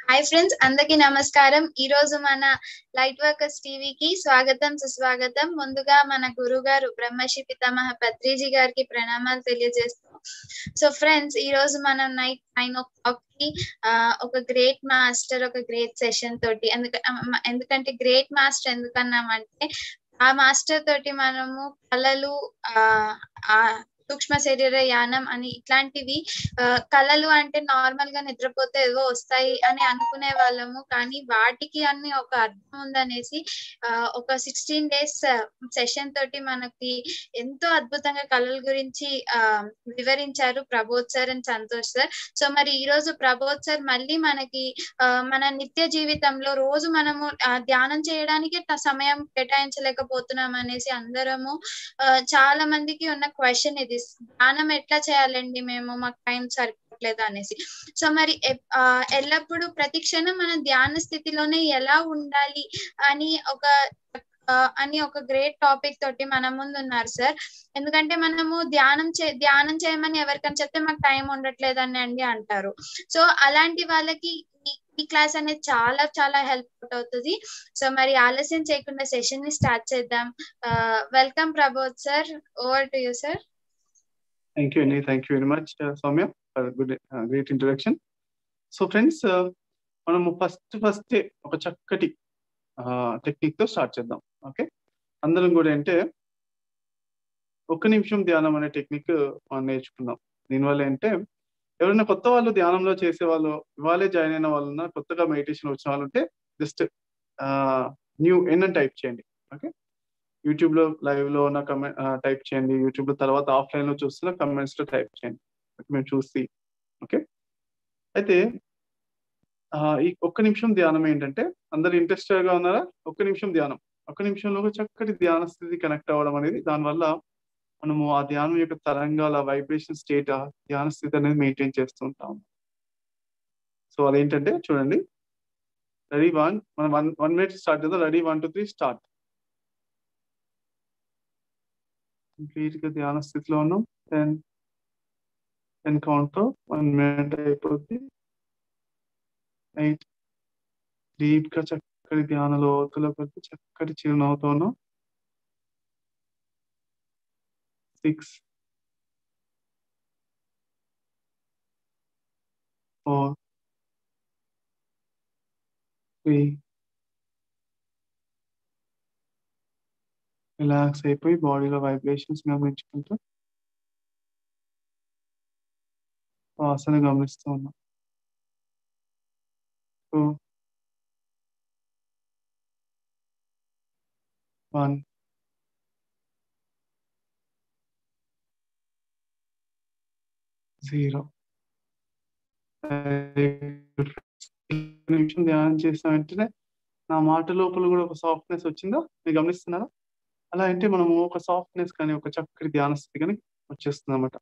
Hi friends, అందరికీ నమస్కారం. ఈ రోజు మన లైట్ వర్కర్స్ టీవీకి స్వాగతం, సుస్వాగతం. ముందుగా మన గురుగారు బ్రహ్మశ్రీ పితామహ పత్రిజీ గారికి ప్రణామాలు తెలియజేస్తాం. సో ఫ్రెండ్స్, ఈ రోజు మనం నైట్ 9 o'clock కి ఒక గ్రేట్ మాస్టర్, ఒక గ్రేట్ సెషన్ తోటి, ఎందుకంటే గ్రేట్ మాస్టర్ ఎందుకన్నామంటే ఆ మాస్టర్ తోటి మనము కళలు సూక్ష్మ శరీర యానం అని ఇట్లాంటివి కళలు అంటే నార్మల్ గా నిద్రపోతే ఏవో వస్తాయి అని అనుకునే వాళ్ళము, కానీ వాటికి అన్ని ఒక అర్థం ఉందనేసి ఒక 16 days సెషన్ తోటి మనకి ఎంతో అద్భుతంగా కళల గురించి వివరించారు Prabodh sir and Santosh sir. So మరి ఈ రోజు ప్రబోధ్ సార్ మళ్ళీ మనకి మన నిత్య జీవితంలో రోజు మనము ధ్యానం చేయడానికి సమయం కేటాయించలేకపోతున్నాం అనేసి అందరము చాలా మందికి ఉన్న క్వశ్చన్ ఇది, ధ్యానం ఎట్లా చేయాలండి, మాకు టైం సరిపోవట్లేదు అనేసి. సో మరి ఎల్లప్పుడూ ప్రతి క్షణం మన ధ్యాన స్థితిలోనే ఎలా ఉండాలి అని ఒక గ్రేట్ టాపిక్ తోటి మన ముందు ఉన్నారు సార్. ఎందుకంటే మనము ధ్యానం చేయమని ఎవరికైనా చెప్తే మాకు టైం ఉండట్లేదని అండి అంటారు. సో అలాంటి వాళ్ళకి ఈ క్లాస్ అనేది చాలా చాలా హెల్ప్ అవుతుంది. సో మరి ఆలస్యం చేయకుండా సెషన్ ని స్టార్ట్ చేద్దాం. Welcome Prabodh sir, over to you sir. Thank you, Annie. Thank you very much, Soumya, for a good, great introduction. So, friends, మనము ఫస్ట్ ఒక చక్కటి టెక్నిక్ తో స్టార్ట్ చేద్దాం. ఓకే, అందరం కూడా అంటే 1 నిమిషం ధ్యానం అనే టెక్నిక్ మనం నేర్చుకుందాం. దీనివల్ల అంటే ఎవరైనా కొత్త వాళ్ళు ధ్యానంలో చేసే వాళ్ళు, ఇవాళే జాయిన్ అయిన వాళ్ళు ఉన్నా, కొత్తగా మెడిటేషన్ వచ్చిన వాళ్ళు ఉంటే జస్ట్ న్యూ ఎన్ టైప్ చేయండి. ఓకే, యూట్యూబ్ లో లైవ్ లో ఉన్న కమెంట్ టైప్ చేయండి, యూట్యూబ్ లో తర్వాత ఆఫ్లైన్ లో చూస్తున్న కమెంట్స్ లో టైప్ చేయండి, మేము చూసి. ఓకే, అయితే ఈ 1 నిమిషం ధ్యానం ఏంటంటే, అందరు ఇంట్రెస్టెడ్ గా ఉన్నారా? 1 నిమిషం ధ్యానం, 1 నిమిషంలో చక్కటి ధ్యాన స్థితి కనెక్ట్ అవ్వడం అనేది, దానివల్ల మనము ఆ ధ్యానం యొక్క తరంగాల వైబ్రేషన్ స్టేట్, ధ్యాన స్థితి అనేది మెయింటైన్ చేస్తూ ఉంటాం. సో అదేంటంటే చూడండి, రెడీ మనం 1 minute స్టార్ట్ చేద్దాం. Ready 1 2 3 start. కంప్లీట్ గా ధ్యాన స్థితిలో ఉన్నాం. 10 కౌంట్ 1 minute అయిపోద్ది. 8 డీప్ గా చక్కటి ధ్యాన లోతులో కొద్ది చక్కటి చిరునవ్వుతో ఉన్నాం. 6 4 3 రిలాక్స్ అయిపోయి బాడీలో వైబ్రేషన్స్ గమనించుకుంటూ శ్వాసను గమనిస్తూ ఉన్నాం. 2 1 0. నిమిషం ధ్యానం చేసిన వెంటనే నా మాట లోపల కూడా ఒక సాఫ్ట్నెస్ వచ్చిందా మీరు గమనిస్తున్నారా? అలా అంటే మనము ఒక సాఫ్ట్నెస్ కానీ, ఒక చక్కటి ధ్యాన స్థితి కానీ వచ్చేస్తుంది అన్నమాట.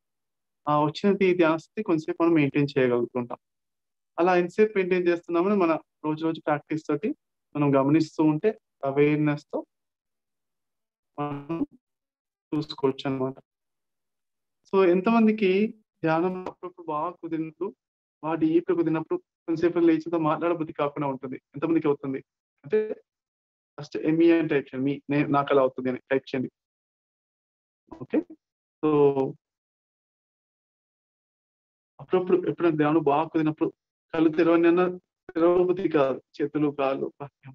ఆ వచ్చినది ధ్యాన స్థితి కొంచెంసేపు మనం మెయింటైన్ చేయగలుగుతుంటాం. అలా ఎంతసేపు మెయింటైన్ చేస్తున్నామని మన రోజు ప్రాక్టీస్ తోటి మనం గమనిస్తూ ఉంటే అవేర్నెస్ తో మనం చూసుకోవచ్చు అనమాట. సో ఎంతమందికి ధ్యానం అప్పుడప్పుడు బాగా కుదిరినప్పుడు, బాగా డీప్ గా కుదిరినప్పుడు కొంతసేపు లేచితో మాట్లాడబుద్ధి కాకుండా ఉంటుంది? ఎంతమందికి అవుతుంది అంటే ఫస్ట్ ఎంఈ అని టైప్ చేయండి. నాకు అలా అవుతుంది అని టైప్ చేయండి. ఓకే, సో అప్పుడప్పుడు ఎప్పుడైనా ధ్యానం బాగా కుదిరినప్పుడు కళ్ళు తెరవబుద్ధి కాదు, చేతులు కాళ్ళు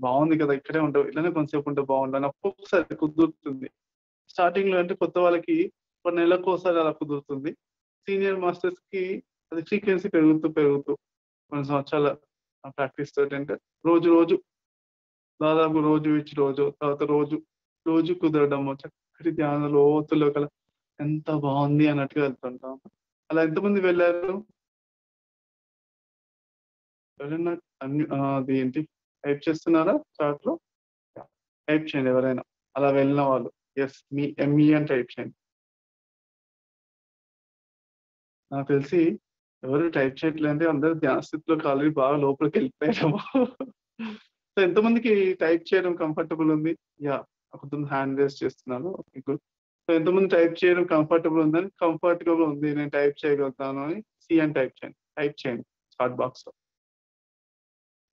బాగుంది కదా ఇక్కడే ఉండవు, ఇట్లానే కొంతసేపు ఉంటే బాగుండు ఒక్కొక్కసారి కుదురుతుంది. స్టార్టింగ్ లో అంటే కొత్త వాళ్ళకి 1 నెలకోసారి అలా కుదురుతుంది. సీనియర్ మాస్టర్స్ కి అది ఫ్రీక్వెన్సీ పెరుగుతూ కొన్ని సంవత్సరాల ప్రాక్టీస్ తోటి అంటే రోజు దాదాపు రోజు ఇచ్చి తర్వాత రోజు కుదరడము, చక్కటి ధ్యాన లోతులో కల ఎంత బాగుంది అన్నట్టుగా వెళ్తుంటాం. అలా ఎంతమంది వెళ్ళారు? ఎవరైనా అది ఏంటి టైప్ చేస్తున్నారా? చాట్ లో టైప్ చేయండి ఎవరైనా అలా వెళ్ళిన వాళ్ళు. ఎస్, మీ ఎంఈ అని టైప్ చేయండి. నాకు తెలిసి ఎవరు టైప్ చేయట్లేదంటే అందరూ ధ్యాన స్థితిలోకి ఆల్రెడీ బాగా లోపలికి వెళ్ళిపోయాము. సో ఎంతమందికి టైప్ చేయడం కంఫర్టబుల్ ఉంది? యా, కొంతమంది హ్యాండ్ రేస్ చేస్తున్నాను. Okay, good. సో ఎంతమంది టైప్ చేయడం కంఫర్టబుల్ ఉందని, కంఫర్టబుల్ ఉంది నేను టైప్ చేయగలుగుతాను అని సి అని టైప్ చేయండి చాట్ బాక్స్ లో.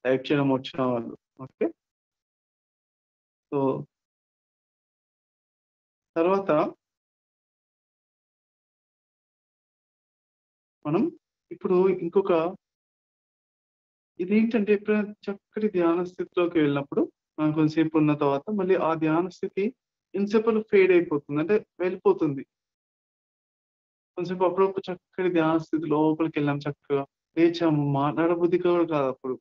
టైప్ చేయడం వచ్చిన వాళ్ళు. ఓకే, సో తర్వాత మనం ఇప్పుడు ఇంకొక ఇదేంటంటే ఎప్పుడైనా చక్కటి ధ్యాన స్థితిలోకి వెళ్ళినప్పుడు మనం కొంతసేపు ఉన్న తర్వాత మళ్ళీ ఆ ధ్యాన స్థితి ఎంతసేపు ఫేడ్ అయిపోతుంది, అంటే వెళ్ళిపోతుంది. కొంచెంసేపు అప్పుడప్పుడు చక్కటి ధ్యాన స్థితి లోపలికి వెళ్ళాం, చక్కగా లేచాము, మాట్లాడబుద్ధి కూడా కాదు అప్పుడు.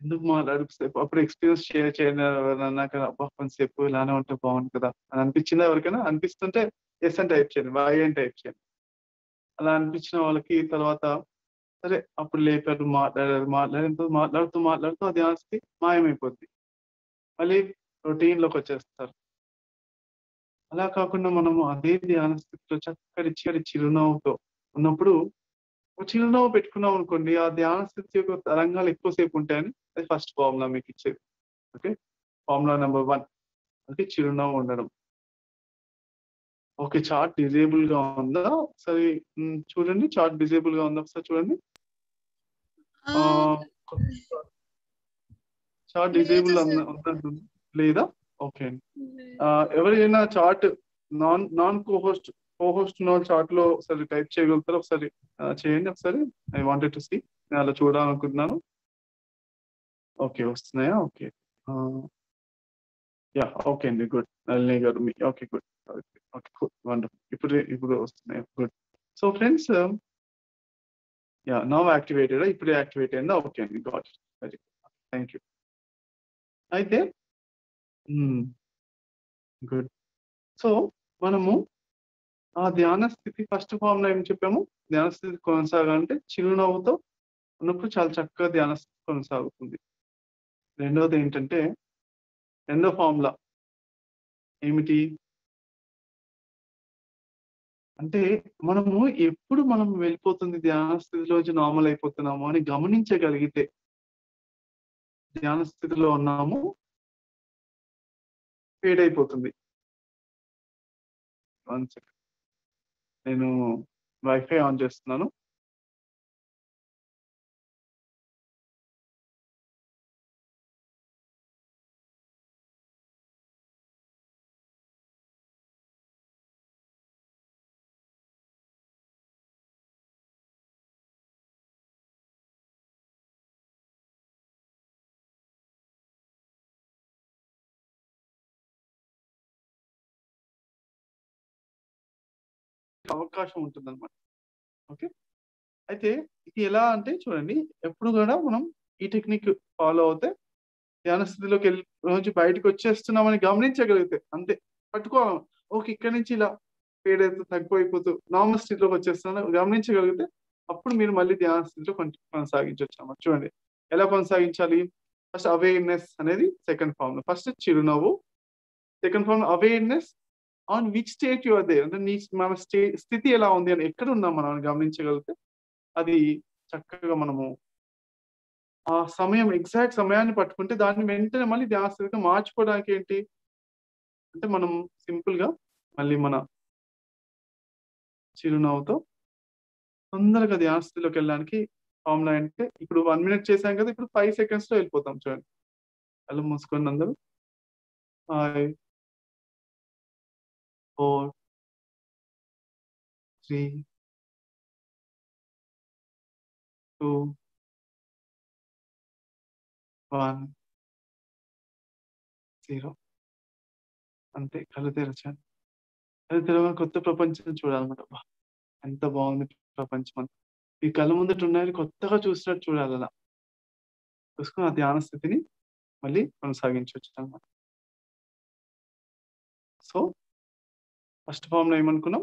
ఎందుకు మాట్లాడిసేపు అప్పుడు ఎక్స్పీరియన్స్ షేర్ చేయడానికి అబ్బా కొంతసేపు ఇలానే ఉంటే బాగుంది కదా అని అనిపించిందా ఎవరికైనా? అనిపిస్తుంటే ఎస్ అని టైప్ చేయండి, వై అని టైప్ చేయండి. అలా అనిపించిన వాళ్ళకి తర్వాత సరే అప్పుడు లేపారు, మాట్లాడుతూ మాట్లాడుతూ అది ఆస్తి మాయమైపోద్ది, మళ్ళీ రొటీన్లోకి వచ్చేస్తారు. అలా కాకుండా మనము అదే ధ్యాన స్థితిలో చక్కటి చిరునవ్వుతో ఉన్నప్పుడు ఒక చిరునవ్వు పెట్టుకున్నాం అనుకోండి, ఆ ధ్యాన స్థితి యొక్క తరంగాలు ఎక్కువసేపు ఉంటాయని అది ఫస్ట్ ఫార్ములా మీకు ఇచ్చేది. ఓకే, ఫార్ములా నెంబర్ 1 అంటే చిరునవ్వు ఉండడం. ఓకే, చార్ట్ డిజేబుల్ గా ఉందా ఒకసారి చూడండి, చార్ట్ డిజేబుల్ గా ఉందా ఒకసారి చూడండి. చార్ట్ డిజేబుల్ లేదా? ఓకే అండి, ఎవరైనా చార్ట్ నాన్ కోహోస్ట్ ఉన్న చార్ట్ లో ఒకసారి టైప్ చేయగలుగుతారు? ఒకసారి చేయండి ఒకసారి. ఐ వాంటెడ్ టు సీ, నేను అలా చూడాలనుకుంటున్నాను. ఓకే, వస్తున్నాయా? ఓకే, యా ఓకే అండి, గుడ్. నళిని గారు okay, good. Okay, good, wonderful. ఇప్పుడు వస్తున్నాయి, good. So friends, yeah now activated, ఇప్పుడే యాక్టివేట్ అయిందా? ఓకే అండి, got it, very good, thank you. అయితే గుడ్. సో మనము ఆ ధ్యాన స్థితి ఫస్ట్ ఫామ్ లో ఏం చెప్పాము? ధ్యాన స్థితి కొనసాగాలంటే చిరునవ్వుతో ఉన్నప్పుడు చాలా చక్కగా ధ్యాన స్థితి కొనసాగుతుంది. రెండవది ఏంటంటే, రెండో ఫార్ములా ఏమిటి అంటే, మనము ఎప్పుడు మనం వెళ్ళిపోతుంది ధ్యాన స్థితిలోంచి నార్మల్ అయిపోతున్నాము అని గమనించగలిగితే ధ్యాన స్థితిలో ఉన్నాము, ఫేడ్ అయిపోతుంది. 1 సెకండ్, నేను వైఫై ఆన్ చేస్తున్నాను. అవకాశం ఉంటుంది అనమాట. ఓకే, అయితే ఇది ఎలా అంటే చూడండి, ఎప్పుడు కూడా మనం ఈ టెక్నిక్ ఫాలో అవుతే ధ్యాన స్థితిలోకి వెళ్ళి నుంచి బయటకు వచ్చేస్తున్నామని గమనించగలిగితే అంతే, పట్టుకోవాలి. ఓకే, ఇక్కడి నుంచి ఇలా ఫేడ్ అవుతూ తగ్గిపోతూ నార్మల్ స్థితిలోకి వచ్చేస్తున్నాను గమనించగలిగితే అప్పుడు మీరు మళ్ళీ ధ్యాన స్థితిలో కొనసాగించవచ్చు అన్నమాట. చూడండి ఎలా కొనసాగించాలి. ఫస్ట్ అవేర్నెస్ అనేది సెకండ్ ఫామ్, ఫస్ట్ చిరునవ్వు, second form awareness on which state you are there, అంటే మన స్థితి ఎలా ఉంది అని ఎక్కడ ఉన్నాం మనం గమనించగలిగితే అది చక్కగా మనము ఆ సమయం ఎగ్జాక్ట్ సమయాన్ని పట్టుకుంటే దాన్ని వెంటనే మళ్ళీ ధ్యాన స్థితిగా మార్చుకోవడానికి ఏంటి అంటే, మనం సింపుల్ గా మళ్ళీ మన చిరునవ్వుతో తొందరగా ధ్యాన స్థితిలోకి వెళ్ళడానికి ఫార్ములా అంటే, ఇప్పుడు 1 మినిట్ చేశాం కదా, ఇప్పుడు 5 సెకండ్స్ లో వెళ్ళిపోతాం. చూడండి, కళ్ళు మూసుకోండి అందరూ. 5 4 3 2 1 0. అంతే, కళ్ళు తెరచండి. కళ్ళు తెరవగానే కొత్త ప్రపంచం చూడాలన్నమాట. అబ్బా, ఎంత బాగుంది ప్రపంచం అంతా. ఈ కళ్ళ ముందట ఉన్నాయని కొత్తగా చూసినట్టు చూడాలి. అలా చూసుకుని ఆ ధ్యాన స్థితిని మళ్ళీ కొనసాగించవచ్చు అన్నమాట. సో ఫస్ట్ ఫామ్ లో ఏమనుకున్నాం,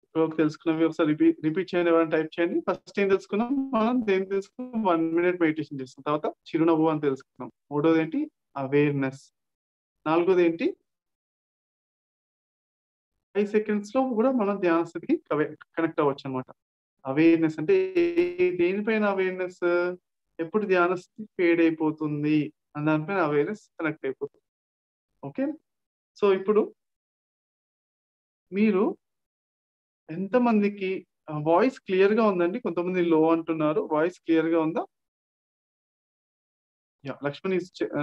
ఇప్పుడు తెలుసుకున్నవి ఒకసారి రిపీట్ చేయండి, ఎవరైనా టైప్ చేయండి. ఫస్ట్ ఏం తెలుసుకున్నాం మనం, దేని తెలుసుకున్నాం? 1 మినిట్ మెడిటేషన్ చేస్తాం. తర్వాత చిరునవ్వు అని తెలుసుకున్నాం. మూడోది ఏంటి? అవేర్నెస్. నాలుగోది ఏంటి? 5 సెకండ్స్ లో కూడా మనం ధ్యాన స్థితికి కనెక్ట్ అవ్వచ్చు అనమాట. అవేర్నెస్ అంటే దేనిపైన అవేర్నెస్? ఎప్పుడు ధ్యాన స్థితి ఫేడ్ అయిపోతుంది అని దానిపైన అవేర్నెస్ కనెక్ట్ అయిపోతుంది. ఓకే, సో ఇప్పుడు మీరు ఎంతమందికి వాయిస్ క్లియర్ గా ఉందండి, కొంతమంది లో అంటున్నారు. వాయిస్ క్లియర్ గా ఉందా? లక్ష్మణ్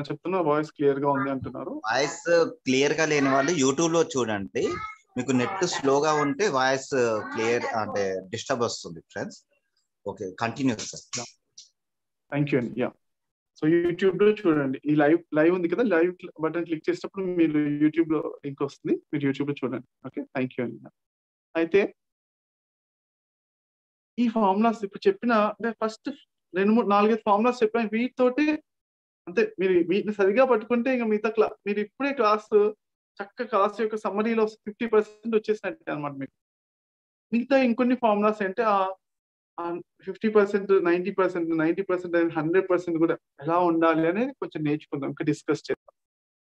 చెప్తున్నా వాయిస్ క్లియర్ గా ఉంది అంటున్నారు. వాయిస్ క్లియర్ గా లేని వాళ్ళు యూట్యూబ్ లో చూడండి. మీకు నెట్ స్లోగా ఉంటే వాయిస్ క్లియర్ అంటే డిస్టర్బ్ వస్తుంది friends. Okay, continue sir. Thank you అండి. సో యూట్యూబ్ లో చూడండి, ఈ లైవ్ ఉంది కదా, లైవ్ బటన్ క్లిక్ చేసినప్పుడు మీరు యూట్యూబ్ లో లింక్ వస్తుంది, మీరు యూట్యూబ్ లో చూడండి. ఓకే, థ్యాంక్ యూ అండి. అయితే ఈ ఫార్ములాస్ ఇప్పుడు చెప్పిన, అంటే ఫస్ట్ 2-3-4-5 ఫార్ములాస్ చెప్పాను, వీటితోటి అంతే. మీరు వీటిని సరిగా పట్టుకుంటే ఇంకా మిగతా మీరు ఇప్పుడే క్లాస్ యొక్క సమ్మరీలో 50% వచ్చేసినట్టే అనమాట. మీకు మిగతా ఇంకొన్ని ఫార్ములాస్ అంటే 50%, 90%, 90%, 100% కూడా ఎలా ఉండాలి అనేది కొంచెం నేర్చుకుందాం, ఇంకా డిస్కస్ చేద్దాం.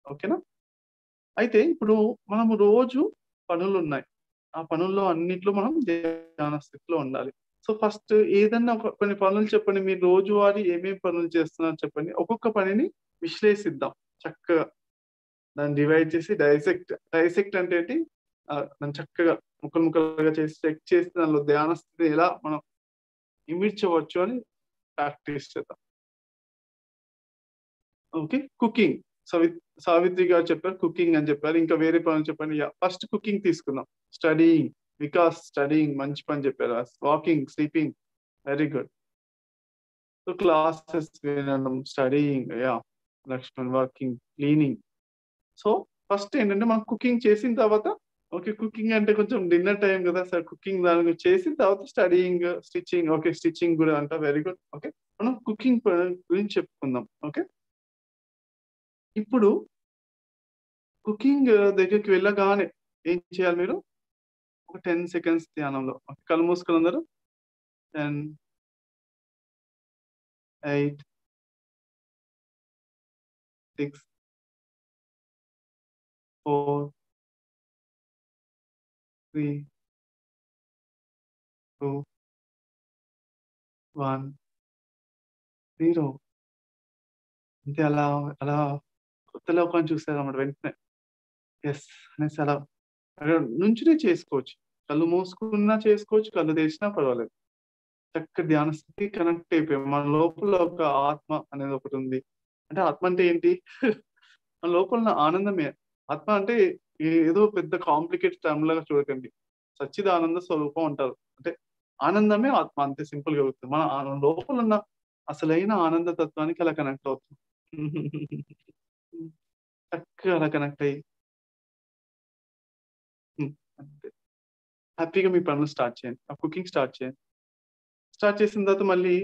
ఓకేనా? అయితే ఇప్పుడు మనము రోజు పనులు ఉన్నాయి, ఆ పనుల్లో అన్నిట్లో మనం ధ్యాన స్థితిలో ఉండాలి. సో ఫస్ట్ ఏదన్నా కొన్ని పనులు చెప్పండి, మీరు రోజువారీ ఏమేమి పనులు చేస్తున్నారు చెప్పండి. ఒక్కొక్క పనిని విశ్లేషిద్దాం చక్కగా, దాన్ని డివైడ్ చేసి డైసెక్ట్ అంటే ఏంటి, దాన్ని చక్కగా ముక్కలుగా చేసి చెక్ చేసి దానిలో ధ్యాన స్థితి ఎలా మనం ఇమిడ్చవచ్చు అని ప్రాక్టీస్ చేద్దాం. Okay, cooking. సావిత్రి గారు చెప్పారు కుకింగ్ అని చెప్పారు, ఇంకా వేరే పనులు చెప్పండి. ఫస్ట్ కుకింగ్ తీసుకుందాం. స్టడీయింగ్, వికాస్ స్టడీయింగ్, మంచి పని చెప్పారు. Walking, sleeping, very good. So classes వినడం, studying, Lakshman working, cleaning. So first ఏంటంటే మనం కుకింగ్ చేసిన తర్వాత, ఓకే కుకింగ్ అంటే కొంచెం డిన్నర్ టైం కదా సార్, కుకింగ్ దాని చేసిన తర్వాత స్టడీయింగ్, స్టిచ్చింగ్. ఓకే, స్టిచ్చింగ్ కూడా అంట, వెరీ గుడ్. ఓకే, మనం కుకింగ్ గురించి చెప్పుకుందాం. ఓకే, ఇప్పుడు కుకింగ్ దగ్గరికి వెళ్ళగానే ఏం చేయాలి మీరు? ఒక 10 సెకండ్స్ ధ్యానంలో. కళ్ళు మూసుకుని అందరూ 10, 8, 6, 4, 3, 2, 1, 0. అంతే. అలా అలా కొత్త లోకాన్ని చూస్తారన్నమాట వెంటనే. ఎస్ అనేసి అలా నుంచునే చేసుకోవచ్చు, కళ్ళు మూసుకున్నా చేసుకోవచ్చు, కళ్ళు తెరిచినా పర్వాలేదు. చక్కటి ధ్యాన స్థితి కనెక్ట్ అయిపోయాం. మన లోపల ఒక ఆత్మ అనేది ఒకటి ఉంది. అంటే ఆత్మ అంటే ఏంటి? మన లోపల ఉన్న ఆనందమే ఆత్మ. అంటే ఏదో పెద్ద కాంప్లికేటెడ్ టర్మ్ లాగా చూడకండి. సచ్చిదానంద స్వరూపం అంటారు. అంటే ఆనందమే ఆత్మ, అంతే సింపుల్ గా అవుతుంది. మన లోపల ఉన్న అసలైన ఆనంద తత్వానికి అలా కనెక్ట్ అవుతుంది. చక్కగా అలా కనెక్ట్ అయ్యి అంతే హ్యాపీగా మీ పనులు స్టార్ట్ చేయండి, ఆ కుకింగ్ స్టార్ట్ చేయండి. స్టార్ట్ చేసిన తర్వాత మళ్ళీ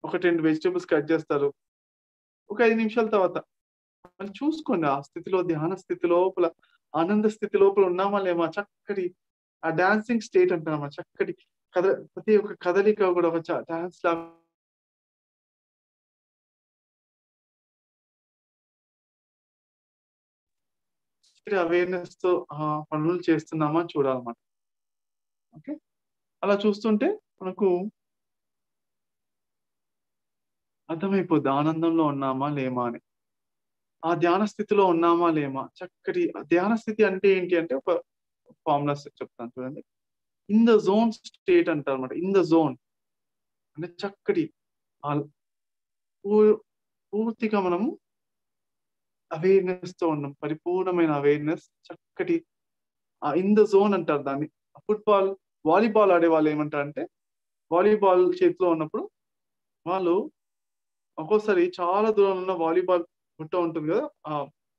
ఒక 2 వెజిటేబుల్స్ కట్ చేస్తారు. ఒక 5 నిమిషాల తర్వాత మళ్ళీ చూసుకోండి, ఆ స్థితిలో, ధ్యాన స్థితి లోపల, ఆనంద స్థితి లోపల ఉన్నామా లేమా. చక్కటి ఆ డాన్సింగ్ స్టేట్ అంటామా, చక్కటి ప్రతి ఒక్క కదలిక కూడా ఒక డాన్స్ లాగా అవేర్నెస్ తో పనులు చేస్తున్నామా చూడాలన్నమాట. ఓకే, అలా చూస్తుంటే మనకు అర్థమైపోద్ది ఆనందంలో ఉన్నామా లేమా అని, ఆ ధ్యాన స్థితిలో ఉన్నామా లేమా. చక్కటి ధ్యాన స్థితి అంటే ఏంటి అంటే ఒక ఫార్ములాస్ చెప్తాను చూడండి. ఇన్ ద జోన్ స్టేట్ అంటారు అనమాట. ఇన్ ద జోన్ అంటే చక్కటి పూర్తిగా మనము అవేర్నెస్ తో ఉన్నాం, పరిపూర్ణమైన అవేర్నెస్. చక్కటి ఇన్ ద జోన్ అంటారు దాన్ని. ఫుట్బాల్, వాలీబాల్ ఆడే వాళ్ళు ఏమంటారు అంటే, వాలీబాల్ చేతిలో ఉన్నప్పుడు వాళ్ళు ఒక్కోసారి చాలా దూరంలో ఉన్న వాలీబాల్ గుట్ట ఉంటుంది కదా,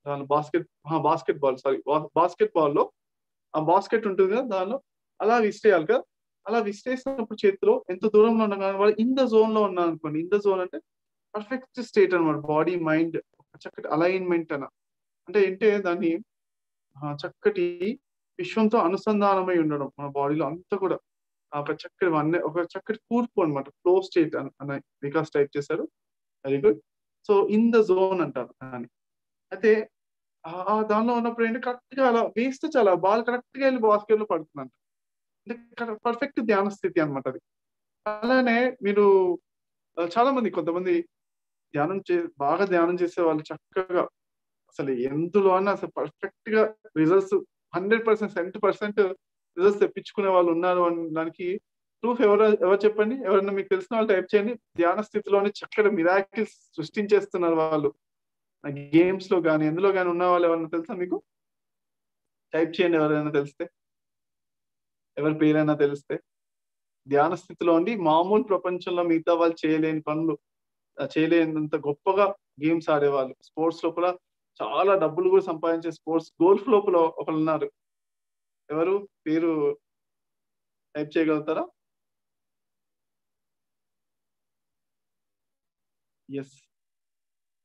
దాని బాస్కెట్ బాల్ లో ఆ బాస్కెట్ ఉంటుంది కదా, దానిలో అలా విసిరేయాలి కదా. అలా విసిరేసినప్పుడు చేతిలో ఎంత దూరంలో ఉన్నా కానీ వాళ్ళు ఇన్ ద జోన్ లో ఉన్నారు అనుకోండి. ఇన్ ద జోన్ అంటే పర్ఫెక్ట్ స్టేట్ అనమాట. బాడీ మైండ్ చక్కటి అలైన్మెంట్ అంటే ఏంటే దాన్ని చక్కటి విశ్వంతో అనుసంధానమై ఉండడం. మన బాడీలో అంతా కూడా ఒక చక్కటి కూర్పు అనమాట. ఫ్లో స్టేట్ అని వికాస్ టైప్ చేశారు, very good. So in the zone అంటారు దాన్ని. అయితే దానిలో ఉన్నప్పుడు ఏంటి, కరెక్ట్ గా అలా వేస్తే చాలా బాల్ కరెక్ట్ గా వెళ్ళి బాస్కెట్ లో పడుతుందంట. అంటే పర్ఫెక్ట్ ధ్యాన స్థితి అనమాట అది. అలానే మీరు చాలా మంది, కొంతమంది బాగా ధ్యానం చేసే వాళ్ళు చక్కగా అసలు ఎందులో అన్నా అసలు పర్ఫెక్ట్ గా రిజల్ట్స్ 100%, 100% రిజల్ట్స్ తెప్పించుకునే వాళ్ళు ఉన్నారు అనడానికి ప్రూఫ్ ఎవరు చెప్పండి, ఎవరన్నా మీకు తెలిసిన వాళ్ళు టైప్ చేయండి. ధ్యాన స్థితిలోని చక్కటి మిరాకిల్స్ సృష్టించేస్తున్నారు వాళ్ళు. గేమ్స్ లో కానీ ఎందులో కానీ ఉన్న వాళ్ళు ఎవరన్నా తెలుసా మీకు? టైప్ చేయండి ఎవరైనా తెలిస్తే, ఎవరి పేరైనా తెలిస్తే. ధ్యాన స్థితిలో ఉండి మామూలు ప్రపంచంలో మిగతా వాళ్ళు చేయలేని పనులు, చేయలేనంత గొప్పగా గేమ్స్ ఆడేవాళ్ళు. స్పోర్ట్స్ లోపల చాలా డబ్బులు కూడా సంపాదించే స్పోర్ట్స్ గోల్ఫ్ లోపల ఒకరు ఉన్నారు. ఎవరు పేరు టైప్ చేయగలుగుతారా? ఎస్,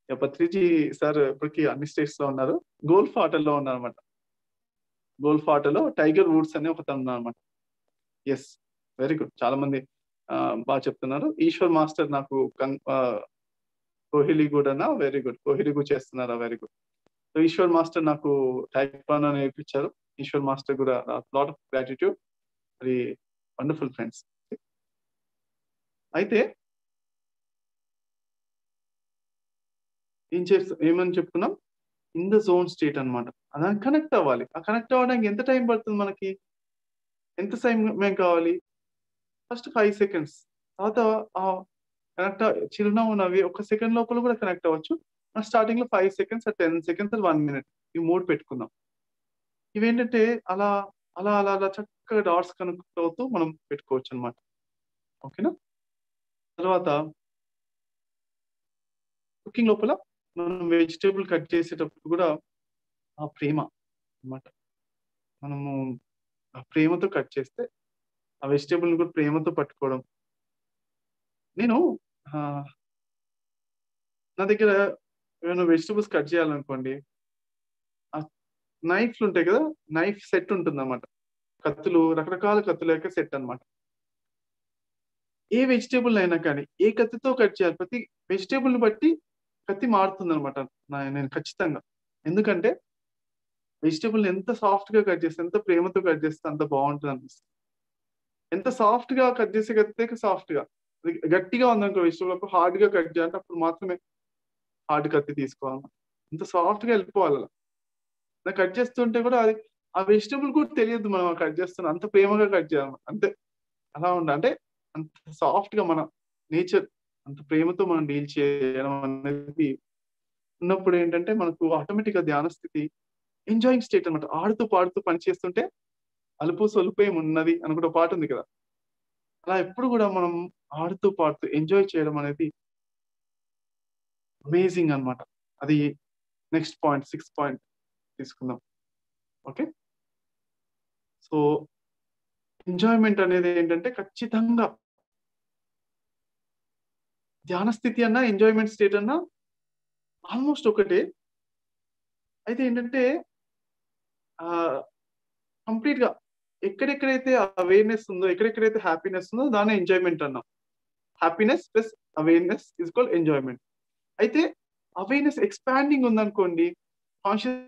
పత్రిజీ సార్ ఇప్పటికి అన్ని స్టేట్స్ లో ఉన్నారు. గోల్ఫ్ ఆటల్లో ఉన్నారు అనమాట. గోల్ఫ్ ఆటలో టైగర్ వుడ్స్ అని ఒకతను ఉన్నారు అనమాట. Yes, very good. చాలా మంది బాగా చెప్తున్నారు. ఈశ్వర్ మాస్టర్ నాకు కోహ్లీ కూడా వెరీ గుడ్. కోహ్లీ కూడా చేస్తున్నారా? Very good. So Eshwar master నాకు టైక్వాండో నేర్పించారు. ఈశ్వర్ మాస్టర్ కూడా lot of gratitude. Very wonderful friends. అయితే ఏమని చెప్పుకున్నాం? ఇన్ ద జోన్ స్టేట్ అనమాట. అదానికి కనెక్ట్ అవ్వాలి. ఆ కనెక్ట్ అవ్వడానికి ఎంత టైం పడుతుంది మనకి? ఎంత సమయం కావాలి? ఫస్ట్ 5 seconds, తర్వాత కనెక్ట్ చిరునవ్వు నవ్వి 1 second లోపల కూడా కనెక్ట్ అవ్వచ్చు. స్టార్టింగ్ లో 5 seconds, 10 seconds, 1 minute ఈ 3 పెట్టుకుందాం. ఇవేంటంటే అలా అలా అలా అలా చక్కగా డాట్స్ కనెక్ట్ అవుతూ మనం పెట్టుకోవచ్చు అనమాట. ఓకేనా? తర్వాత కుకింగ్ లోపల మనం వెజిటేబుల్ కట్ చేసేటప్పుడు కూడా ఆ ప్రేమ అన్నమాట. మనము ఆ ప్రేమతో కట్ చేస్తే ఆ వెజిటేబుల్ కూడా ప్రేమతో పట్టుకోవడం. నేను నా దగ్గర ఏమైనా వెజిటేబుల్స్ కట్ చేయాలనుకోండి, నైఫ్లు ఉంటాయి కదా, నైఫ్ సెట్ ఉంటుంది అన్నమాట. కత్తులు, రకరకాల కత్తుల యొక్క సెట్ అన్నమాట. ఏ వెజిటేబుల్ అయినా కానీ ఏ కత్తితో కట్ చేయాలి, ప్రతి వెజిటేబుల్ బట్టి కత్తి మారుతుంది అనమాట నేను ఖచ్చితంగా. ఎందుకంటే వెజిటేబుల్ ఎంత సాఫ్ట్ గా కట్ చేస్తే, ఎంత ప్రేమతో కట్ చేస్తే అంత బాగుంటుంది అనిపిస్తుంది. ఎంత సాఫ్ట్ గా కట్ చేసే కత్తి సాఫ్ట్ గా, గట్టిగా ఉందనుకో వెజిటేబుల్, హార్డ్ గా కట్ చేయాలంటే అప్పుడు మాత్రమే హార్డ్ కత్తి తీసుకోవాలి. ఎంత సాఫ్ట్ గా వెళ్ళిపోవాలి అలా. నాకు కట్ చేస్తుంటే కూడా అది ఆ వెజిటేబుల్ కూడా తెలియదు మనం కట్ చేస్తున్నాం, అంత ప్రేమగా కట్ చేయాలి. అంతే, అలా ఉండాలి. అంటే అంత సాఫ్ట్ గా మన నేచర్, అంత ప్రేమతో మనం డీల్ చేయడం అనేది ఉన్నప్పుడు ఏంటంటే మనకు ఆటోమేటిక్ గా ధ్యాన స్థితి, ఎంజాయింగ్ స్టేట్ అనమాట. ఆడుతూ పాడుతూ పని చేస్తుంటే అలుపు సొలుపు ఏమున్నది అనుకుంటే పాట ఉంది కదా, అలా ఎప్పుడు కూడా మనం ఆడుతూ పాడుతూ ఎంజాయ్ చేయడం అనేది అమేజింగ్ అనమాట. అది నెక్స్ట్ పాయింట్, 6th పాయింట్ తీసుకుందాం. ఓకే, సో ఎంజాయ్మెంట్ అనేది ఏంటంటే ఖచ్చితంగా ధ్యాన స్థితి అన్నా ఎంజాయ్మెంట్ స్టేట్ అన్నా ఆల్మోస్ట్ ఒకటే. అయితే ఏంటంటే కంప్లీట్ గా ఎక్కడెక్కడైతే అవేర్నెస్ ఉందో, ఎక్కడెక్కడైతే హ్యాపీనెస్ ఉందో దాన్ని ఎంజాయ్మెంట్ అన్నాం. Happiness plus awareness is called enjoyment. అయితే అవేర్నెస్ ఎక్స్పాండింగ్ ఉందనుకోండి, conscious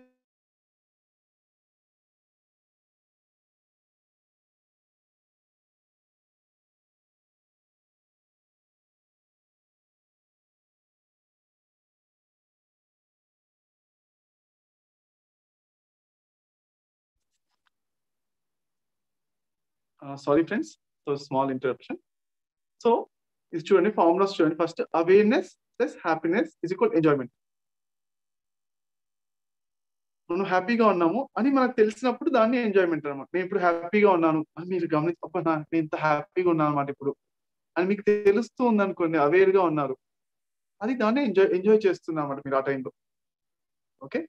sorry friends, so small interruption. So ఇది చూడండి, ఫార్ములాస్ చూడండి. First awareness plus happiness is equal enjoyment. మనం హ్యాపీగా ఉన్నాము అని మనకు తెలిసినప్పుడు దాన్ని ఎంజాయ్మెంట్ అనమాట. నేను ఇప్పుడు హ్యాపీగా ఉన్నాను అని మీరు గమనించ, నేను ఇంత హ్యాపీగా ఉన్నాను అనమాట ఇప్పుడు అని మీకు తెలుస్తూ ఉందనుకోండి, అవేర్ గా ఉన్నారు, అది దాన్ని ఎంజాయ్ చేస్తున్నారు అన్నమాట మీరు ఆ టైంలో. ఓకే,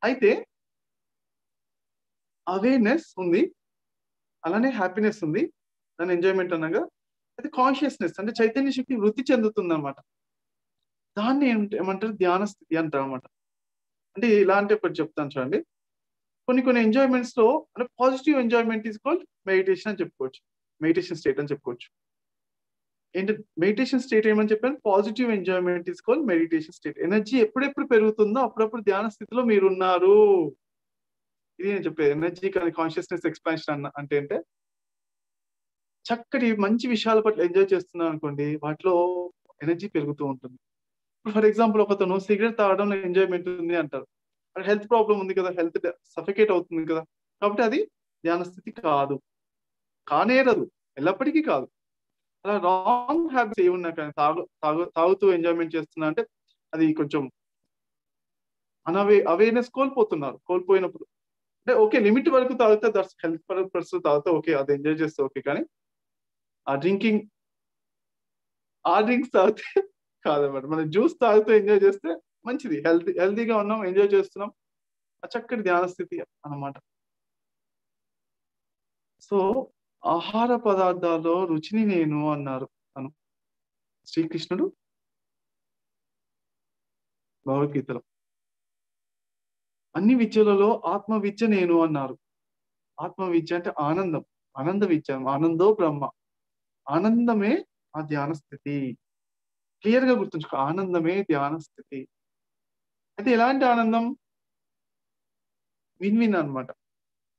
అయితే అవేర్నెస్ ఉంది, అలానే హ్యాపీనెస్ ఉంది, దాని ఎంజాయ్మెంట్ అనగా అది కాన్షియస్నెస్ అంటే చైతన్య శక్తి వృద్ధి చెందుతుంది అనమాట. దాన్ని ఏమంటారు? ధ్యాన స్థితి అంటారు అనమాట. అంటే ఇలా అంటే ఇప్పుడు చెప్తాను చూడండి. కొన్ని ఎంజాయ్మెంట్స్ లో అంటే positive enjoyment is called meditation అని చెప్పుకోవచ్చు, మెడిటేషన్ స్టేట్ అని చెప్పుకోవచ్చు. ఏంటి మెడిటేషన్ స్టేట్ ఏమని చెప్పాను? Positive enjoyment is called meditation state. Energy ఎప్పుడెప్పుడు పెరుగుతుందో అప్పుడప్పుడు ధ్యాన స్థితిలో మీరు ఉన్నారు. ఇది నేను చెప్పేది. ఎనర్జీ కానీ కాన్షియస్నెస్ ఎక్స్పాన్షన్ అంటే చక్కటి మంచి విషయాల పట్ల ఎంజాయ్ చేస్తున్నాను అనుకోండి, వాటిలో ఎనర్జీ పెరుగుతూ ఉంటుంది. ఫర్ ఎగ్జాంపుల్, ఒకతను సిగరెట్ తాగడంలో ఎంజాయ్మెంట్ ఉంది అంటారు, హెల్త్ ప్రాబ్లం ఉంది కదా, హెల్త్ సఫికేట్ అవుతుంది కదా, కాబట్టి అది ధ్యాన స్థితి కాదు, కానేరదు. ఎల్లప్పటికీ కాదు. అలా రాంగ్ హ్యాబిట్స్ ఏమున్నా కానీ తాగుతూ ఎంజాయ్మెంట్ చేస్తున్నా అంటే అది కొంచెం అవేర్నెస్ కోల్పోయినప్పుడు అంటే ఓకే లిమిట్ వరకు తాగితే దట్స్ హెల్త్ పర్పస్ తాగితే ఓకే, అది ఎంజాయ్ చేస్తే ఓకే. కానీ ఆ డ్రింక్స్ తాగితే కాదన్నమాట. మనం జ్యూస్ తాగుతూ ఎంజాయ్ చేస్తే మంచిది, హెల్తీగా ఉన్నాం, ఎంజాయ్ చేస్తున్నాం, ఆ చక్కటి ధ్యాన స్థితి అన్నమాట. సో ఆహార పదార్థాల్లో రుచిని నేను అన్నారు తను, శ్రీకృష్ణుడు భగవద్గీతలో. అన్ని విద్యలలో ఆత్మ విద్య నేను అన్నారు. ఆత్మ విద్య అంటే ఆనందం, ఆనంద విద్య, ఆనందో బ్రహ్మ. ఆనందమే ఆ ధ్యాన స్థితి. క్లియర్ గా గుర్తుంచుకో, ఆనందమే ధ్యాన స్థితి. అయితే ఎలాంటి ఆనందం? విన్ విన్ అనమాట.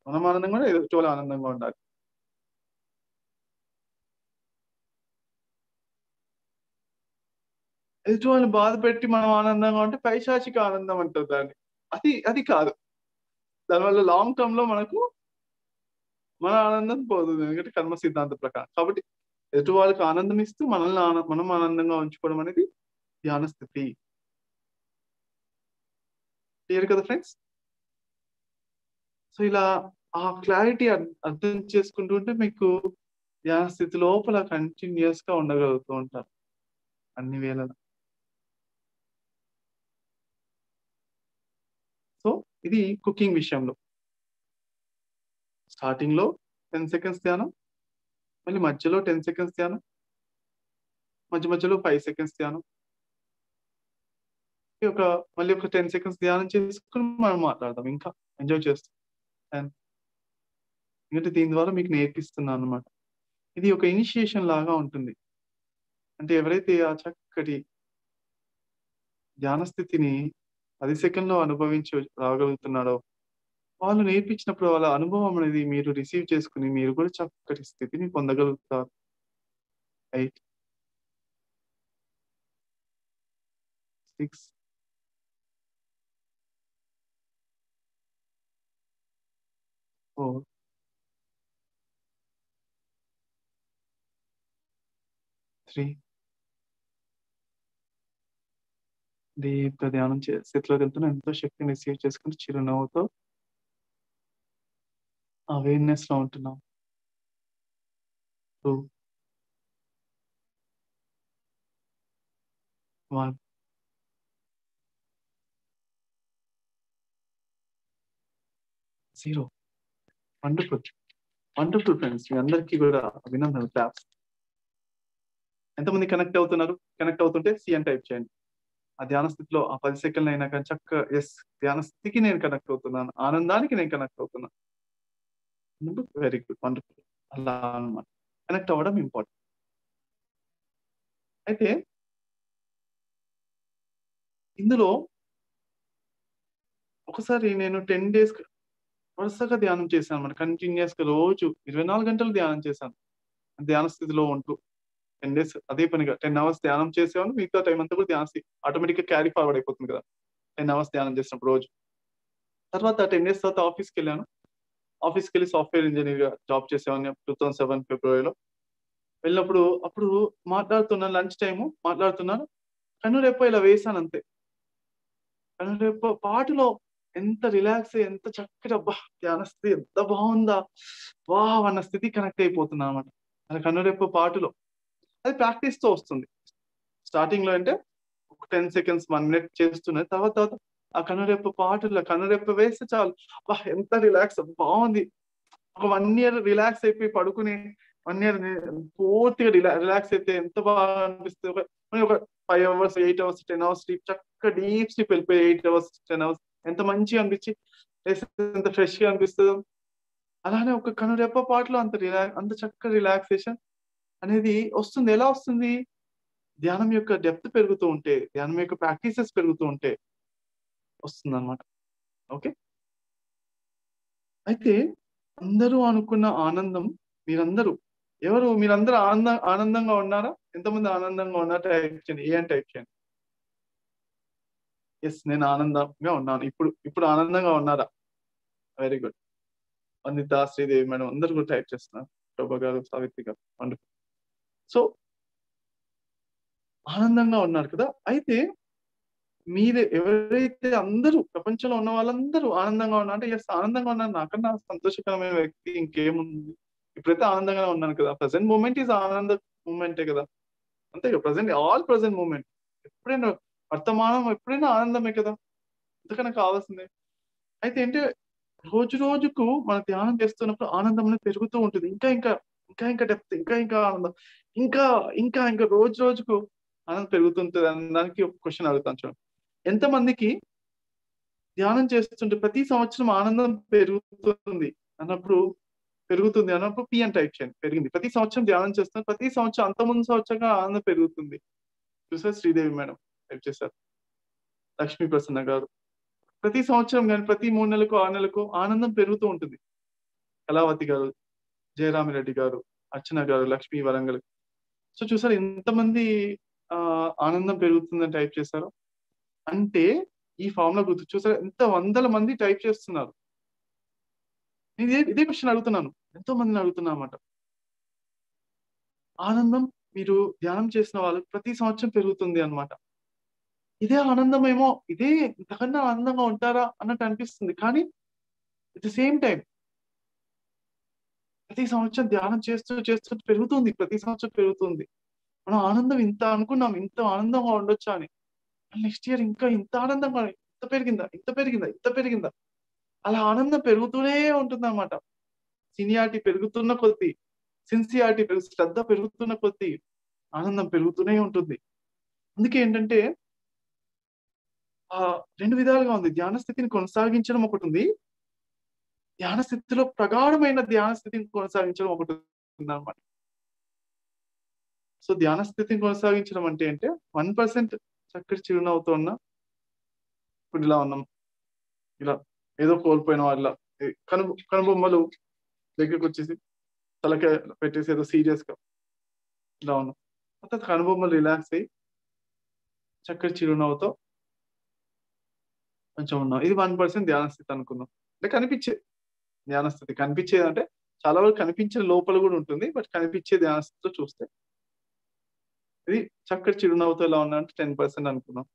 మనం ఆనందంగా ఉండాలి, ఎదుటి వాళ్ళు ఆనందంగా ఉండాలి. ఎదుటి వాళ్ళని బాధ పెట్టి మనం ఆనందంగా ఉంటే పైశాచిక ఆనందం అంటారు దాన్ని. అది కాదు. దానివల్ల లాంగ్ టర్మ్ లో మనకు మన ఆనందం పోతుంది, ఎందుకంటే కర్మ సిద్ధాంత ప్రకారం. కాబట్టి ఎదుటి వాళ్ళకి ఆనందం ఇస్తూ మనం ఆనందంగా ఉంచుకోవడం అనేది ధ్యాన స్థితి. క్లియర్ కదా ఫ్రెండ్స్? సో ఇలా ఆ క్లారిటీ అర్థం చేసుకుంటూ ఉంటే మీకు ధ్యాన స్థితి లోపల కంటిన్యూస్ గా ఉండగలుగుతూ ఉంటారు అన్ని వేళలా. సో ఇది కుకింగ్ విషయంలో. స్టార్టింగ్ లో 10 సెకండ్స్ ధ్యానం, మళ్ళీ మధ్యలో 10 సెకండ్స్ ధ్యానం, మధ్యలో 5 సెకండ్స్ ధ్యానం, మళ్ళీ ఒక 10 సెకండ్స్ ధ్యానం చేసుకుని మనం మాట్లాడదాం, ఇంకా ఎంజాయ్ చేస్తాం. ఎందుకంటే దీని ద్వారా మీకు నేర్పిస్తున్నాను అనమాట. ఇది ఒక ఇనిషియేషన్ లాగా ఉంటుంది. అంటే ఎవరైతే ఆ చక్కటి ధ్యాన స్థితిని 10 సెకండ్లో అనుభవించి రాగలుగుతున్నాడో, వాళ్ళు నేర్పించినప్పుడు వాళ్ళ అనుభవం అనేది మీరు రిసీవ్ చేసుకుని మీరు కూడా చక్కటి స్థితిని పొందగలుగుతారు. రైట్? 6 4 3 డీప్గా ధ్యానం స్థితిలోకి వెళ్తున్నా, ఎంతో శక్తిని రిసీవ్ చేసుకుని చిరునవ్వుతో అవేర్నెస్ లో ఉంటున్నాం. 2 1 0. Wonderful friends. మీ అందరికీ కూడా అభినందనలు, క్లాప్స్. ఎంతమంది కనెక్ట్ అవుతున్నారు? కనెక్ట్ అవుతుంటే సి అని టైప్ చేయండి. ఆ ధ్యాన స్థితిలో ఆ 10 సెకండ్లు అయినా కానీ చక్కగా ఎస్, ధ్యాన స్థితికి నేను కనెక్ట్ అవుతున్నాను, ఆనందానికి నేను కనెక్ట్ అవుతున్నాను. Very good, wonderful. అలా అన్నమాట, కనెక్ట్ అవ్వడం ఇంపార్టెంట్. అయితే ఇందులో ఒకసారి నేను 10 days వరుసగా ధ్యానం చేశాను అనమాట. కంటిన్యూస్ గా రోజు 24 గంటలు ధ్యానం చేశాను, ధ్యాన స్థితిలో ఉంటూ 10 days అదే పనిగా 10 hours ధ్యానం చేసేవాను. మిగతా టైం అంతా కూడా ధ్యానం ఆటోమేటిక్ గా క్యారీ ఫార్వర్డ్ అయిపోతుంది కదా 10 hours ధ్యానం చేసినప్పుడు రోజు. తర్వాత 10 days తర్వాత ఆఫీస్కి వెళ్ళాను. ఆఫీస్కి వెళ్ళి సాఫ్ట్వేర్ ఇంజనీర్ గా జాబ్ చేసేవాడిని 2007 ఫిబ్రవరిలో. వెళ్ళినప్పుడు అప్పుడు మాట్లాడుతున్నాను, లంచ్ టైము మాట్లాడుతున్నాను, కన్నురెప్ప ఇలా వేసాను అంతే. కన్నురెప్ప పాటలో ఎంత రిలాక్స్, ఎంత చక్కటి, అబ్బా ధ్యాన స్థితి ఎంత బాగుందా, వావ్ అన్న స్థితి కనెక్ట్ అయిపోతున్నా అనమాట. అది కన్నురెప్ప పాటలో. అది ప్రాక్టీస్ తో వస్తుంది. స్టార్టింగ్ లో అంటే ఒక 10 సెకండ్స్ 1 minute చేస్తున్నది. తర్వాత ఆ కన్నురెప్ప పాటలో కన్నురెప్ప వేస్తే చాలు, అబ్బా ఎంత రిలాక్స్, బాగుంది. ఒక 1 year రిలాక్స్ అయిపోయి పడుకుని 1 year పూర్తిగా రిలాక్స్ అయితే ఎంత బాగా అనిపిస్తుంది. ఒక 5 hours 8 hours 10 hours స్లీప్, చక్కగా డీప్ స్లీప్ వెళ్ళిపోయి 8 hours 10 hours ఎంత మంచిగా అనిపించి ఎంత ఫ్రెష్ గా అనిపిస్తుందో. అలానే ఒక కనురెప్ప పాటలో అంత చక్కగా రిలాక్సేషన్ అనేది వస్తుంది. ఎలా వస్తుంది? ధ్యానం యొక్క డెప్త్ పెరుగుతూ ఉంటే, ధ్యానం యొక్క ప్రాక్టీసెస్ పెరుగుతూ ఉంటే వస్తుంది అనమాట. ఓకే, అయితే అందరూ అనుకున్న ఆనందం మీరందరూ ఆనందంగా ఉన్నారా? ఎంతమంది ఆనందంగా ఉన్నారో టైప్ చేయండి. ఏ అని టైప్ చేయండి. ఎస్, నేను ఆనందంగా ఉన్నాను. ఇప్పుడు ఆనందంగా ఉన్నారా? Very good. Vandita, Sridevi madam అందరూ కూడా టైప్ చేస్తున్నారు. ప్రభా గారు, సావిత్రి గారు, వండర్ఫుల్. సో ఆనందంగా ఉన్నారు కదా. అయితే మీరు ఎవరైతే అందరూ ప్రపంచంలో ఉన్న వాళ్ళందరూ ఆనందంగా ఉన్నారు అంటే ఎస్ ఆనందంగా ఉన్నారు, నాకన్నా సంతోషకరమైన వ్యక్తి ఇంకేముంది. ఇప్పుడైతే ఆనందంగా ఉన్నాను కదా. ప్రజెంట్ మూమెంట్ ఈజ్ ఆనంద మూమెంటే కదా. అంతే కదా. ప్రజెంట్ ఆల్ ప్రజెంట్ మూమెంట్ ఎప్పుడైనా వర్తమానం ఎప్పుడైనా ఆనందమే కదా. ఎందుకన్నా కావాల్సిందే. అయితే ఏంటి, రోజు రోజుకు మన ధ్యానం చేస్తున్నప్పుడు ఆనందం అనేది పెరుగుతూ ఉంటుంది. ఇంకా ఇంకా ఇంకా ఇంకా డెప్త్, ఇంకా ఇంకా ఆనందం, ఇంకా ఇంకా ఇంకా రోజు రోజుకు ఆనందం పెరుగుతుంటుంది అనడానికి ఒక క్వశ్చన్ అడుగుతాను చూడండి. ఎంతమందికి ధ్యానం చేస్తుంటే ప్రతి సంవత్సరం ఆనందం పెరుగుతుంది అన్నప్పుడు పి అని టైప్ చేయండి. పెరిగింది. ప్రతి సంవత్సరం ధ్యానం చేస్తున్నారు, ప్రతి సంవత్సరం అంతకుముందు సంవత్సరంగా ఆనందం పెరుగుతుంది. చూసారు, శ్రీదేవి మేడం టైప్ చేశారు. లక్ష్మీ ప్రసన్న గారు ప్రతి సంవత్సరం కానీ ప్రతి 3 నెలలకు 6 నెలలకు ఆనందం పెరుగుతూ ఉంటుంది. కళావతి గారు, జయరామిరెడ్డి గారు, అర్చన గారు, లక్ష్మీ వరంగల్. సో చూసారు ఎంతమంది ఆనందం పెరుగుతుందని టైప్ చేశారు. అంటే ఈ ఫామ్ లో గుర్తు చూసారు ఎంత వందల మంది టైప్ చేస్తున్నారు. ఇదే క్వశ్చన్ అడుగుతున్నాను, ఎంతో మందిని అడుగుతున్నా అన్నమాట. ఆనందం మీరు ధ్యానం చేసిన వాళ్ళకి ప్రతి సంవత్సరం పెరుగుతుంది అన్నమాట. ఇదే ఆనందమేమో, ఇదే ఇంతకన్నా ఆనందంగా ఉంటారా అన్నట్టు అనిపిస్తుంది. కానీ అట్ ద సేమ్ టైం ప్రతి సంవత్సరం ధ్యానం చేస్తూ పెరుగుతుంది. ప్రతి సంవత్సరం పెరుగుతుంది. మనం ఆనందం ఇంత అనుకున్నాం, ఇంత ఆనందంగా ఉండొచ్చా అని. నెక్స్ట్ ఇయర్ ఇంకా ఇంత ఆనందంగా, ఇంత పెరిగిందా అలా ఆనందం పెరుగుతూనే ఉంటుంది అన్నమాట. సీనియారిటీ పెరుగుతున్న కొద్దీ, శ్రద్ధ పెరుగుతున్న కొద్దీ ఆనందం పెరుగుతూనే ఉంటుంది. అందుకే ఏంటంటే 2 విధాలుగా ఉంది. ధ్యాన స్థితిని కొనసాగించడం ఒకటి ఉంది, ధ్యాన స్థితిలో ప్రగాఢమైన ధ్యాన స్థితిని కొనసాగించడం ఒకటి ఉంది అన్నమాట. సో ధ్యాన స్థితిని కొనసాగించడం అంటే 1% చక్కటి చిరునవ్వుతో ఉన్న, ఇప్పుడు ఇలా ఉన్నాం, ఇలా ఏదో కోల్పోయిన వాళ్ళ కనుబొమ్మలు దగ్గరికి వచ్చేసి తలకాయ పెట్టేసి ఏదో సీరియస్ గా ఇలా ఉన్నాం. తర్వాత కనుబొమ్మలు రిలాక్స్ అయ్యి చక్కటి చిరునవ్వుతో కొంచెం ఉన్నాం. ఇది 1% ధ్యాన స్థితి అనుకుందాం. అంటే కనిపించే ధ్యాన స్థితి. కనిపించేది అంటే చాలా వరకు కనిపించే లోపల కూడా ఉంటుంది, బట్ కనిపించే ధ్యాన స్థితితో చూస్తే ఇది చక్కటి చిరునవ్వుతో ఎలా ఉన్నా అంటే 10% అనుకున్నాం.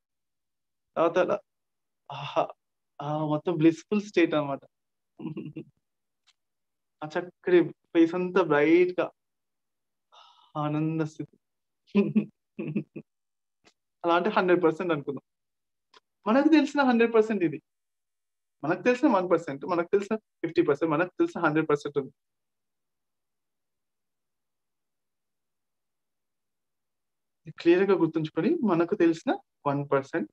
తర్వాత మొత్తం బ్లిస్ఫుల్ స్టేట్ అన్నమాట. ఆ చక్కటి ఫేస్ అంతా బ్రైట్ గా ఆనంద స్థితి. అలా అంటే 100% అనుకుందాం. మనకు తెలిసిన 100% ఇది. మనకు తెలిసిన 1%, మనకు తెలిసిన 50%, మనకు తెలిసిన 100% ఉంది. క్లియర్ గా గుర్తుంచుకొని మనకు తెలిసిన 1%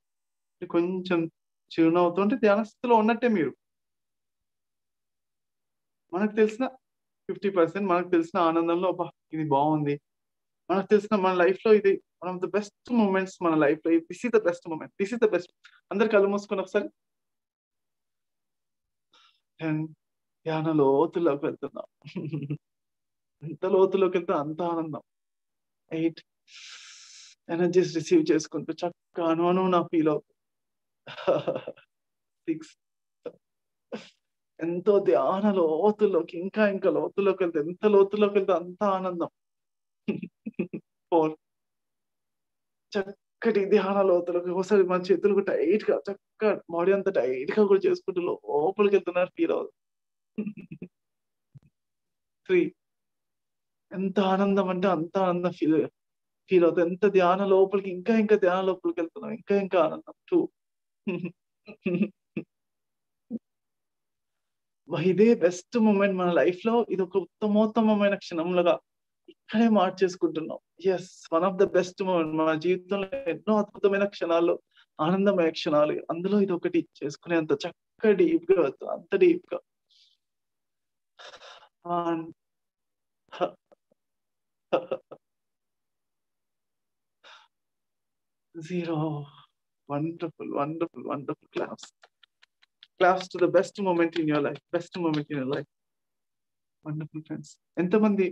కొంచెం చిరునవ్వుతో అంటే ధ్యాన స్థితిలో ఉన్నట్టే మీరు. మనకు తెలిసిన 50%, మనకు తెలిసిన ఆనందంలో ఇది బాగుంది, మనకు తెలిసిన మన లైఫ్ లో ఇది one of the best moments మన లైఫ్ లో, this is the best moment, this is the best. అందరు కళ్ళు మూసుకొని ఒకసారి ధ్యాన లోతుల్లోకి వెళ్తున్నాం. ఎంత లోతులోకి వెళ్తే అంత ఆనందం. 8 ఎనర్జీస్ రిసీవ్ చేసుకుంటూ చక్కగా అను నా ఫీల్ అవుతుంది. 6 ఎంతో ధ్యాన లోతుల్లోకి, ఇంకా ఇంకా లోతుల్లోకి వెళ్తే, ఎంత లోతుల్లోకి వెళ్తే అంత ఆనందం. 4 చక్కటి ధ్యాన లోతులోకి ఒకసారి మన చేతులకు టైట్ గా చక్కగా బాడీ అంతా టైట్ గా కూడా చేసుకుంటూ లోపలికి వెళ్తున్నారు ఫీల్ అవుతుంది. 3 ఎంత ఆనందం అంటే అంత ఆనందం ఫీల్ అవుతుంది. ఎంత ధ్యాన లోపలికి, ఇంకా ఇంకా ధ్యాన లోపలికి వెళ్తున్నాం, ఇంకా ఇంకా ఆనందం. 2 ఇదే బెస్ట్ మూమెంట్ మన లైఫ్ లో, ఇది ఒక ఉత్తమోత్తమైన క్షణంలుగా ఇక్కడే మార్చేసుకుంటున్నాం. Yes, one of the best moment మన జీవితంలో. ఎన్నో అద్భుతమైన క్షణాలు, ఆనందమయ క్షణాలు, అందులో ఇది ఒకటి చేసుకునేంత చక్కగా డీప్ గా వెళ్తాం, అంత డీప్ గా. 0 wonderful wonderful wonderful. Claps to the best moment in your life, best moment in your life. Wonderful friends. ఎంతమంది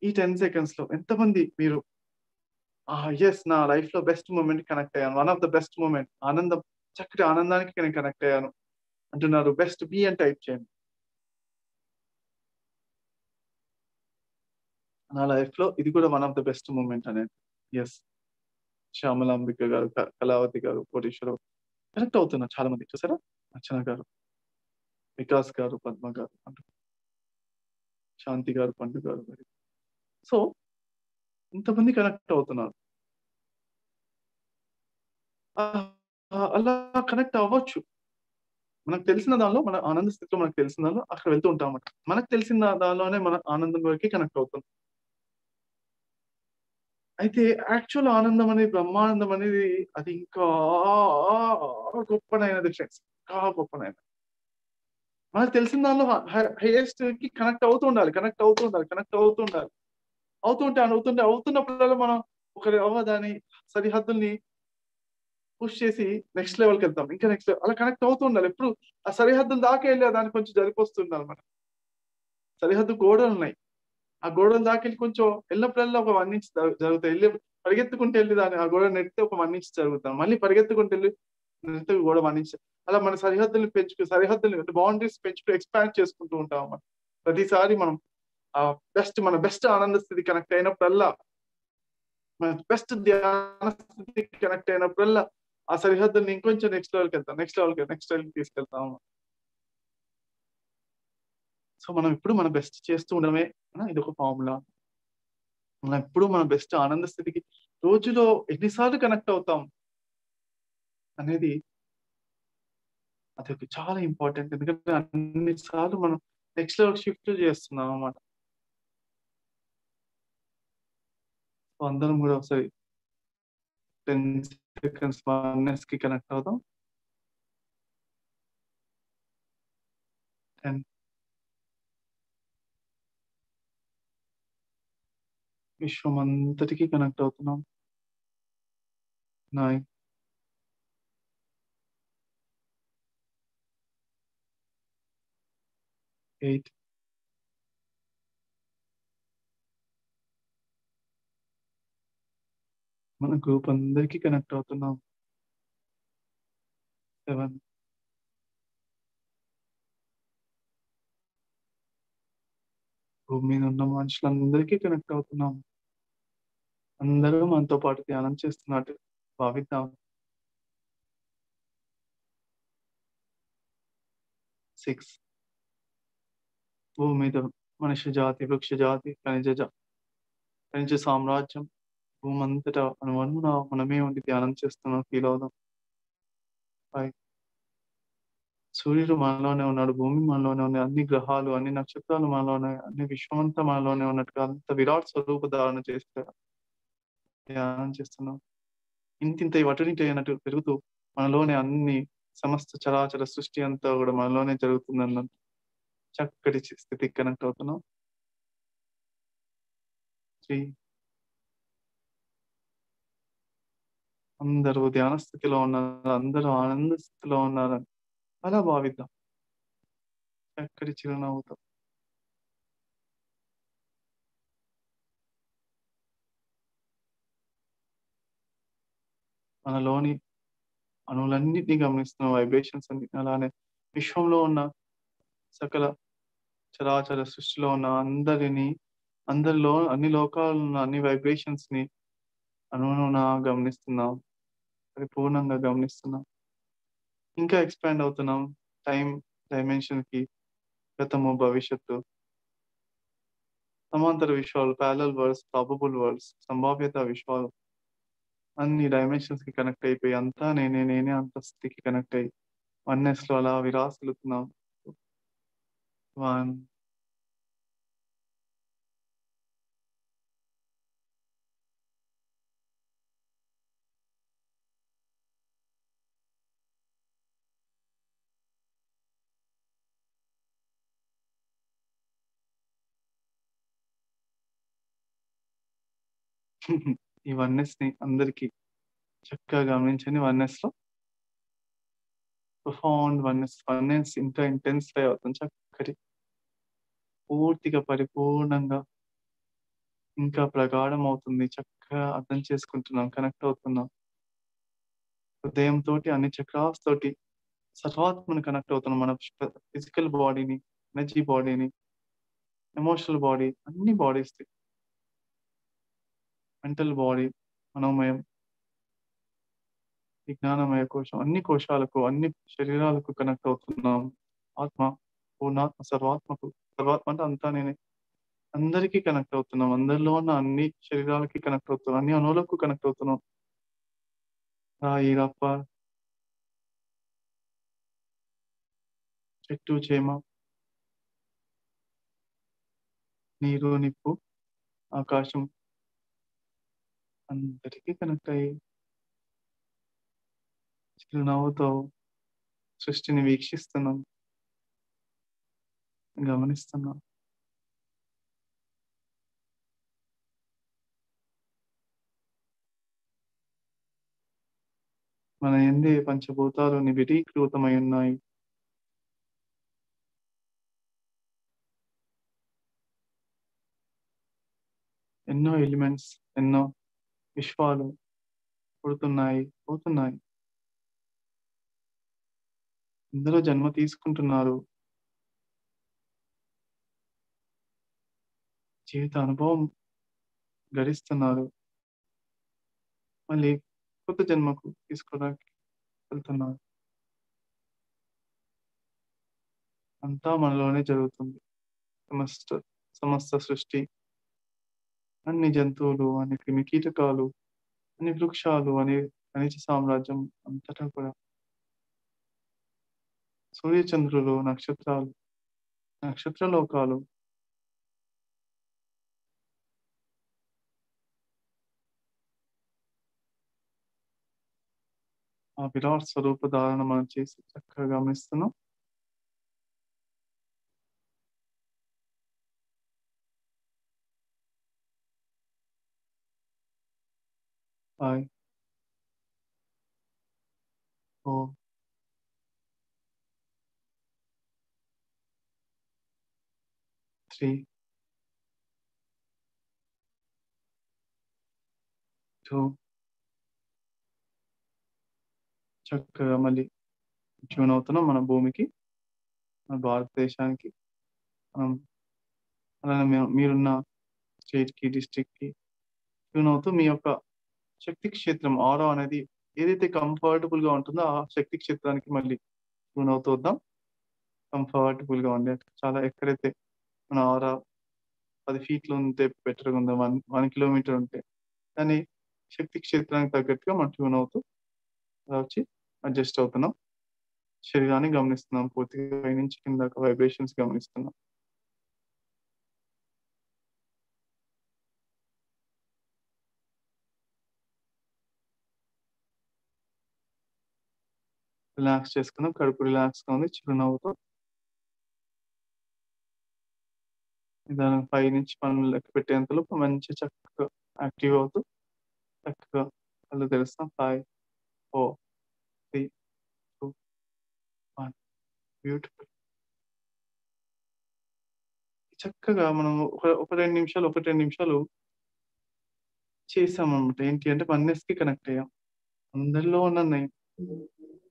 ఈ 10 సెకండ్స్ లో ఎంతమంది మీరు ఎస్ నా లైఫ్ లో బెస్ట్ మూమెంట్ కనెక్ట్ అయ్యాను, one of the best moment, ఆనందం, చక్కటి ఆనందానికి నేను కనెక్ట్ అయ్యాను అంటున్నారు? బెస్ట్ బి అని టైప్ చేయండి. నా లైఫ్ లో ఇది కూడా one of the best moment అనేది. ఎస్, శ్యామలాంబిక గారు, కళావతి గారు, కోటేశ్వరరావు కనెక్ట్ అవుతున్నారు చాలా మంది. చూసారా, అర్చన గారు, వికాస్ గారు, పద్మ గారు, శాంతి గారు, పండు గారు. సో ఇంతమంది కనెక్ట్ అవుతున్నారు. అలా కనెక్ట్ అవ్వచ్చు. మనకు తెలిసిన దానిలో, మన ఆనంద స్థితిలో మనకు తెలిసిన దానిలో అక్కడ వెళ్తూ ఉంటాం అన్నమాట. మనకు తెలిసిన దానిలోనే మన ఆనందం వరకు కనెక్ట్ అవుతాం. అయితే యాక్చువల్ ఆనందం అనేది, బ్రహ్మానందం అనేది అది ఇంకా గొప్పనైనది ఫ్రెండ్స్, ఇంకా గొప్పనైనది. మనకు తెలిసిన దానిలో హైయెస్ట్ కి కనెక్ట్ అవుతూ ఉండాలి, కనెక్ట్ అవుతూ ఉండాలి, కనెక్ట్ అవుతూ ఉండాలి. అవుతున్నప్పుడల్లా మనం ఒకరి దాని సరిహద్దుల్ని పుష్ చేసి నెక్స్ట్ లెవెల్కి వెళ్తాం, ఇంకా నెక్స్ట్ లెవెల్, అలా కనెక్ట్ అవుతూ ఉండాలి. ఎప్పుడు ఆ సరిహద్దులు దాకా వెళ్ళి దాన్ని కొంచెం జరిపొస్తుండాలి. మనం సరిహద్దు గోడలు ఉన్నాయి, ఆ గోడలు దాకెళ్ళి కొంచెం వెళ్ళినప్పుడల్లా ఒక 1 ఇంచ్ జరుగుతాయి. వెళ్ళి పరిగెత్తుకుంటూ వెళ్ళి దాన్ని ఆ గోడ నెడితే ఒక 1 ఇంచ్ జరుగుతాం, మళ్ళీ పరిగెత్తుకుంటూ వెళ్ళి నెడితే గోడ 1 ఇంచ్. అలా మన సరిహద్దుల్ని అంటే బౌండరీస్ పెంచుతూ ఎక్స్పాండ్ చేసుకుంటూ ఉంటాం అన్నమాట. ప్రతిసారి మనం మన బెస్ట్ ఆనంద స్థితి కనెక్ట్ అయినప్పుడల్లా, మన బెస్ట్ ధ్యాన స్థితి కనెక్ట్ అయినప్పుడల్లా ఆ సరిహద్దుల్ని ఇంకొంచెం నెక్స్ట్ లెవెల్కి తీసుకెళ్తాం. సో మనం ఇప్పుడు మన బెస్ట్ చేస్తూ ఉండడమే ఇది ఒక ఫార్ములా. మనం ఎప్పుడు మన బెస్ట్ ఆనంద స్థితికి రోజులో ఎన్నిసార్లు కనెక్ట్ అవుతాం అనేది అది చాలా ఇంపార్టెంట్. ఎందుకంటే అన్నిసార్లు మనం నెక్స్ట్ లెవెల్ షిఫ్ట్ చేస్తున్నాం అన్నమాట. సో అందరం కూడా ఒకసారి 10 seconds వన్నెస్ కి కనెక్ట్ అవుతాం. 10, విశ్వం అంతటికి కనెక్ట్ అవుతున్నాం. 9, 8, మన గ్రూప్ అందరికీ కనెక్ట్ అవుతున్నాం. 7, భూమి మీద ఉన్న మనుషులందరికీ కనెక్ట్ అవుతున్నాం. అందరూ మనతో పాటు ధ్యానం చేస్తున్నట్టు భావిద్దాం. 6, భూమి మీద మనిషి జాతి, వృక్ష జాతి, ఖనిజ సామ్రాజ్యం, భూమి అంతటా అనువనున మనమే ఉండి ధ్యానం చేస్తున్నాం, ఫీల్ అవుదాం. 5, సూర్యుడు మనలోనే ఉన్నాడు, భూమి మనలోనే ఉంది, అన్ని గ్రహాలు, అన్ని నక్షత్రాలు మనలోనే, అన్ని విశ్వమంతా మనలోనే ఉన్నట్టుగా అంత విరాట్ స్వరూప ధారణ చేస్తే ధ్యానం చేస్తున్నాం. ఇంతింత వటునిట అయినట్టు పెరుగుతూ మనలోనే అన్ని సమస్త చరాచర సృష్టి అంతా కూడా మనలోనే జరుగుతుందన్న చక్కటి స్థితికి కనెక్ట్ అవుతున్నాం. 3, అందరూ ధ్యాన స్థితిలో ఉన్నారు, అందరూ ఆనంద స్థితిలో ఉన్నారని అలా భావిద్దాం. చక్కటి చిరునవ్వుతో మనలోని అణువులన్నిటినీ గమనిస్తున్న వైబ్రేషన్స్ అన్ని, అలానే విశ్వంలో ఉన్న సకల చరాచర సృష్టిలో ఉన్న అందరిలో అన్ని లోకాల్లో ఉన్న అన్ని వైబ్రేషన్స్ ని అణువున గమనిస్తున్నాం, పరిపూర్ణంగా గమనిస్తున్నాం. ఇంకా ఎక్స్పాండ్ అవుతున్నాం టైం డైమెన్షన్ కి, గతము, భవిష్యత్తు, సమాంతర విశ్వాలు, ప్యారలల్ వరల్డ్స్, ప్రాబబుల్ వరల్డ్స్, సంభావ్యత విశ్వాలు, అన్ని డైమెన్షన్స్ కి కనెక్ట్ అయిపోయి అంతా నేనే అంత స్థితికి కనెక్ట్ అయ్యి వన్నెస్ లో అలా విరాసిల్లుతున్నాం. 1, ఈ వన్నెస్ ని అందరికి చక్కగా గమనించండి. వన్నెస్ లో ప్రొఫౌండ్ వన్నెస్ ఇంకా ఇంటెన్సిఫై అవుతుంది, చక్కటి పూర్తిగా పరిపూర్ణంగా ఇంకా ప్రగాఢం అవుతుంది. చక్కగా అర్థం చేసుకుంటున్నాం, కనెక్ట్ అవుతున్నాం. హృదయంతో అన్ని చక్రాస్ తోటి సర్వాత్మని కనెక్ట్ అవుతున్నాం. మన ఫిజికల్ బాడీని, ఎనర్జీ బాడీని, ఎమోషనల్ బాడీ, అన్ని బాడీస్ మెంటల్ బాడీ, మనోమయం, విజ్ఞానమయ కోశం, అన్ని కోశాలకు, అన్ని శరీరాలకు కనెక్ట్ అవుతున్నాం. ఆత్మ, పూర్ణాత్మ, సర్వాత్మకు. సర్వాత్మ అంటే అంతా నేనే. అందరికీ కనెక్ట్ అవుతున్నాం. అందరిలో ఉన్న అన్ని శరీరాలకి కనెక్ట్ అవుతున్నాం. అన్ని అణువులకు కనెక్ట్ అవుతున్నాం. రాయి, రప్ప, చెట్టు, చేమ, నీరు, నిప్పు, ఆకాశం అందరికీ కనెక్ట్ అయ్యి చిరునవ్వుతో సృష్టిని వీక్షిస్తున్నాం, గమనిస్తున్నాం. మన ఎందే పంచభూతాలు నిబిడీకృతమై ఉన్నాయి. ఎన్నో ఎలిమెంట్స్, ఎన్నో విశ్వాలు పుడుతున్నాయి, పోతున్నాయి. ఇందులో జన్మ తీసుకుంటున్నారు. జీవిత అనుభవం గడిస్తున్నారు. మళ్ళీ కొత్త జన్మకు తీసుకోవడానికి వెళ్తున్నారు. అంతా మనలోనే జరుగుతుంది. సమస్త సృష్టి, అన్ని జంతువులు, అన్ని క్రిమికీటకాలు, అన్ని వృక్షాలు, అనే ఖనిజ సామ్రాజ్యం అంతటా కూడా సూర్యచంద్రులు, నక్షత్రాలు, నక్షత్రలోకాలు, ఆ విరాట్ స్వరూప ధారణ మనం చేసి చక్కగా గమనిస్తున్నాం. ఫైవ్, 4, 3, 2 చక్కగా మళ్ళీ ట్యూన్ అవుతున్నాం మన భూమికి, మన భారతదేశానికి. మనం అలానే మీరున్న స్టేట్కి, డిస్ట్రిక్ట్కి ట్యూన్ అవుతూ మీ యొక్క శక్తి క్షేత్రం ఆరా అనేది ఏదైతే కంఫర్టబుల్ గా ఉంటుందో ఆ శక్తి క్షేత్రానికి మళ్ళీ ట్యూన్ అవుతూ వద్దాం. కంఫర్టబుల్ గా ఉండే చాలా, ఎక్కడైతే మన ఆరా 10 ఫీట్లు ఉంటే బెటర్గా ఉందా, 1 కిలోమీటర్ ఉంటే, కానీ శక్తి క్షేత్రానికి తగ్గట్టుగా మనం ట్యూన్ అవుతూ అలా వచ్చి అడ్జస్ట్ అవుతున్నాం. శరీరాన్ని గమనిస్తున్నాం, పూర్తిగా పై నుంచి కింద దాకా వైబ్రేషన్స్ గమనిస్తున్నాం. రిలాక్స్ చేసుకున్నాం, కడుపు రిలాక్స్ గా ఉంది. చిరునవ్వుతో నిదానం 5 నుంచి 12 లెక్క పెట్టేంతలోపు మంచి చక్కగా యాక్టివ్ అవుతూ చక్కగా కళ్ళు తెరుస్తాం. 5, 4, 3, 2, 1. బ్యూటిఫుల్. చక్కగా మనం ఒక 2 నిమిషాలు చేసామన్నమాట. ఏంటి అంటే వన్నెస్ కి కనెక్ట్ అయ్యాం. అందరిలో ఉన్న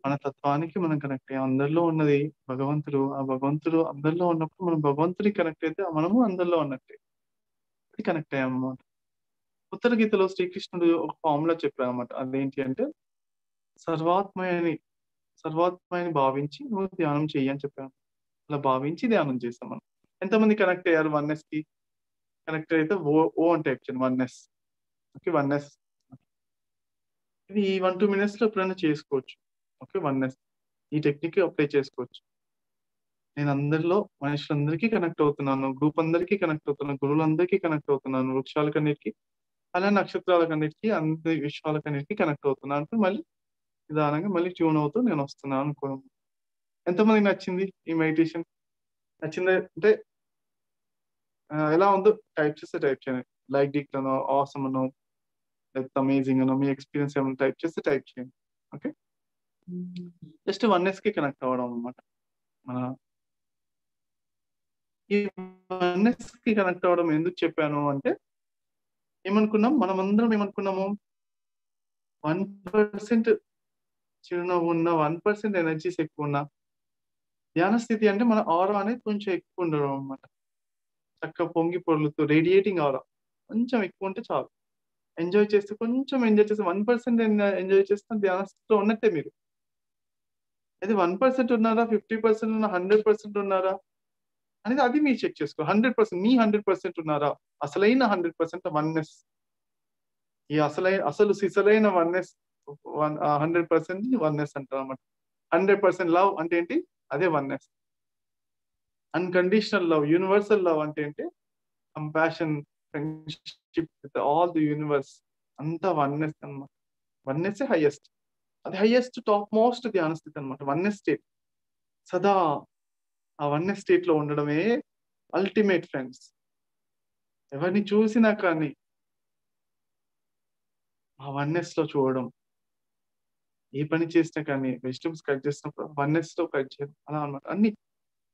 మన తత్వానికి మనం కనెక్ట్ అయ్యాం. అందరిలో ఉన్నది భగవంతుడు. ఆ భగవంతుడు అందరిలో ఉన్నప్పుడు మనం భగవంతుడికి కనెక్ట్ అయితే మనము అందరిలో ఉన్నట్టే. అది కనెక్ట్ అయ్యాం అన్నమాట. ఉత్తర గీతలో శ్రీకృష్ణుడు ఒక ఫార్ములా చెప్పాడు అన్నమాట. అదేంటి అంటే సర్వాత్మని భావించి నువ్వు ధ్యానం చెయ్యి అని చెప్పాను. అలా భావించి ధ్యానం చేస్తాం మనం. ఎంతమంది కనెక్ట్ అయ్యారు వన్నెస్ కి? కనెక్ట్ అయితే ఓ అంటే యాక్చువల్ వన్నెస్. Okay, oneness. ఇది 1-2 minutes లో ఎప్పుడైనా చేసుకోవచ్చు. ఓకే, వన్నెస్ ఈ టెక్నిక్ అప్లై చేసుకోవచ్చు. నేను అందరిలో మనుషులందరికీ కనెక్ట్ అవుతున్నాను, గ్రూప్ అందరికీ కనెక్ట్ అవుతున్నాను, గురువులందరికీ కనెక్ట్ అవుతున్నాను, వృక్షాలకన్నిటికీ, అలా నక్షత్రాలకన్నిటికీ, అన్ని విశ్వాలకన్నిటికీ కనెక్ట్ అవుతున్నాను అంటే మళ్ళీ నిదానంగా మళ్ళీ ట్యూన్ అవుతూ నేను వస్తున్నాను అనుకోవడం. ఎంతమందికి నచ్చింది ఈ మెడిటేషన్? నచ్చింది అంటే ఎలా ఉందో టైప్ చేస్తే టైప్ చేయండి. లైక్ డిక్ అనో, ఆసమ్ అనో, లేకపోతే అమేజింగ్ అనో, మీ ఎక్స్పీరియన్స్ ఏమైనా టైప్ చేస్తే టైప్ చేయండి. ఓకే, జస్ట్ వన్నెస్ కి కనెక్ట్ అవ్వడం అనమాట. మన ఈ వన్నెస్ కి కనెక్ట్ అవ్వడం ఎందుకు చెప్పాను అంటే, మనమందరం ఏమనుకున్నాము, 1% చిరునవ్వు ఉన్న, 1% ఎనర్జీస్ ఎక్కువ ఉన్న ధ్యాన స్థితి అంటే మన ఆరా అనేది కొంచెం ఎక్కువ ఉండడం అనమాట. చక్కగా పొంగి పొర్లుతూ రేడియేటింగ్ ఆరా కొంచెం ఎక్కువ ఉంటే చాలు. ఎంజాయ్ చేస్తే కొంచెం ఎంజాయ్ చేస్తే 1% ఎంజాయ్ చేస్తే ధ్యాన స్థితిలో ఉన్నట్టే మీరు. అది 1% ఉన్నారా, 50% ఉన్నా, 100% ఉన్నారా అనేది అది మీరు చెక్ చేసుకో. 100% మీ 100% ఉన్నారా, అసలైన 100% వన్నెస్. ఈ అసలు సిసలైన వన్నెస్ 100% వన్నెస్ అంటారు అన్నమాట. 100% లవ్ అంటే ఏంటి, అదే oneness. Unconditional love, universal love అంటే ఏంటి, compassion, friendship with all the universe, అంతా వన్నెస్ అన్నమాట. వన్నెస్ హైయెస్ట్, అది హైయెస్ట్ టాప్ మోస్ట్ ధ్యాన స్థితి అనమాట, వన్నెస్ స్టేట్. సదా ఆ వన్నెస్ స్టేట్ లో ఉండడమే అల్టిమేట్ ఫ్రెండ్స్. ఎవరిని చూసినా కానీ ఆ వన్నెస్ లో చూడడం, ఏ పని చేసినా కానీ వెజిటబుల్స్ కట్ చేసినప్పుడు వన్నెస్ లో కట్ చేయడం, అలా అనమాట. అన్ని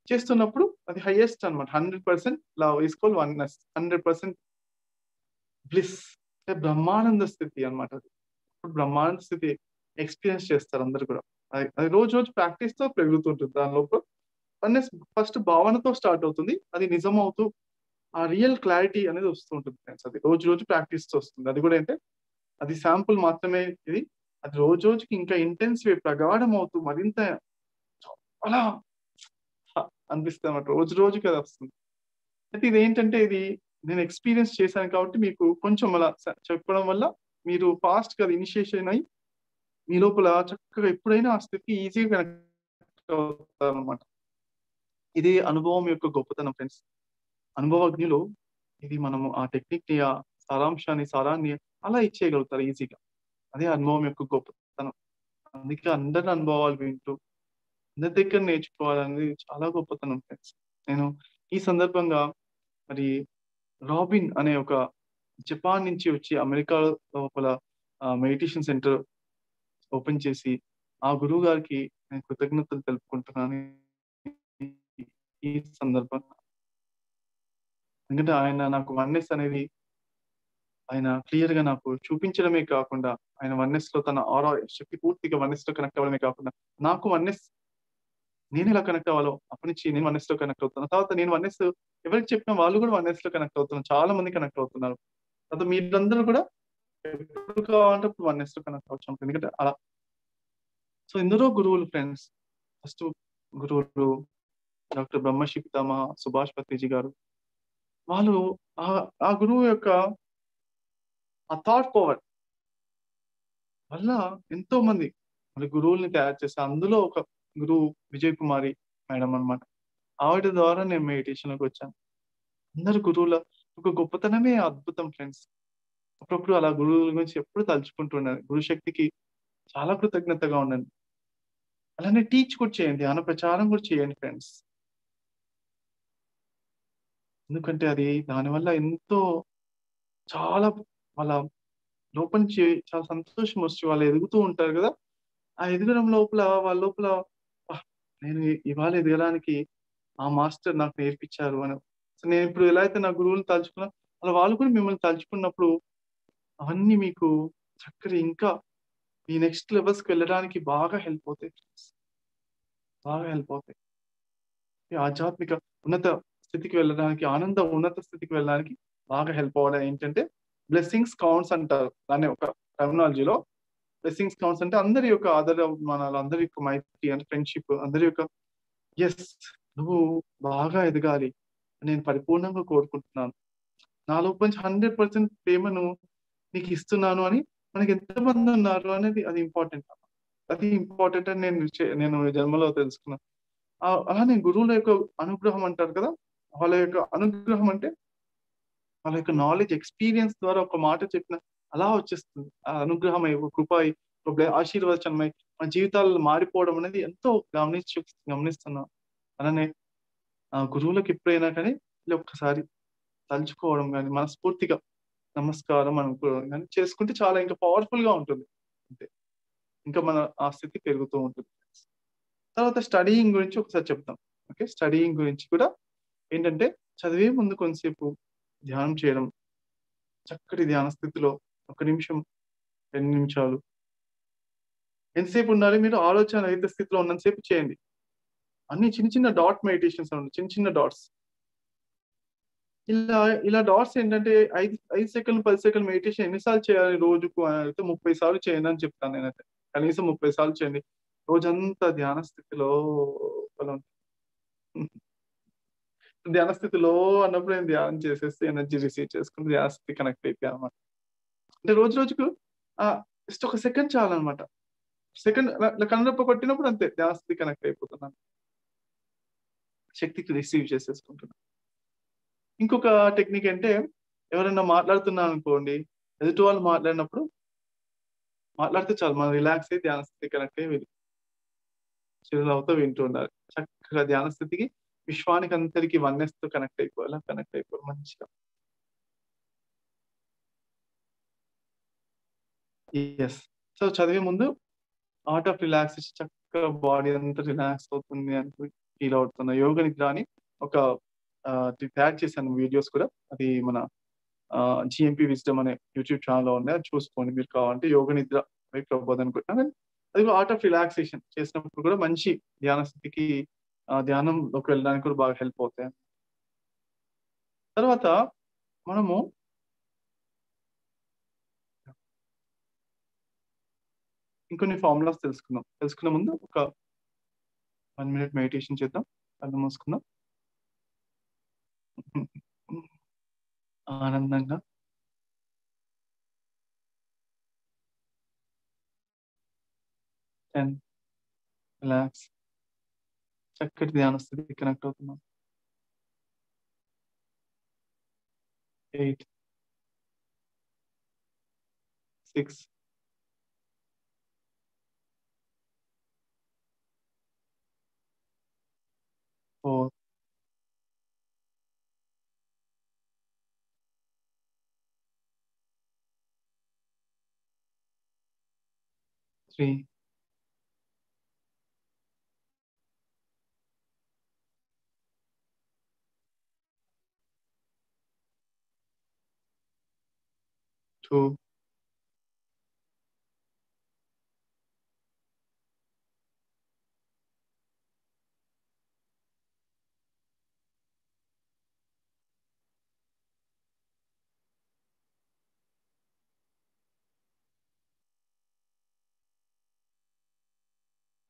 చేస్తున్నప్పుడు అది హైయెస్ట్ అనమాట. 100% love is called oneness, 100% bliss, అంటే బ్రహ్మానంద స్థితి అనమాట. అది బ్రహ్మానంద స్థితి ఎక్స్పీరియన్స్ చేస్తారు అందరు కూడా. అది రోజు రోజు ప్రాక్టీస్ తో పెరుగుతుంటుంది. దాని లోపల వన్నెస్ ఫస్ట్ భావనతో స్టార్ట్ అవుతుంది, అది నిజం అవుతూ ఆ రియల్ క్లారిటీ అనేది వస్తూ ఉంటుంది ఫ్రెండ్స్. అది రోజు రోజు ప్రాక్టీస్ తో వస్తుంది. అది కూడా అంటే అది శాంపుల్ మాత్రమే ఇది. అది రోజు రోజుకి ఇంకా ఇంటెన్సివ్ ప్రగాఢం అవుతూ మరింత అలా అనిపిస్తుంది అన్నమాట. రోజు రోజుకి అది వస్తుంది. అయితే ఇది ఏంటంటే ఇది నేను ఎక్స్పీరియన్స్ చేశాను కాబట్టి మీకు కొంచెం అలా చెప్పడం వల్ల మీరు ఫాస్ట్ గా ఇనిషియేషన్ అయ్యి మీ లోపల చక్కగా ఎప్పుడైనా ఆ స్థితికి ఈజీగా కనెక్ట్ అవుతారు అనమాట. ఇది అనుభవం యొక్క గొప్పతనం ఫ్రెండ్స్. అనుభవజ్ఞులు ఇది మనము ఆ టెక్నిక్ ని, ఆ సారాన్ని అలా ఇచ్చేయగలుగుతారు ఈజీగా. అదే అనుభవం యొక్క గొప్పతనం. అందుకే అందరి అనుభవాలు వింటూ అందరి దగ్గర నేర్చుకోవాలనేది చాలా గొప్పతనం ఫ్రెండ్స్. నేను ఈ సందర్భంగా మరి రాబిన్ అనే ఒక జపాన్ నుంచి వచ్చి అమెరికా లోపల మెడిటేషన్ సెంటర్ ఓపెన్ చేసి ఆ గురువు గారికి నేను కృతజ్ఞతలు తెలుపుకుంటున్నాను ఈ సందర్భంగా. ఎందుకంటే ఆయన నాకు వన్నెస్ అనేది ఆయన క్లియర్ గా నాకు చూపించడమే కాకుండా, ఆయన వన్నెస్ లో తన ఆరా శక్తి పూర్తిగా వన్నెస్ లో కనెక్ట్ అవ్వడమే కాకుండా, నాకు వన్నెస్ నేను ఎలా కనెక్ట్ అవ్వాలో అప్పటి నుంచి నేను వన్నెస్ లో కనెక్ట్ అవుతున్నాను. తర్వాత నేను వన్నెస్ ఎవరికి చెప్పిన వాళ్ళు కూడా వన్నెస్ లో కనెక్ట్ అవుతున్నారు, చాలా మంది కనెక్ట్ అవుతున్నారు. తర్వాత మీరందరూ కూడా ఎప్పుడు కావాలంటే వన్నెస్ లో కనెక్ట్ అవచ్చు. ఎందుకంటే అలా. సో ఎందరో గురువులు ఫ్రెండ్స్. ఫస్ట్ గురువులు డాక్టర్ బ్రహ్మశ్రీ పితామహ సుభాష్ పత్రిజీ గారు. వాళ్ళు ఆ గురువు యొక్క ఆ థాట్ పవర్ వల్ల ఎంతో మంది మరి గురువుల్ని తయారు చేశారు. అందులో ఒక గురువు విజయ్ కుమారి మేడం అన్నమాట. ఆవిడ ద్వారా నేను మెడిటేషన్ లోకి వచ్చాను. అందరు గురువుల ఒక గొప్పతనమే అద్భుతం ఫ్రెండ్స్. అప్పుడప్పుడు అలా గురువుల గురించి ఎప్పుడు తలుచుకుంటున్నాను. గురు శక్తికి చాలా కృతజ్ఞతగా ఉండండి. అలానే టీచ్ కూడా చేయండి, ధ్యాన ప్రచారం కూడా చేయండి ఫ్రెండ్స్. ఎందుకంటే అది దానివల్ల ఎంతో చాలా వాళ్ళ లోపల నుంచి చాలా సంతోషం వచ్చి వాళ్ళు ఎదుగుతూ ఉంటారు కదా. ఆ ఎదగడం లోపల వాళ్ళ లోపల నేను ఇవాళ ఎదగడానికి ఆ మాస్టర్ నాకు నేర్పించారు అని. సో నేను ఇప్పుడు ఎలా అయితే నా గురువుని తలుచుకున్నా, అలా వాళ్ళు కూడా మిమ్మల్ని తలుచుకున్నప్పుడు అవన్నీ మీకు చక్కగా ఇంకా ఈ నెక్స్ట్ లెవెల్స్ కి వెళ్ళడానికి బాగా హెల్ప్ అవుతాయి. బాగా హెల్ప్ అవుతాయి. ఈ ఆధ్యాత్మిక ఉన్నత స్థితికి వెళ్ళడానికి, ఆనంద ఉన్నత స్థితికి వెళ్ళడానికి బాగా హెల్ప్ అవ్వడం ఏంటంటే బ్లెస్సింగ్స్ కౌంట్స్ అంటారు. దాన్ని ఒక టెర్మినాలజీలో బ్లెస్సింగ్స్ కౌంట్స్ అంటే అందరి యొక్క ఆదరాభిమానాలు, అందరి యొక్క మైత్రి అంటే ఫ్రెండ్షిప్, అందరి యొక్క ఎస్ నువ్వు బాగా ఎదగాలి నేను పరిపూర్ణంగా కోరుకుంటున్నాను. నా లోపల నుంచి 100% ప్రేమను నీకు ఇస్తున్నాను అని మనకి ఎంతమంది ఉన్నారు అనేది అది ఇంపార్టెంట్. అది ఇంపార్టెంట్ అని నేను జన్మలో తెలుసుకున్నాను. అలానే గురువుల యొక్క అనుగ్రహం అంటారు కదా. వాళ్ళ యొక్క అనుగ్రహం అంటే వాళ్ళ యొక్క నాలెడ్జ్ ఎక్స్పీరియన్స్ ద్వారా ఒక మాట చెప్పిన అలా వచ్చేస్తుంది. ఆ అనుగ్రహం కృప ఆశీర్వచనమై మన జీవితాలు మారిపోవడం అనేది ఎంతో గమనిస్తున్నాం. అలానే ఆ గురువులకు ఎప్పుడైనా కానీ ఒక్కసారి తలుచుకోవడం కానీ మనస్ఫూర్తిగా నమస్కారం అనుకోవడం కానీ చేసుకుంటే చాలా ఇంకా పవర్ఫుల్ గా ఉంటుంది. అంతే, ఇంకా మన ఆ స్థితి పెరుగుతూ ఉంటుంది. తర్వాత స్టడీయింగ్ గురించి ఒకసారి చెప్తాం. ఓకే, స్టడీయింగ్ గురించి కూడా ఏంటంటే చదివే ముందు కొంతసేపు ధ్యానం చేయడం, చక్కటి ధ్యాన స్థితిలో 1 నిమిషం 2 నిమిషాలు ఎంతసేపు ఉండాలి, మీరు ఆలోచన రహిత స్థితిలో ఉన్నంతసేపు చేయండి. అన్ని చిన్న చిన్న డాట్ మెడిటేషన్స్ చిన్న చిన్న డాట్స్. ఇలా ఇలా డాట్స్ ఏంటంటే 5 సెకండ్లు 10 సెకండ్లు మెడిటేషన్ ఎన్నిసార్లు చేయాలి రోజుకు అని అయితే 30 సార్లు చేయండి అని చెప్తాను నేనైతే. కనీసం 30 సార్లు చేయండి. రోజంతా ధ్యాన స్థితిలో ధ్యాన స్థితిలో అన్నప్పుడు నేను ధ్యానం చేసేసి ఎనర్జీ రిసీవ్ చేసుకుని ధ్యాన స్థితి కనెక్ట్ అయిపోయాను అనమాట. అంటే రోజు రోజుకు జస్ట్ ఒక సెకండ్ చాలన్నమాట. సెకండ్ కనురెప్ప కొట్టినప్పుడు అంతే ధ్యాన స్థితి కనెక్ట్ అయిపోతున్నాను, శక్తికి రిసీవ్ చేసేసుకుంటున్నాను. ఇంకొక టెక్నిక్ అంటే ఎవరైనా మాట్లాడుతున్నాను అనుకోండి, ఎదుటి వాళ్ళు మాట్లాడినప్పుడు మాట్లాడితే చాలు మనం రిలాక్స్ అయ్యి ధ్యాన స్థితి కనెక్ట్ అయ్యి చిరునవ్వుతో వింటూ ఉండాలి. చక్కగా ధ్యాన స్థితికి విశ్వానికి అంతరికి వన్నెస్ తో కనెక్ట్ అయిపోవాలి మంచిగా. ఎస్. సో చదివే ముందు ఆర్ట్ ఆఫ్ రిలాక్సేషన్, చక్కగా బాడీ అంతా రిలాక్స్ అవుతుంది అని ఫీల్ అవుతున్నా. యోగ నిద్ర అని ఒక తయారు చేశాను వీడియోస్ కూడా. అది మన జిఎంపి విజ్డమ్ అనే యూట్యూబ్ ఛానల్లో ఉన్నాయి, అది చూసుకోండి మీరు కావాలంటే. యోగ నిద్ర ప్రబోధ్ అనుకుంటున్నాను. అది ఆర్ట్ ఆఫ్ రిలాక్సేషన్ చేసినప్పుడు కూడా మంచి ధ్యాన స్థితికి ధ్యానంలోకి వెళ్ళడానికి కూడా బాగా హెల్ప్ అవుతాయి. తర్వాత మనము ఇంకొన్ని ఫార్ములాస్ తెలుసుకునే ముందు ఒక 1 minute మెడిటేషన్ చేద్దాం. కళ్ళు మూసుకుందాం. ఆనందంగా రిలాక్స్, చక్కటి ధ్యాన స్థితికి కనెక్ట్ అవుతున్నాం. 8 6 4 3 2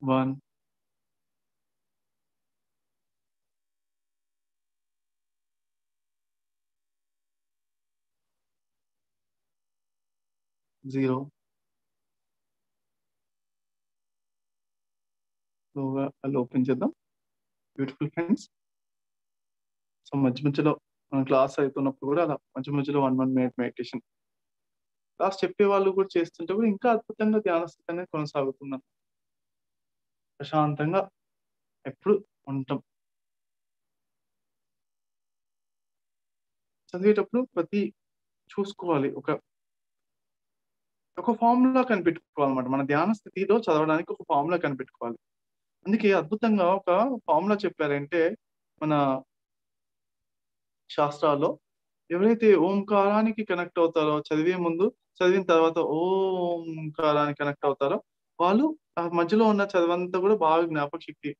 1. జీరో. స్లోగా కళ్ళు ఓపెన్ చేద్దాం. Beautiful friends. సో మధ్యలో మన క్లాస్ అవుతున్నప్పుడు కూడా అలా మధ్యలో 1 minute మెడిటేషన్ క్లాస్ చెప్పే వాళ్ళు కూడా చేస్తుంటే కూడా ఇంకా అద్భుతంగా ధ్యాన స్థితి అనేది కొనసాగుతున్నాం. ప్రశాంతంగా ఎప్పుడు ఉంటాం. చదివేటప్పుడు ప్రతి చూసుకోవాలి, ఒక ఫార్ములా కనిపెట్టుకోవాలన్నమాట. మన ధ్యాన స్థితిలో చదవడానికి ఒక ఫార్ములా కనిపెట్టుకోవాలి. అందుకే అద్భుతంగా ఒక ఫార్ములా చెప్పారంటే మన శాస్త్రాల్లో, ఎవరైతే ఓంకారానికి కనెక్ట్ అవుతారో చదివే ముందు, చదివిన తర్వాత ఓంకారానికి కనెక్ట్ అవుతారో వాళ్ళు ఆ మధ్యలో ఉన్న చదవంతా కూడా బాగా జ్ఞాపక శక్తి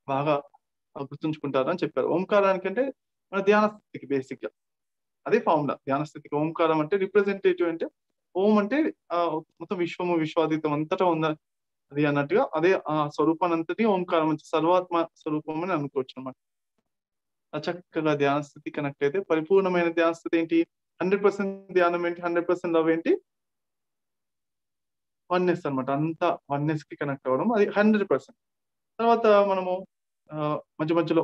బాగా గుర్తుంచుకుంటారు అని చెప్పారు. ఓంకారానికి అంటే మన ధ్యాన స్థితికి బేసిక్ గా అదే ఫార్ములా. ధ్యాన స్థితికి ఓంకారం అంటే రిప్రజెంటేటివ్, అంటే ఓం అంటే మొత్తం విశ్వము విశ్వాతీతం అంతటా ఉన్న అది అన్నట్టుగా అదే ఆ స్వరూపాన్ని అంతటి ఓంకారం అంటే సర్వాత్మ స్వరూపం అని అనుకోవచ్చు అన్నమాట. చక్కగా ధ్యాన స్థితి కనెక్ట్ అయితే పరిపూర్ణమైన ధ్యాన స్థితి ఏంటి? 100% ధ్యానం ఏంటి? 100% లవ్ ఏంటి? వన్నెస్ అనమాట. అంతా వన్నెస్ కి కనెక్ట్ అవ్వడం, అది 100%. తర్వాత మనము మధ్యలో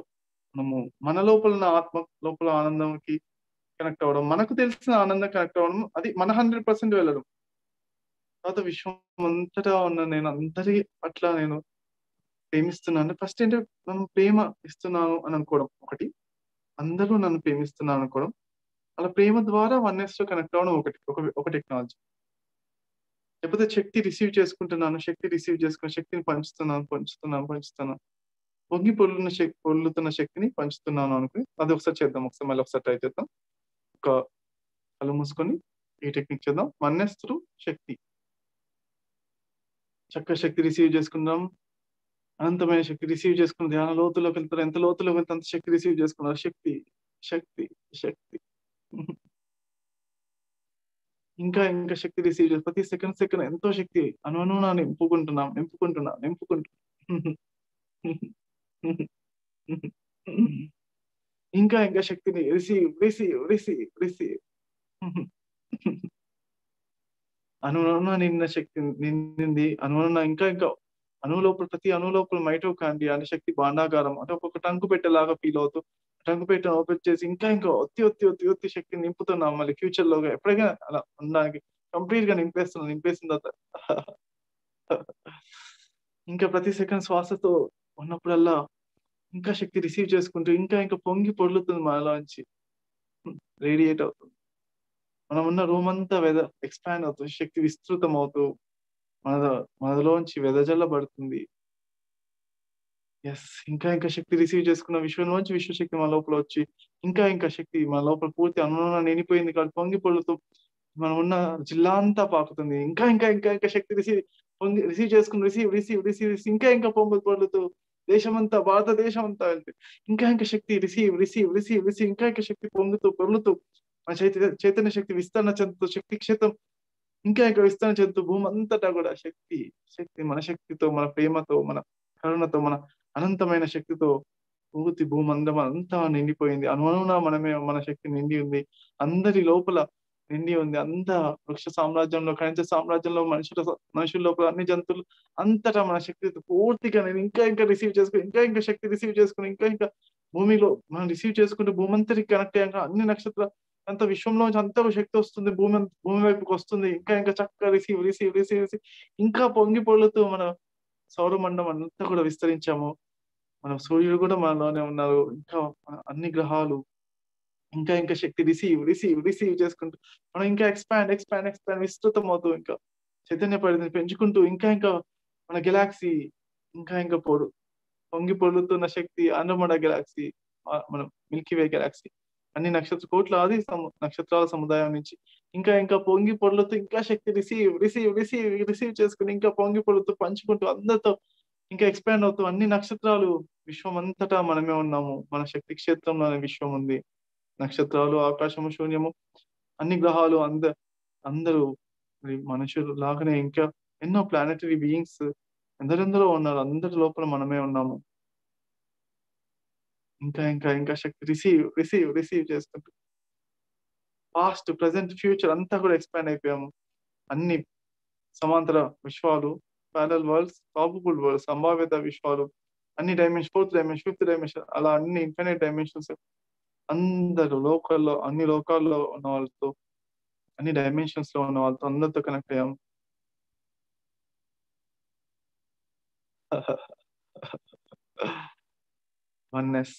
మనము మన లోపల ఉన్న ఆత్మ లోపల ఆనందంకి కనెక్ట్ అవ్వడం, మనకు తెలిసిన ఆనందం కనెక్ట్ అవ్వడం, అది మన 100% వెళ్ళడం. తర్వాత విశ్వం అంతటా ఉన్న నేను అందరి పట్ల నేను ప్రేమిస్తున్నాను. ఫస్ట్ ఏంటంటే మనం ప్రేమ ఇస్తున్నాను అని అనుకోవడం ఒకటి, అందరూ నన్ను ప్రేమిస్తున్నారు అనుకోవడం, అలా ప్రేమ ద్వారా వన్నెస్ తో కనెక్ట్ అవ్వడం ఒక టెక్నాలజీ. లేకపోతే శక్తి రిసీవ్ చేసుకుంటున్నాను, శక్తిని పంచుతున్నాను, పొంగి పొర్లుతున్న శక్తిని పంచుతున్నాను అనుకుని అది ఒకసారి చేద్దాం. మళ్ళీ ఒకసారి ట్రై చేద్దాం. ఒక కళ్ళు మూసుకొని ఈ టెక్నిక్ చేద్దాం. వన్నెస్ త్రూ శక్తి. చక్కగా శక్తి రిసీవ్ చేసుకుందాం. అనంతమైన శక్తి రిసీవ్ చేసుకున్న ధ్యాన లోతులోకి వెళ్తారు. ఎంత లోతులోకి వెళ్తే అంత శక్తి రిసీవ్ చేసుకున్నారు. శక్తి శక్తి శక్తి ఇంకా ఇంకా శక్తి రిసీవ్ చేసి ప్రతి సెకండ్ ఎంతో శక్తి అనువున నింపుకుంటున్నా. ఇంకా ఇంకా శక్తిని రిసీవ్. అనువున నిన్న శక్తి నిండింది. అనువున ఇంకా ఇంకా ప్రతి అణువు లోపల మైటోకాండ్రియా అంటే శక్తి భాండాగారం అంటే ఒక్కొక్క టంకు పెట్టేలాగా ఫీల్ అవుతూ టంకు పెట్టె ఓపెన్ చేసి ఇంకా ఇంకా ఒత్తి శక్తిని నింపుతున్నాం. మళ్ళీ ఫ్యూచర్ లో ఎప్పుడైనా అలా ఉండడానికి కంప్లీట్ గా నింపేసిన తర్వాత ఇంకా ప్రతి సెకండ్ శ్వాసతో ఉన్నప్పుడల్లా ఇంకా శక్తి రిసీవ్ చేసుకుంటూ ఇంకా ఇంకా పొంగి పొర్లుతుంది మనలోంచి, రేడియేట్ అవుతుంది. మనం ఉన్న రూమ్ అంతా ఎక్స్పాండ్ అవుతుంది, శక్తి విస్తృతం అవుతూ మనలోంచి వెదజల్లబడుతుంది. ఎస్, ఇంకా ఇంకా శక్తి రిసీవ్ చేసుకున్న విశ్వంలోంచి విశ్వశక్తి మన లోపల వచ్చి ఇంకా ఇంకా శక్తి మన లోపల పూర్తి అనుగుణంగా నిండిపోయింది కాబట్టి పొంగి పొర్లుతూ మనం ఉన్న జిల్లా అంతా పాకుతుంది. ఇంకా ఇంకా ఇంకా ఇంకా శక్తి రిసీవ్ చేసుకుని రిసీవ్ ఇంకా ఇంకా పొర్లుతూ దేశమంతా, భారతదేశం అంతా వెళ్తే ఇంకా ఇంకా శక్తి రిసీవ్ ఇంకా ఇంకా శక్తి పొర్లుతూ మన చైతన్య శక్తి విస్తరణ చెందుతూ శక్తి క్షేత్రం ఇంకా ఇంకా విస్తరణ చెందుతూ భూమి అంతటా కూడా శక్తి మన శక్తితో, మన ప్రేమతో, మన కరుణతో, మన అనంతమైన శక్తితో పూర్తి భూమందం అంతా నిండిపోయింది. అనువున మన శక్తి నిండి ఉంది, అందరి లోపల నిండి ఉంది. అంతా వృక్ష సామ్రాజ్యంలో, ఖనిజ సామ్రాజ్యంలో, మనుషుల లోపల, అన్ని జంతువులు అంతటా మన శక్తి పూర్తిగా నేను ఇంకా ఇంకా రిసీవ్ చేసుకుని ఇంకా శక్తి రిసీవ్ చేసుకుని ఇంకా ఇంకా భూమిలో మనం రిసీవ్ చేసుకుంటే భూమి అంతటికి కనెక్ట్ అయ్యాక అన్ని నక్షత్రాలు అంత విశ్వంలోంచి అంత శక్తి వస్తుంది, భూమి వైపుకి వస్తుంది. ఇంకా ఇంకా చక్కగా రిసీవ్ ఇంకా పొంగి పొర్లుతూ మన సౌరమండలం అంతా కూడా విస్తరించాము. మన సూర్యుడు కూడా మనలోనే ఉన్నారు. ఇంకా అన్ని గ్రహాలు ఇంకా ఇంకా శక్తి రిసీవ్ చేసుకుంటూ మనం ఇంకా ఎక్స్పాండ్ విస్తృతం అవుతూ ఇంకా చైతన్య పరిధిని పెంచుకుంటూ ఇంకా ఇంకా మన గెలాక్సీ ఇంకా ఇంకా పొంగి పొర్లుతున్న శక్తి ఆండ్రోమెడా గెలాక్సీ, మన మిల్కీవే గెలాక్సీ, అన్ని కోట్లాది నక్షత్రాల సముదాయం నుంచి ఇంకా ఇంకా పొంగి పొర్లుతూ ఇంకా శక్తి రిసీవ్ చేసుకుని ఇంకా పొంగి పొర్లుతూ పంచుకుంటూ అందరితో ఇంకా ఎక్స్పాండ్ అవుతూ అన్ని నక్షత్రాలు, విశ్వం అంతటా మనమే ఉన్నాము. మన శక్తి క్షేత్రంలోనే విశ్వం ఉంది. నక్షత్రాలు, ఆకాశము, శూన్యము, అన్ని గ్రహాలు, అందరూ మనుషులు లాగానే ఇంకా ఎన్నో ప్లానెటరీ బీయింగ్స్ ఎందరెందరో ఉన్నారు. అందరి లోపల మనమే ఉన్నాము. ఇంకా ఇంకా ఇంకా శక్తి రిసీవ్ చేసుకుంటూ పాస్ట్, ప్రెసెంట్, ఫ్యూచర్ అంతా కూడా ఎక్స్పాండ్ అయిపోయాము. అన్ని సమాంతర విశ్వాలు, ప్యారలల్ వరల్డ్స్, ప్రాబబుల్ వరల్డ్స్, సంభావ్యత విశ్వాలు, అన్ని dimension, 4th dimension, 5th dimension, అలా అన్ని ఇన్ఫినైట్ డైమెన్షన్స్ అందరూ అన్ని లోకాల్లో ఉన్న వాళ్ళతో, అన్ని డైమెన్షన్స్ లో ఉన్న వాళ్ళతో అందరితో కనెక్ట్ అయ్యాం. వన్నెస్.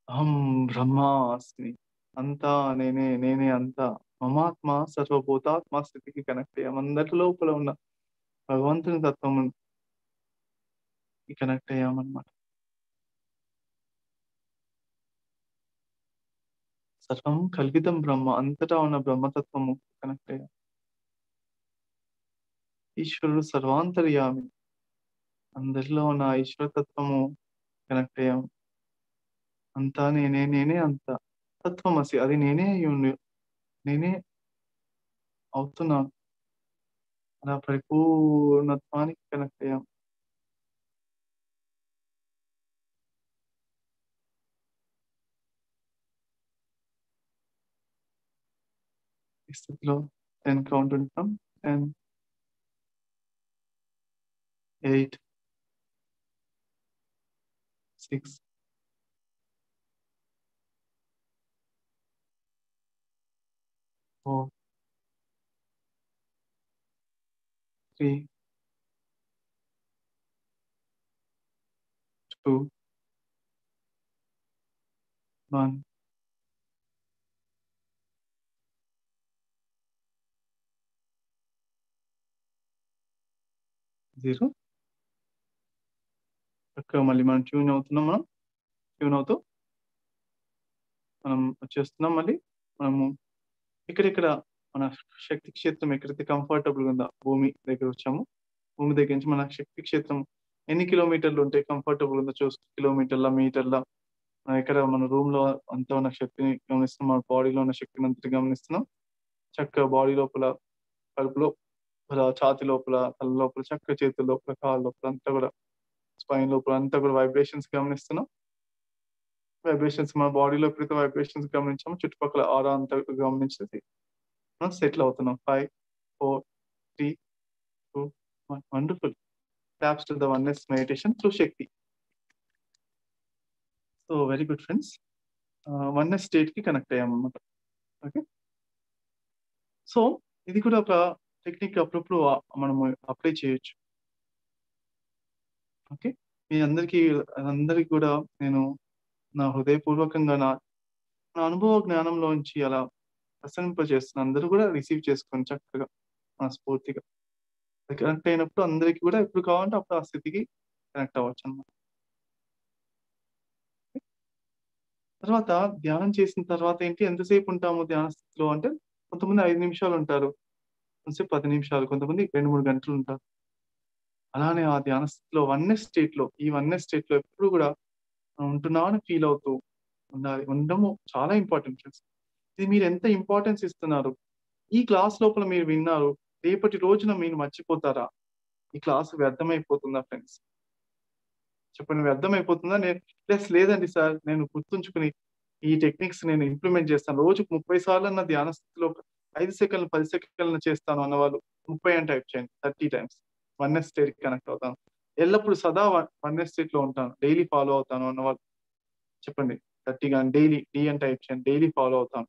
అహం బ్రహ్మాస్మి, అంతా నేనే అంతా, మమాత్మ సర్వభూతాత్మ స్థితికి కనెక్ట్ అయ్యాం. అందరి లోపల ఉన్న భగవంతుని తత్వం కనెక్ట్ అయ్యామన్నమాట. సర్వం కల్పితం బ్రహ్మ, అంతటా ఉన్న బ్రహ్మతత్వము కనెక్ట్ అయ్యాం. ఈశ్వరుడు సర్వాంతర్యామి, అందరిలో ఉన్న ఈశ్వరతత్వము కనెక్ట్ అయ్యాం. అంతా నేనే అంతా, తత్వమసి, అది నేనే అవుతున్నాను, అలా పరిపూర్ణత్వానికి కనెక్ట్ అయ్యాం. ఈ స్థితిలో 10 కౌంట్ ఉంటాం. 10, 8, 6, 4, 3, 2, 1. జీరో. చక్కగా మళ్ళీ మనం ట్యూన్ అవుతూ మనం వచ్చేస్తున్నాం. మళ్ళీ మనము ఇక్కడ మన శక్తి క్షేత్రం ఎక్కడైతే కంఫర్టబుల్ ఉందో భూమి దగ్గర వచ్చాము. భూమి దగ్గర నుంచి మన శక్తి క్షేత్రం ఎన్ని కిలోమీటర్లు ఉంటే కంఫర్టబుల్ ఉందో చూస్తూ కిలోమీటర్ల మీటర్ల ఇక్కడ మన రూమ్ లో అంతా ఉన్న శక్తిని గమనిస్తున్నాం, మన బాడీలో ఉన్న శక్తిని అంతా గమనిస్తున్నాం. చక్కగా బాడీ లోపల, కడుపు లోపల, ఛాతి లోపల, తల లోపల, చక్కగా చేతుల లోపల, కాళ్ళ లోపల అంతా కూడా, స్పైన్ లోపల అంతా కూడా వైబ్రేషన్స్ గమనిస్తున్నాం. వైబ్రేషన్స్ మన బాడీలో ఎప్పుడైతే వైబ్రేషన్స్ గమనించామో చుట్టుపక్కల ఆరా అంతా గమనించేసి మనం సెటిల్ అవుతున్నాం. 5, 4, 3, 2, 1. Wonderful. Taps to the oneness meditation through Shakti. So very good friends. Oneness state ki connect అయ్యామన్నమాట. ఓకే, సో ఇది కూడా ఒక టెక్నిక్ అప్పుడప్పుడు మనము అప్లై చేయొచ్చు. ఓకే, మీ అందరికి కూడా నేను నా హృదయపూర్వకంగా నా అనుభవ జ్ఞానంలోంచి అలా ప్రసరింపజేస్తున్నాను. అందరూ కూడా రిసీవ్ చేసుకొని చక్కగా మనస్ఫూర్తిగా కనెక్ట్ అయినప్పుడు అందరికీ కూడా ఎప్పుడు కావాలంటే అప్పుడు ఆ స్థితికి కనెక్ట్ అవ్వచ్చు అన్నమాట. తర్వాత ధ్యానం చేసిన తర్వాత ఏంటి, ఎంతసేపు ఉంటాము ధ్యాన స్థితిలో అంటే కొంతమంది 5 నిమిషాలు ఉంటారు, కొంతసేపు 10 నిమిషాలు, కొంతమంది 2-3 గంటలు ఉంటారు. అలానే ఆ ధ్యాన స్థితిలో వన్నెస్ స్టేట్ లో ఎప్పుడు కూడా ఉంటున్నాను ఫీల్ అవుతూ ఉండాలి. ఉండము చాలా ఇంపార్టెంట్ ఫ్రెండ్స్. ఇది మీరు ఎంత ఇంపార్టెన్స్ ఇస్తున్నారు, ఈ క్లాస్ లోపల మీరు విన్నారు, రేపటి రోజున మీరు మర్చిపోతారా? ఈ క్లాస్ వ్యర్థమైపోతుందా ఫ్రెండ్స్? చెప్పండి, వ్యర్థమైపోతుందా? లేదండి సార్, నేను గుర్తుంచుకుని ఈ టెక్నిక్స్ నేను ఇంప్లిమెంట్ చేస్తాను, రోజుకు 30 సార్లు అన్న ధ్యాన స్థితిలో 5 సెకండ్లు 10 సెకండ్లు చేస్తాను అన్న వాళ్ళు 30 అని టైప్ చేయండి. 30 times వన్నెస్ స్టేట్ కనెక్ట్ అవుతాను, ఎల్లప్పుడు సదా వన్నెస్ స్టేట్ లో ఉంటాను, డైలీ ఫాలో అవుతాను అన్న వాళ్ళు చెప్పండి 30 కానీ డైలీ డి అని టైప్ చేయండి, డైలీ ఫాలో అవుతాను.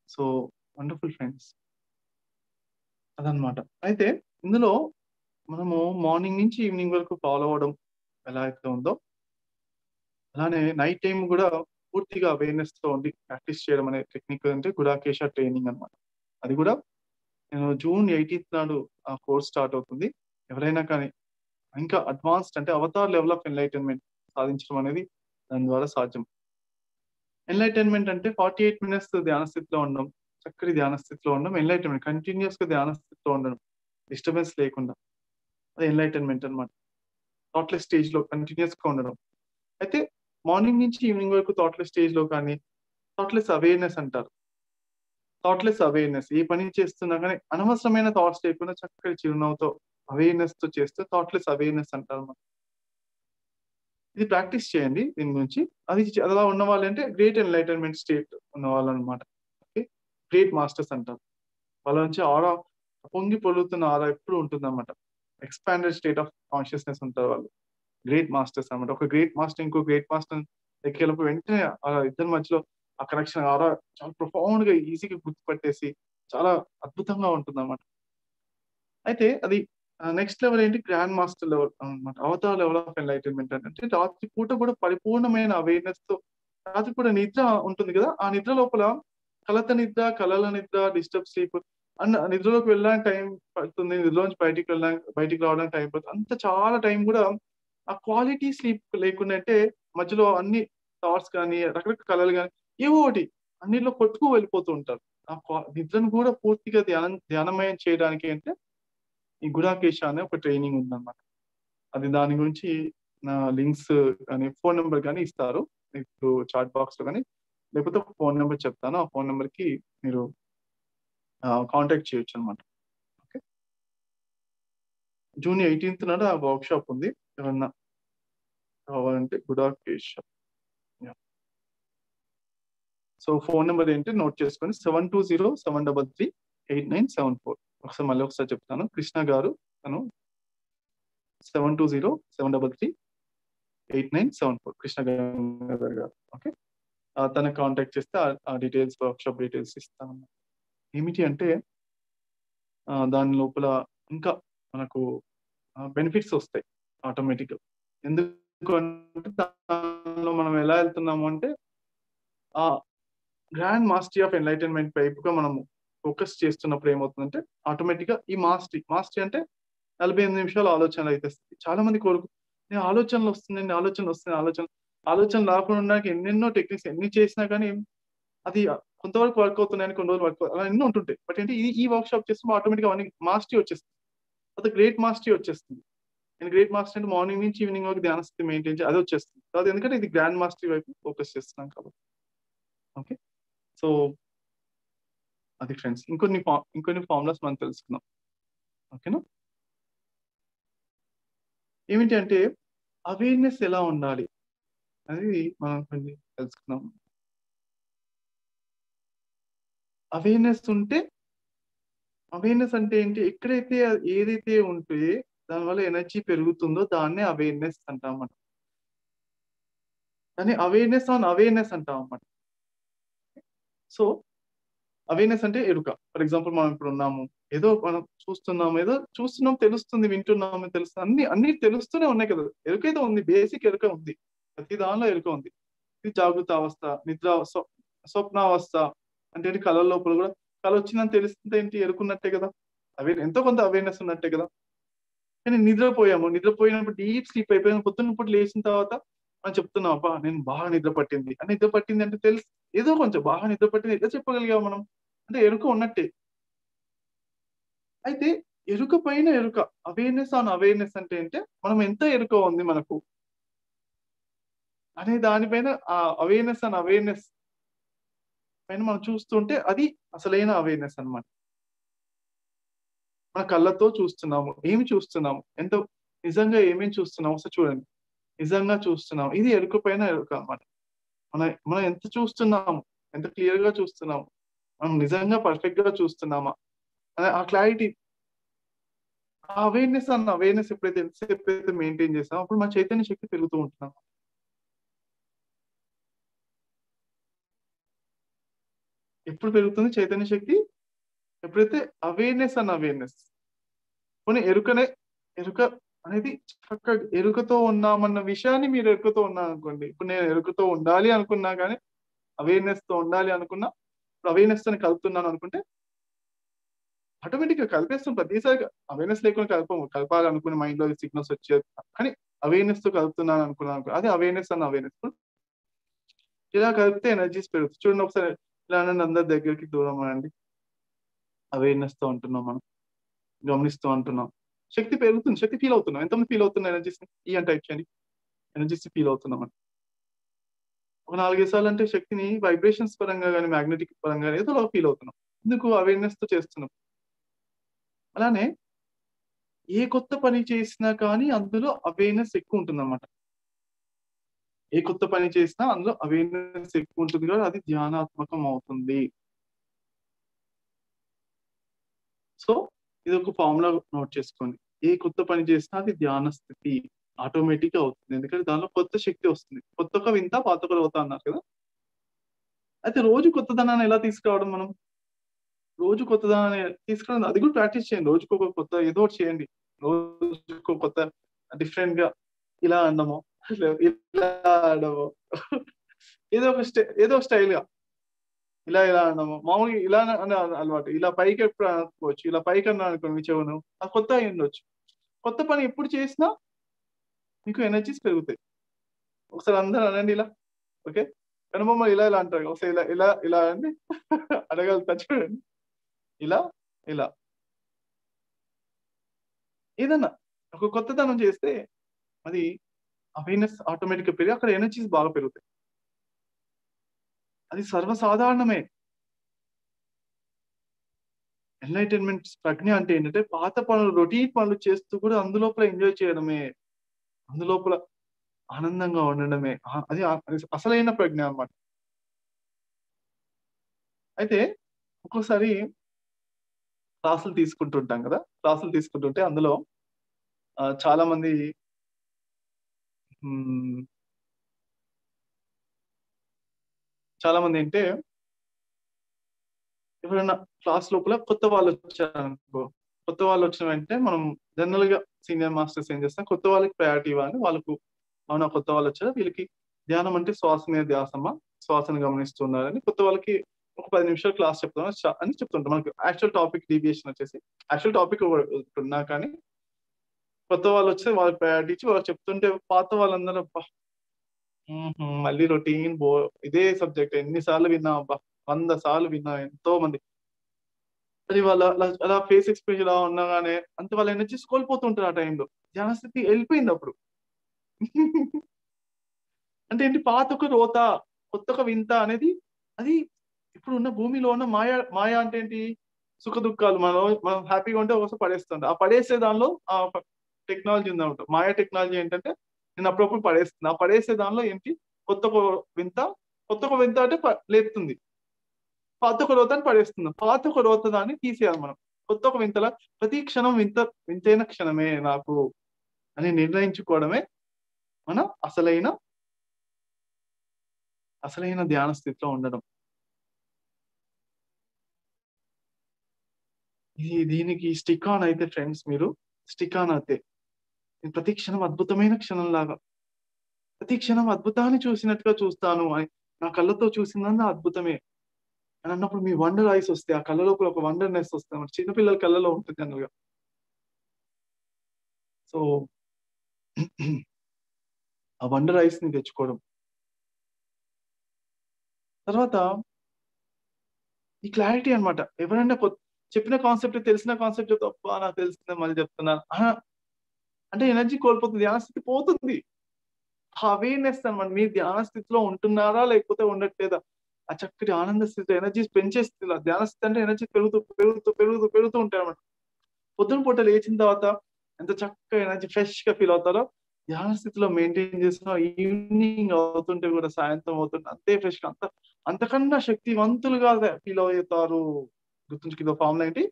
సో వండర్ఫుల్ ఫ్రెండ్స్, అదనమాట. అయితే ఇందులో మనము మార్నింగ్ నుంచి ఈవినింగ్ వరకు ఫాలో అవడం ఎలా అయితే ఉందో, అలానే నైట్ టైం కూడా పూర్తిగా అవేర్నెస్ తో ఉండి ప్రాక్టీస్ చేయడం అనే టెక్నిక్ అంటే గుడాకేశ ట్రైనింగ్ అనమాట. అది కూడా నేను June 18th నాడు ఆ కోర్స్ స్టార్ట్ అవుతుంది. ఎవరైనా కానీ ఇంకా అడ్వాన్స్డ్ అంటే అవతార్ లెవెల్ ఆఫ్ ఎన్లైటన్మెంట్ సాధించడం అనేది దాని ద్వారా సాధ్యం. ఎన్లైటన్మెంట్ అంటే 48 minutes ధ్యాన స్థితిలో ఉండడం, చక్కటి ధ్యాన స్థితిలో ఉండడం ఎన్లైటన్మెంట్. కంటిన్యూస్ గా ధ్యాన స్థితిలో ఉండడం, డిస్టర్బెన్స్ లేకుండా, అది ఎన్లైటన్మెంట్ అనమాట. థాట్లెస్ స్టేజ్ లో కంటిన్యూస్ గా ఉండడం. అయితే మార్నింగ్ నుంచి ఈవినింగ్ వరకు థాట్లెస్ స్టేజ్ లో కానీ థాట్లెస్ అవేర్నెస్ అంటారు. థాట్లెస్ అవేర్నెస్, ఏ పని చేస్తున్నా కానీ అనవసరమైన థాట్స్ లేకుండా చక్కటి చిరునవ్వుతో అవేర్నెస్ తో చేస్తే థాట్లెస్ అవేర్నెస్ అంటారు. ఇది ప్రాక్టీస్ చేయండి దీని గురించి. అది అలా ఉన్న వాళ్ళు అంటే గ్రేట్ ఎన్లైటన్మెంట్ స్టేట్ ఉన్న వాళ్ళు అనమాట. ఓకే, గ్రేట్ మాస్టర్స్ అంటారు. వాళ్ళ నుంచి ఆరా పొంగి పొలుగుతున్న ఆరా ఎప్పుడు ఉంటుంది అనమాట. ఎక్స్పాండెడ్ స్టేట్ ఆఫ్ కాన్షియస్నెస్ ఉంటారు వాళ్ళు, గ్రేట్ మాస్టర్స్ అనమాట. ఒక గ్రేట్ మాస్టర్ ఇంకో గ్రేట్ మాస్టర్ ఎక్కేటప్పుడు వెంటనే ఇద్దరి మధ్యలో ఆ కనెక్షన్ ఆరా చాలా ప్రొఫౌండ్ గా ఈజీగా గుర్తుపట్టేసి చాలా అద్భుతంగా ఉంటుంది అనమాట. అయితే అది నెక్స్ట్ లెవెల్ ఏంటి, గ్రాండ్ మాస్టర్ లెవెల్ అనమాట. అవతార్ లెవెల్ ఆఫ్ ఎన్లైటన్మెంట్ అంటే రాత్రి పూట కూడా పరిపూర్ణమైన అవేర్నెస్ తో, రాత్రి పూట నిద్ర ఉంటుంది కదా, ఆ నిద్ర లోపల కలత నిద్ర, కలల నిద్ర, డిస్టర్బ్ స్లీప్ అన్న నిద్రలోకి వెళ్ళడానికి టైం పడుతుంది, నిద్రలోంచి బయటికి రావడానికి టైం పడుతుంది. అంత చాలా టైం కూడా ఆ క్వాలిటీ స్లీప్ లేకుండా, అంటే మధ్యలో అన్ని థాట్స్ కానీ రకరకాల కళలు కానీ ఏవో ఒకటి అన్నిట్లో కొట్టుకు వెళ్ళిపోతూ ఉంటారు. ఆ నిద్రను కూడా పూర్తిగా ధ్యానమయం చేయడానికి అంటే ఈ గుడాకేశ అనే ఒక ట్రైనింగ్ ఉందన్నమాట. అది దాని గురించి నా లింక్స్ కానీ ఫోన్ నెంబర్ కానీ ఇస్తారు మీకు చాట్ బాక్స్ లో, కానీ లేకపోతే ఒక ఫోన్ నెంబర్ చెప్తాను, ఆ ఫోన్ నెంబర్ కి మీరు కాంటాక్ట్ చేయొచ్చు అనమాట. ఓకే, June 18th నాడు ఆ వర్క్ షాప్ ఉంది, ఏమన్నా కావాలంటే గుడాకేశ. సో ఫోన్ నెంబర్ ఏంటి నోట్ చేసుకొని 720-733-8974. ఒకసారి చెప్తాను. కృష్ణ గారు, తను 720-733-8974 కృష్ణ గారు. ఓకే, తన కాంటాక్ట్ చేస్తే ఆ డీటెయిల్స్, వర్క్షాప్ డీటెయిల్స్ ఇస్తాను. ఏమిటి అంటే దాని లోపల ఇంకా మనకు బెనిఫిట్స్ వస్తాయి ఆటోమేటిక్గా. ఎందుకంటే దానిలో మనం ఎలా వెళ్తున్నాము అంటే ఆ గ్రాండ్ మాస్టరీ ఆఫ్ ఎన్లైటన్మెంట్ వైపుగా మనము ఫోకస్ చేస్తున్నప్పుడు ఏమవుతుందంటే ఆటోమేటిక్ గా ఈ మాస్టరీ అంటే 48 నిమిషాలు ఆలోచనలు అయితే చాలా మంది నేను ఆలోచనలు వస్తున్నాయి, ఆలోచన రాకుండా ఉండడానికి ఎన్నెన్నో టెక్నిక్స్ ఎన్ని చేసినా కానీ అది కొంతవరకు వర్క్ అవుతున్నాయని, కొన్ని రోజులు వర్క్ అలా ఎన్నో ఉంటుంటాయి. బట్ ఏంటి ఈ వర్క్ షాప్ చేస్తే ఆటోమేటిక్గా అవన్నీ మాస్టరీ వచ్చేస్తుంది, అది గ్రేట్ మాస్టరీ వచ్చేస్తుంది. నేను గ్రేట్ మాస్టరీ అంటే మార్నింగ్ నుంచి ఈవినింగ్ వరకు ధ్యాన స్థితి మెయింటైన్ చేసి అది వచ్చేస్తుంది. కాదు ఎందుకంటే ఇది గ్రాండ్ మాస్టరీ వైపు ఫోకస్ చేస్తున్నాం కాబట్టి. ఓకే, సో అది ఫ్రెండ్స్. ఇంకొన్ని ఫార్ములాస్ మనం తెలుసుకుందాం. ఓకేనా, ఏమిటి అంటే అవేర్నెస్ ఎలా ఉండాలి అనేది మనం కొన్ని తెలుసుకుందాం. అవేర్నెస్ అంటే ఏంటి, ఎక్కడైతే ఏదైతే ఉంటే దానివల్ల ఎనర్జీ పెరుగుతుందో దాన్నే అవేర్నెస్ అంటాం మనం. దాన్ని అవేర్నెస్ ఆన్ అవేర్నెస్ అంటాం అన్నమాట. సో అవేర్నెస్ అంటే ఎరుక. ఫర్ ఎగ్జాంపుల్ మనం ఇప్పుడు ఉన్నాము, ఏదో మనం చూస్తున్నాం, తెలుస్తుంది, వింటున్నాము, తెలుస్తుంది, అన్ని తెలుస్తూనే ఉన్నాయి కదా. ఎరుక అయితే ఉంది, బేసిక్ ఎరుక ఉంది, ప్రతి దానిలో ఎరుక ఉంది. ఇది జాగృత అవస్థ, నిద్ర, స్వప్నావస్థ అంటే కళ లోపల కూడా కళ వచ్చిందని తెలుస్తుంటే ఏంటి, ఎరుకున్నట్టే కదా, ఎంతో కొంత అవేర్నెస్ ఉన్నట్టే కదా. కానీ నిద్రపోయినప్పుడు డీప్ స్లీప్ అయిపోయిన పొద్దున్నప్పుడు లేచిన తర్వాత మనం చెప్తున్నాం, అబ్బా నేను బాగా నిద్ర పట్టింది అని. నిద్ర పట్టింది అంటే తెలుసు, ఏదో కొంచెం బాగా నిద్ర పట్టింది ఎట్లా చెప్పగలిగాం మనం, అంటే ఎరుక ఉన్నట్టే. అయితే ఎరుక పైన ఎరుక, అవేర్నెస్ ఆన్ అవేర్నెస్ అంటే ఏంటంటే మనం ఎంత ఎరుక ఉంది మనకు అనే దానిపైన, ఆ అవేర్నెస్ ఆన్ అవేర్నెస్ పైన మనం చూస్తుంటే అది అసలైన అవేర్నెస్ అన్నమాట. మన కళ్ళతో చూస్తున్నాము, ఏమి చూస్తున్నాము, ఎంత నిజంగా ఏమేమి చూస్తున్నాము ఒకసారి చూడండి. నిజంగా చూస్తున్నాము, ఇది ఎరుక పైన ఎరుక అన్నమాట. మనం ఎంత చూస్తున్నాము, ఎంత క్లియర్ గా చూస్తున్నాము, మనం నిజంగా పర్ఫెక్ట్ గా చూస్తున్నామా అనే ఆ క్లారిటీ, ఆ అవేర్నెస్ అన్న అవేర్నెస్ ఎప్పుడైతే మెయింటైన్ చేస్తామో అప్పుడు మన చైతన్య శక్తి పెరుగుతూ ఉంటున్నాం. ఎప్పుడు పెరుగుతుంది చైతన్య శక్తి, ఎప్పుడైతే అవేర్నెస్ అన్న అవేర్నెస్ కొన్ని ఎరుక అనేది చక్కగా ఎరుకతో ఉన్నామన్న విషయాన్ని మీరు ఎరుకతో ఉన్నారు అనుకోండి. ఇప్పుడు నేను ఎరుకతో ఉండాలి అనుకున్నా కానీ, అవేర్నెస్ తో ఉండాలి అనుకున్నా, ఇప్పుడు అవేర్నెస్ తో కలుపుతున్నాను అనుకుంటే ఆటోమేటిక్ గా కలిపేస్తాం. ప్రతిసారి అవేర్నెస్ లేకుండా కలపాలనుకుని మైండ్ లో సిగ్నల్స్ వచ్చే, కానీ అవేర్నెస్ తో కలుపుతున్నాను అనుకున్నాను, అది అవేర్నెస్ అన్న అవేర్నెస్. ఇలా కలిపితే ఎనర్జీస్ పెరుగుతుంది. చూడండి ఒకసారి ఇలా అందరి దగ్గరికి దూరం అనండి, అవేర్నెస్ తో ఉంటున్నాం, మనం గమనిస్తూ ఉంటున్నాం, శక్తి పెరుగుతుంది, శక్తి ఫీల్ అవుతున్నాం. ఎంతమంది ఫీల్ అవుతున్న ఎనర్జీస్ ఈ అంటే టైప్ చేయండి, ఎనర్జీస్ ఫీల్ అవుతున్నాం అని. ఒక 4-5 సార్లు అంటే శక్తిని వైబ్రేషన్స్ పరంగా కానీ, మ్యాగ్నెటిక్ పరంగా ఏదో ఫీల్ అవుతున్నాం. ఎందుకు, అవేర్నెస్ తో చేస్తున్నాం. అలానే ఏ కొత్త పని చేసినా కానీ అందులో అవేర్నెస్ ఎక్కువ ఉంటుంది అన్నమాట. ఏ కొత్త పని చేసినా అందులో అవేర్నెస్ ఎక్కువ ఉంటుంది కాబట్టి అది ధ్యానాత్మకం అవుతుంది. సో ఇది ఒక ఫార్ములా నోట్ చేసుకోండి. ఏ కొత్త పని చేసినా అది ధ్యాన స్థితి ఆటోమేటిక్ గా అవుతుంది. ఎందుకంటే దానిలో కొత్త శక్తి వస్తుంది. కొత్త వింత పాత కొత్త అన్నారు కదా. అయితే రోజు కొత్తదనాన్ని ఎలా తీసుకురావడం, మనం రోజు కొత్తదనాన్ని తీసుకురావడం, అది కూడా ప్రాక్టీస్ చేయండి. రోజుకు ఒక కొత్త ఏదో ఒకటి చేయండి. రోజుకు కొత్త డిఫరెంట్ గా ఇలా అనడము, ఇలా అనడము, ఏదో స్టైల్ గా ఇలా అనడము. మామూలుగా ఇలా అనే అలవాటు, ఇలా పైకి ఎప్పుడు అనుకోవచ్చు, ఇలా పైకి అన్నా అనుకోండి చెవును, అది కొత్త అయి ఉండొచ్చు. కొత్త పని ఎప్పుడు చేసినా మీకు ఎనర్జీస్ పెరుగుతాయి. ఒకసారి అందరూ అనండి ఇలా, ఓకే. కనుబొమ్మ ఇలా అంటారు, ఒకసారి ఇలా అండి అడగలుగుతా చూడండి, ఇలా ఏదన్నా ఒక కొత్తదనం చేస్తే అది అవేర్నెస్ ఆటోమేటిక్ గా పెరిగి అక్కడ ఎనర్జీస్ బాగా పెరుగుతాయి. అది సర్వసాధారణమే. ఎన్లైటన్మెంట్ ప్రజ్ఞ అంటే ఏంటంటే పాత పనులు, రొటీన్ పనులు చేస్తూ కూడా అందులోపల ఎంజాయ్ చేయడమే, అందులోపల ఆనందంగా ఉండడమే, అది అసలైన ప్రజ్ఞ అన్నమాట. అయితే ఒక్కోసారి క్లాసులు తీసుకుంటుంటాం కదా, క్లాసులు తీసుకుంటుంటే అందులో చాలా మంది ఏంటంటే ఎవరైనా క్లాస్ లోపల కొత్త వాళ్ళు వచ్చారనుకో, కొత్త వాళ్ళు వచ్చిన వెంటనే మనం జనరల్ గా సీనియర్ మాస్టర్స్ ఏం చేస్తాం, కొత్త వాళ్ళకి ప్రయారిటీ ఇవ్వాలి. వాళ్ళకు అవునా కొత్త వాళ్ళు వచ్చారు, వీళ్ళకి ధ్యానం అంటే శ్వాస మీద ధ్యాసమా, శ్వాసను గమనిస్తున్నారని కొత్త వాళ్ళకి ఒక 10 నిమిషాలు క్లాస్ చెప్తాం అని చెప్తుంటాం. మనకి యాక్చువల్ టాపిక్ డీవియేషన్ వచ్చేసి యాక్చువల్ టాపిక్ ఉన్నా కానీ కొత్త వాళ్ళు వచ్చి వాళ్ళకి ప్రయారిటీ ఇచ్చి వాళ్ళు చెప్తుంటే పాత వాళ్ళందరూ మళ్ళీ రొటీన్ ఇదే సబ్జెక్ట్ ఎన్నిసార్లు విన్నాం అబ్బా 100 సార్లు విన్నా ఎంతో మంది. అది వాళ్ళ అలా ఫేస్ ఎక్స్‌ప్రెషన్ ఇలా ఉండగానే అంత వాళ్ళ ఎనర్జీస్ కోల్పోతుంటారు ఆ టైంలో. ధ్యాన స్థితి ఎళ్ళిపోయింది అప్పుడు. అంటే ఏంటి పాత ఒక రోత, కొత్త ఒక వింత అనేది అది ఇప్పుడున్న భూమిలో ఉన్న మాయ అంటే ఏంటి? సుఖ దుఃఖాలు మనం హ్యాపీగా ఉంటే ఒకసారి పడేస్తుంటా. ఆ పడేసే దానిలో టెక్నాలజీ ఉందన్నమాట. మాయా టెక్నాలజీ ఏంటంటే నేను అప్పుడప్పుడు పడేస్తున్నా. ఆ పడేసే దానిలో ఏంటి కొత్త ఒక వింత, కొత్త ఒక వింత అంటే లేపుతుంది. పాత ఒక రోతని పడేస్తున్నాం. పాత ఒక రోత దాన్ని తీసేయాలి మనం. కొత్త ఒక వింతలా ప్రతి క్షణం వింతైన క్షణమే నాకు అని నిర్ణయించుకోవడమే మన అసలైన ధ్యాన స్థితిలో ఉండడం. దీనికి స్టిక్ ఆన్ అయితే ఫ్రెండ్స్ మీరు స్టిక్ ఆన్ అయితే ప్రతి క్షణం అద్భుతమైన క్షణం లాగా ప్రతి క్షణం అద్భుతాన్ని చూసినట్టుగా చూస్తాను అని నా కళ్ళతో చూసిందన్న అద్భుతమే అని అన్నప్పుడు మీ వండర్ ఐస్ వస్తాయి. ఆ కళ్ళ లోపల ఒక వండర్నెస్ వస్తుంది. చిన్నపిల్లల కళ్ళలో ఉంటుంది జనరల్గా. సో ఆ వండర్ ఐస్ ని తెచ్చుకోవడం. తర్వాత ఈ క్లారిటీ అన్నమాట. ఎవరైనా చెప్పిన కాన్సెప్ట్ తెలిసిన కాన్సెప్ట్ తప్ప నాకు తెలిసిందే మళ్ళీ చెప్తున్నాను అంటే ఎనర్జీ కోల్పోతుంది, ధ్యాన స్థితి పోతుంది. అవేర్నెస్ అన్నమాట. మీరు ధ్యాన స్థితిలో ఉంటున్నారా లేకపోతే ఉండట్లేదా? ఆ చక్కటి ఆనంద స్థితి ఎనర్జీస్ పెంచే స్థితిలో ధ్యాన స్థితి అంటే ఎనర్జీ పెరుగుతూ ఉంటాయి అన్నమాట. పొద్దున పూట లేచిన తర్వాత ఎంత చక్కగా ఎనర్జీ ఫ్రెష్ గా ఫీల్ అవుతారో ధ్యాన స్థితిలో మెయింటైన్ చేసిన ఈవినింగ్ అవుతుంటే కూడా సాయంత్రం అవుతుంటే అంతే ఫ్రెష్ గా అంతకన్నా శక్తివంతులుగా ఫీల్ అవుతారు. గుర్తుంచుకుందో ఫార్ములా ఏంటి?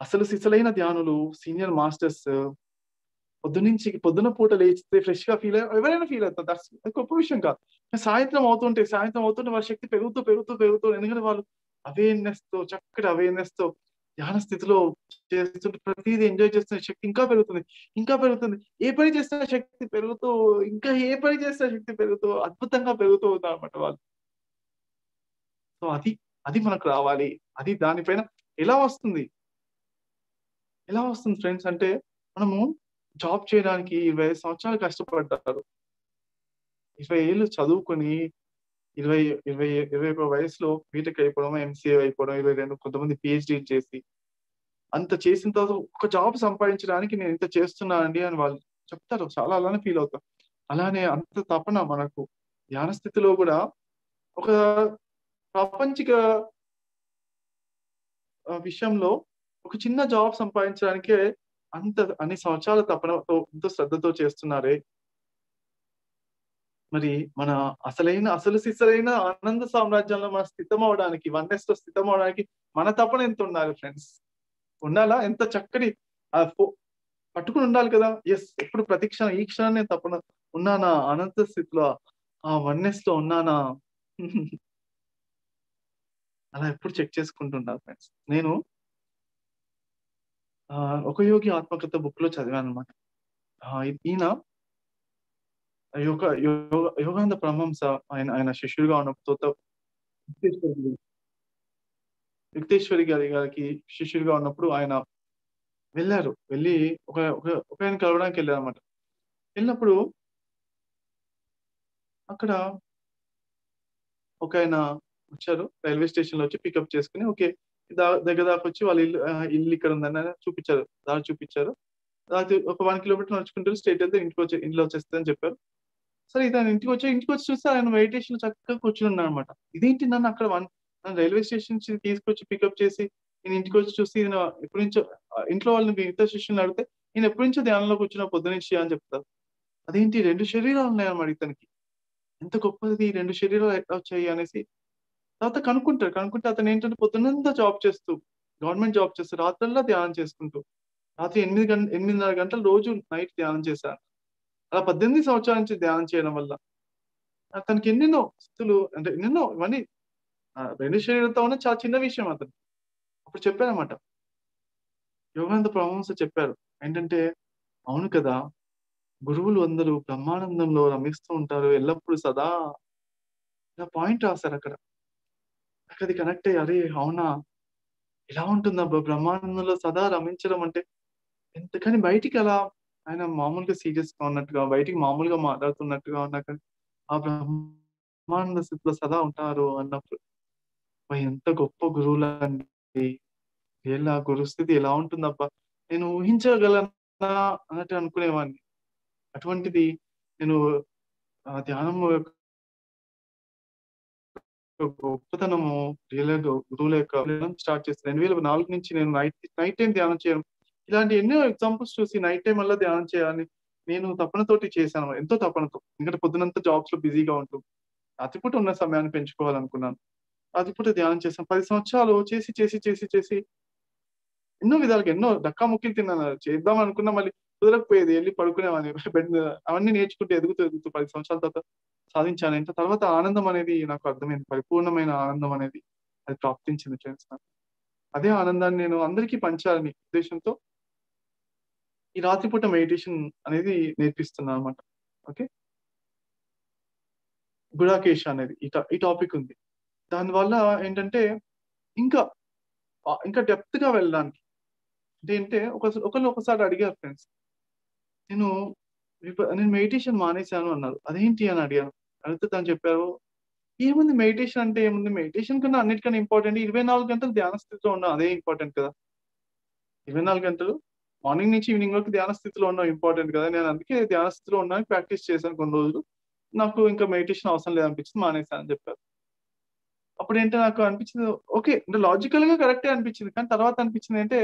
అసలు సిసలైన ధ్యానులు సీనియర్ మాస్టర్స్ పొద్దున పూట లేచితే ఫ్రెష్ గా ఎవరైనా ఫీల్ అవుతారు. దట్స్ గొప్ప విషయం కాదు. సాయంత్రం అవుతుంటే వాళ్ళ శక్తి పెరుగుతూ ఎందుకంటే వాళ్ళు చక్కటి అవేర్నెస్ తో ధ్యాన స్థితిలో చేస్తుంటే ప్రతిదీ ఎంజాయ్ చేస్తున్న శక్తి ఇంకా పెరుగుతుంది. ఏ పని చేస్తున్న శక్తి పెరుగుతూ ఇంకా ఏ పని చేస్తున్న శక్తి పెరుగుతూ అద్భుతంగా పెరుగుతూ ఉంటారు అన్నమాట వాళ్ళు. సో అది మనకు రావాలి. అది దానిపైన ఎలా వస్తుంది ఫ్రెండ్స్ అంటే మనము జాబ్ చేయడానికి 25 సంవత్సరాలు కష్టపడ్డారు. 20 ఏళ్ళు చదువుకొని 21 వయసులో బీటెక్ అయిపోవడం, ఎంసీఏ అయిపోవడం, 22 కొంతమంది పిహెచ్డీ చేసి అంత చేసిన తర్వాత ఒక జాబ్ సంపాదించడానికి నేను ఇంత చేస్తున్నానండి అని వాళ్ళు చెప్తారు. చాలా అలానే ఫీల్ అవుతారు. అలానే అంత తపన మనకు ధ్యాన స్థితిలో కూడా ఒక ప్రాపంచిక విషయంలో ఒక చిన్న జాబ్ సంపాదించడానికే అన్ని సంవత్సరాల తపనతో ఎంతో శ్రద్ధతో చేస్తున్నారే. మరి మన అసలు సిసలైన ఆనంద సామ్రాజ్యంలో మన స్థితం అవడానికి వన్నెస్ లో స్థితం అవడానికి మన తపన ఎంత ఉండాలి ఫ్రెండ్స్? ఉండాలా? ఎంత చక్కటి పట్టుకుని ఉండాలి కదా. ఎప్పుడు ప్రతి క్షణం ఈ క్షణం నేను తపన ఉన్నానా? అనంత స్థితిలో ఆ వన్నెస్ లో ఉన్నానా? అలా ఎప్పుడు చెక్ చేసుకుంటున్నారు ఫ్రెండ్స్. నేను ఒక యోగి ఆత్మకథ బుక్ లో చదివాను అనమాట. ఈయన యోగానంద పరమహంస ఆయన శిష్యుడిగా ఉన్నప్పుడు యుక్తేశ్వరి గారికి శిష్యుడిగా ఉన్నప్పుడు ఆయన వెళ్ళి ఒక ఆయన కలవడానికి వెళ్ళారు అనమాట. వెళ్ళినప్పుడు అక్కడ ఒక ఆయన వచ్చారు. రైల్వే స్టేషన్ లో వచ్చి పికప్ చేసుకుని దగ్గర దాకా వచ్చి వాళ్ళ ఇల్లు ఇక్కడ ఉందని చూపించారు. దారి చూపించారు. ఒక 1 కిలోమీటర్ నడుచుకుంటారు. స్ట్రైట్ అయితే ఇంట్లో వచ్చేస్తుందని చెప్పారు. సరే ఇతను ఇంటికి వచ్చి చూస్తే ఆయన మెడిటేషన్ చక్కగా కూర్చుని ఉన్నాడు అనమాట. ఇదేంటి నన్ను అక్కడ రైల్వే స్టేషన్ నుంచి తీసుకొచ్చి పికప్ చేసి నేను ఇంటికి వచ్చి చూస్తే ఈయన ఎప్పటి నుంచో ఇంట్లో వాళ్ళని మిగతా శిష్యుని అడిగితే నేను ఎప్పటి నుంచో ధ్యానంలో కూర్చున్న పొద్దునుంచి అని చెప్తారు. అదేంటి 2 శరీరాలు ఉన్నాయన్నమాట ఇతనికి. ఎంత గొప్పది 2 శరీరాలు ఎట్లా వచ్చాయి అనేసి తర్వాత కనుక్కుంటే అతను ఏంటంటే పొద్దున్నంతా గవర్నమెంట్ జాబ్ చేస్తూ రాత్రల్లా ధ్యానం చేసుకుంటూ రాత్రి 8:30 గంటలు రోజు నైట్ ధ్యానం చేశారు. అలా 18 సంవత్సరాల నుంచి ధ్యానం చేయడం వల్ల తనకి ఎన్నెన్నో స్థితులు అంటే ఎన్నెన్నో ఇవన్నీ 2 శరీరాలతో ఉన్న చాలా చిన్న విషయం అతను. అప్పుడు చెప్పారన్నమాట. యోగానంద పరమహంస చెప్పారు ఏంటంటే, అవును కదా, గురువులు అందరూ బ్రహ్మానందంలో రమిస్తూ ఉంటారు ఎల్లప్పుడూ సదా. ఇలా పాయింట్ రాశారు అక్కడ. నాకు అది కనెక్ట్ అయ్యి అరే అవునా, ఎలా ఉంటుందబ్బా బ్రహ్మానందంలో సదా రమించడం అంటే. కానీ బయటికి అలా ఆయన మామూలుగా సీరియస్ గా ఉన్నట్టుగా బయటికి మామూలుగా మాట్లాడుతున్నట్టుగా ఉన్నా కానీ ఆ బ్రహ్మానంద స్థితిలో సదా ఉంటారు అన్నప్పుడు ఎంత గొప్ప గురువులండి, వీళ్ళ గురుస్థితి ఎలా ఉంటుందబ్బా, నేను ఊహించగలనా అన్నట్టు అనుకునేవాడిని. అటువంటిది నేను ధ్యానం గొప్పతనము రియల్ గా గురువుల యొక్క స్టార్ట్ చేస్తాను. 2004 నుంచి నేను నైట్ టైం ధ్యానం చేయడం, ఇలాంటి ఎన్నో ఎగ్జాంపుల్స్ చూసి నైట్ టైం వల్ల ధ్యానం చేయాలని నేను తపనతోటి చేశాను, ఎంతో తపనతో. ఎందుకంటే పొద్దునంతా జాబ్స్ లో బిజీగా ఉంటూ రాత్రిపూట ఉన్న సమయాన్ని పెంచుకోవాలనుకున్నాను. రాత్రిపూట ధ్యానం చేశాను. 10 సంవత్సరాలు చేసి చేసి చేసి చేసి ఎన్నో విధాలుగా ఎన్నో డక్కాముక్కీలు తిన్నాను. చేద్దాం అనుకున్నా మళ్ళీ కుదరకపోయేది, వెళ్ళి పడుకునేవాడిని బెడ్ మీద. అవన్నీ నేర్చుకుంటూ ఎదుగుతూ ఎదుగుతూ 10 సంవత్సరాల తర్వాత సాధించాను. ఇంత తర్వాత ఆనందం అనేది నాకు అర్థమైంది, పరిపూర్ణమైన ఆనందం అనేది అది ప్రాప్తించింది ఫ్రెండ్స్ నాకు. అదే ఆనందాన్ని నేను అందరికీ పంచాలని ఉద్దేశంతో ఈ రాత్రిపూట మెడిటేషన్ అనేది నేర్పిస్తున్నాను అనమాట. ఓకే, గుడాకేశ అనేది ఈ టాపిక్ ఉంది. దానివల్ల ఏంటంటే ఇంకా ఇంకా డెప్త్ గా వెళ్ళడానికి అంటే ఒకసారి అడిగారు ఫ్రెండ్స్, నేను మెడిటేషన్ మానేశాను అన్నారు. అదేంటి అని అడిగాను. అడిగితే తను చెప్పారు, ఏముంది మెడిటేషన్ అంటే ఏముంది, మెడిటేషన్ కన్నా అన్నిటికన్నా ఇంపార్టెంట్ 24 గంటలు ధ్యాన స్థితిలో ఉండడం, అదే ఇంపార్టెంట్ కదా. 24 గంటలు మార్నింగ్ నుంచి ఈవినింగ్ వరకు ధ్యాన స్థితిలో ఉండడం ఇంపార్టెంట్ కదా. నేను అందుకే ధ్యాన స్థితిలో ఉండడానికి ప్రాక్టీస్ చేశాను కొన్ని రోజులు. నాకు ఇంకా మెడిటేషన్ అవసరం లేదనిపించింది, మానేశాను అని చెప్పారు. అప్పుడు ఏంటో నాకు అనిపించింది, ఓకే అంటే లాజికల్ గా కరెక్టే అనిపించింది. కానీ తర్వాత అనిపించింది అంటే,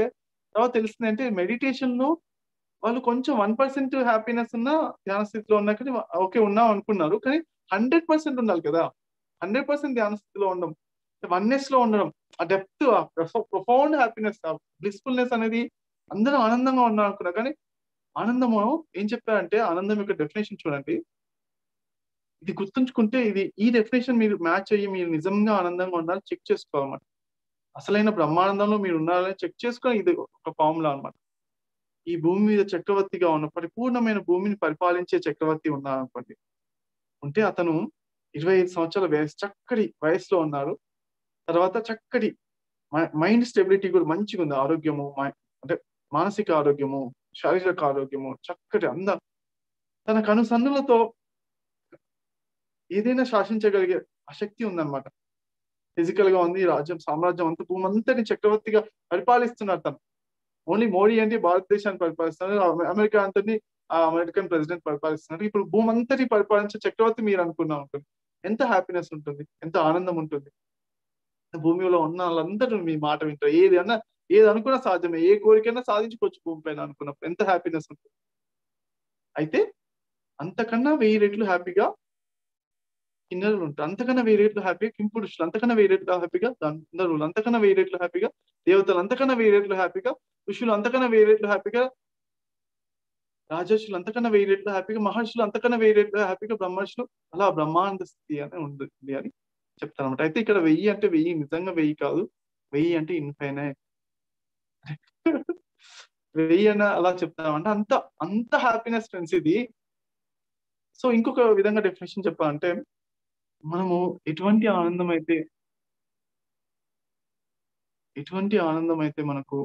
తర్వాత తెలిసింది అంటే మెడిటేషన్ లో వాళ్ళు కొంచెం 1% హ్యాపీనెస్ ఉన్న ధ్యాన స్థితిలో ఉన్నా కానీ ఓకే ఉన్నాం అనుకున్నారు. కానీ 100% ఉండాలి కదా. 100% ధ్యాన స్థితిలో ఉండడం, వన్నెస్ లో ఉండడం, ఆ డెప్త్, ఆ ప్రొఫౌండ్ హ్యాపీనెస్, ఆ బ్లిస్ఫుల్నెస్ అనేది అందరూ ఆనందంగా ఉన్నారు అనుకున్నారు. కానీ ఆనందము ఏం చెప్పారంటే, ఆనందం యొక్క డెఫినేషన్ చూడండి. ఇది గుర్తుంచుకుంటే ఈ డెఫినేషన్ మీరు మ్యాచ్ అయ్యి మీరు నిజంగా ఆనందంగా ఉండాలి చెక్ చేసుకోవాలన్నమాట. అసలైన బ్రహ్మానందంలో మీరు ఉండాలని చెక్ చేసుకొని ఇది ఒక ఫార్ములా అనమాట. ఈ భూమి మీద చక్రవర్తిగా ఉన్న పరిపూర్ణమైన భూమిని పరిపాలించే చక్రవర్తి ఉన్నారు అనుకోండి. ఉంటే అతను 25 సంవత్సరాల చక్కటి వయసులో ఉన్నారు. తర్వాత చక్కటి మైండ్ స్టెబిలిటీ కూడా మంచిగా ఉంది. ఆరోగ్యము, అంటే మానసిక ఆరోగ్యము, శారీరక ఆరోగ్యము, చక్కటి తన కనుసన్నులతో ఏదైనా శాసించగలిగే ఆ శక్తి ఉందన్నమాట. ఫిజికల్ గా ఉంది. రాజ్యం, సామ్రాజ్యం అంతా, భూమి అంతటి చక్రవర్తిగా పరిపాలిస్తున్నారు తను. ఓన్లీ మోడీ అంటే భారతదేశాన్ని పరిపాలిస్తున్నారు, అమెరికా అంతటి ఆ అమెరికన్ ప్రెసిడెంట్ పరిపాలిస్తున్నారు. ఇప్పుడు భూమి అంతటి పరిపాలించే చక్రవర్తి మీరు అనుకున్నా ఉంటుంది. ఎంత హ్యాపీనెస్ ఉంటుంది, ఎంత ఆనందం ఉంటుంది. భూమిలో ఉన్న వాళ్ళందరూ మీ మాట వింటారు. ఏది అనుకున్నా సాధ్యమే, ఏ కోరికైనా సాధించుకోవచ్చు భూమి పైన అనుకున్నప్పుడు. ఎంత హ్యాపీనెస్ ఉంటుంది. అయితే అంతకన్నా 1000 రెట్లు హ్యాపీగా కిన్నెరులు ఉంటారు, అంతకన్నా 1000 రెట్లు హ్యాపీగా కింపురుషులు, అంతకన్నా 1000 రెట్లు హ్యాపీగా గంధర్వులు, అంతకన్నా 1000 రెట్లు హ్యాపీగా దేవతలు, అంతకన్నా 1000 రెట్లు హ్యాపీగా ఋషులు, అంతకన్నా 1000 రెట్లు హ్యాపీగా రాజర్షులు, అంతకన్నా 1000 రెట్లు హ్యాపీగా మహర్షులు, అంతకన్నా 1000 రెట్లు హ్యాపీగా బ్రహ్మర్షులు. అలా బ్రహ్మానంద స్థితి అని ఉంటుంది అని చెప్తాను అనమాట. అయితే ఇక్కడ 1000 అంటే 1000 నిజంగా 1000 కాదు, 1000 అంటే ఇన్ఫైనైట్. 1000 అన్న అలా చెప్తామంటే అంత హ్యాపీనెస్ ఫ్రెండ్స్ ఇది. సో ఇంకొక విధంగా డెఫినేషన్ చెప్పాలంటే, మనము ఎటువంటి ఆనందం అయితే మనకు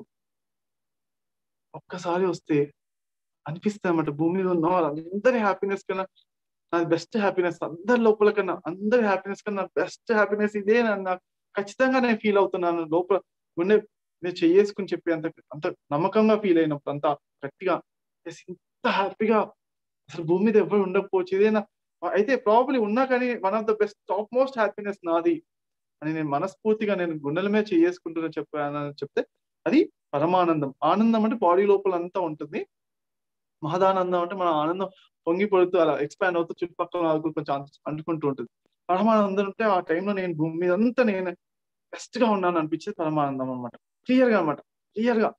ఒక్కసారి వస్తే అనిపిస్తాయి అన్నమాట. భూమి మీద ఉన్న వాళ్ళందరి హ్యాపీనెస్ కన్నా నాది బెస్ట్ హ్యాపీనెస్, అందరి లోపల కన్నా, అందరి హ్యాపీనెస్ కన్నా బెస్ట్ హ్యాపీనెస్ ఇదే నాకు ఖచ్చితంగా నేను ఫీల్ అవుతున్నాను. లోపల గుండె నేను చేసుకుని చెప్పి అంత నమ్మకంగా ఫీల్ అయినప్పుడు, అంత గట్టిగా, ఇంత హ్యాపీగా అసలు భూమి మీద ఎవరు ఉండకపోవచ్చు. ఇదేనా అయితే ప్రాబ్లీ ఉన్నా కానీ one of the best top most happiness నాది అని నేను మనస్ఫూర్తిగా నేను గుండెల మీద చేసుకుంటున్నా చెప్పానని చెప్తే అది పరమానందం. ఆనందం అంటే బాడీ లోపల అంతా ఉంటుంది. మహదానందం అంటే మన ఆనందం పొంగి పడుతూ అలా ఎక్స్పాండ్ అవుతూ చుట్టుపక్కల కొంచెం అంటుకుంటూ ఉంటుంది. పరమానందం అంటే ఆ టైంలో నేను భూమి మీద అంతా నేను బెస్ట్ గా ఉన్నాను అనిపించేది పరమానందం అనమాట. క్లియర్ గా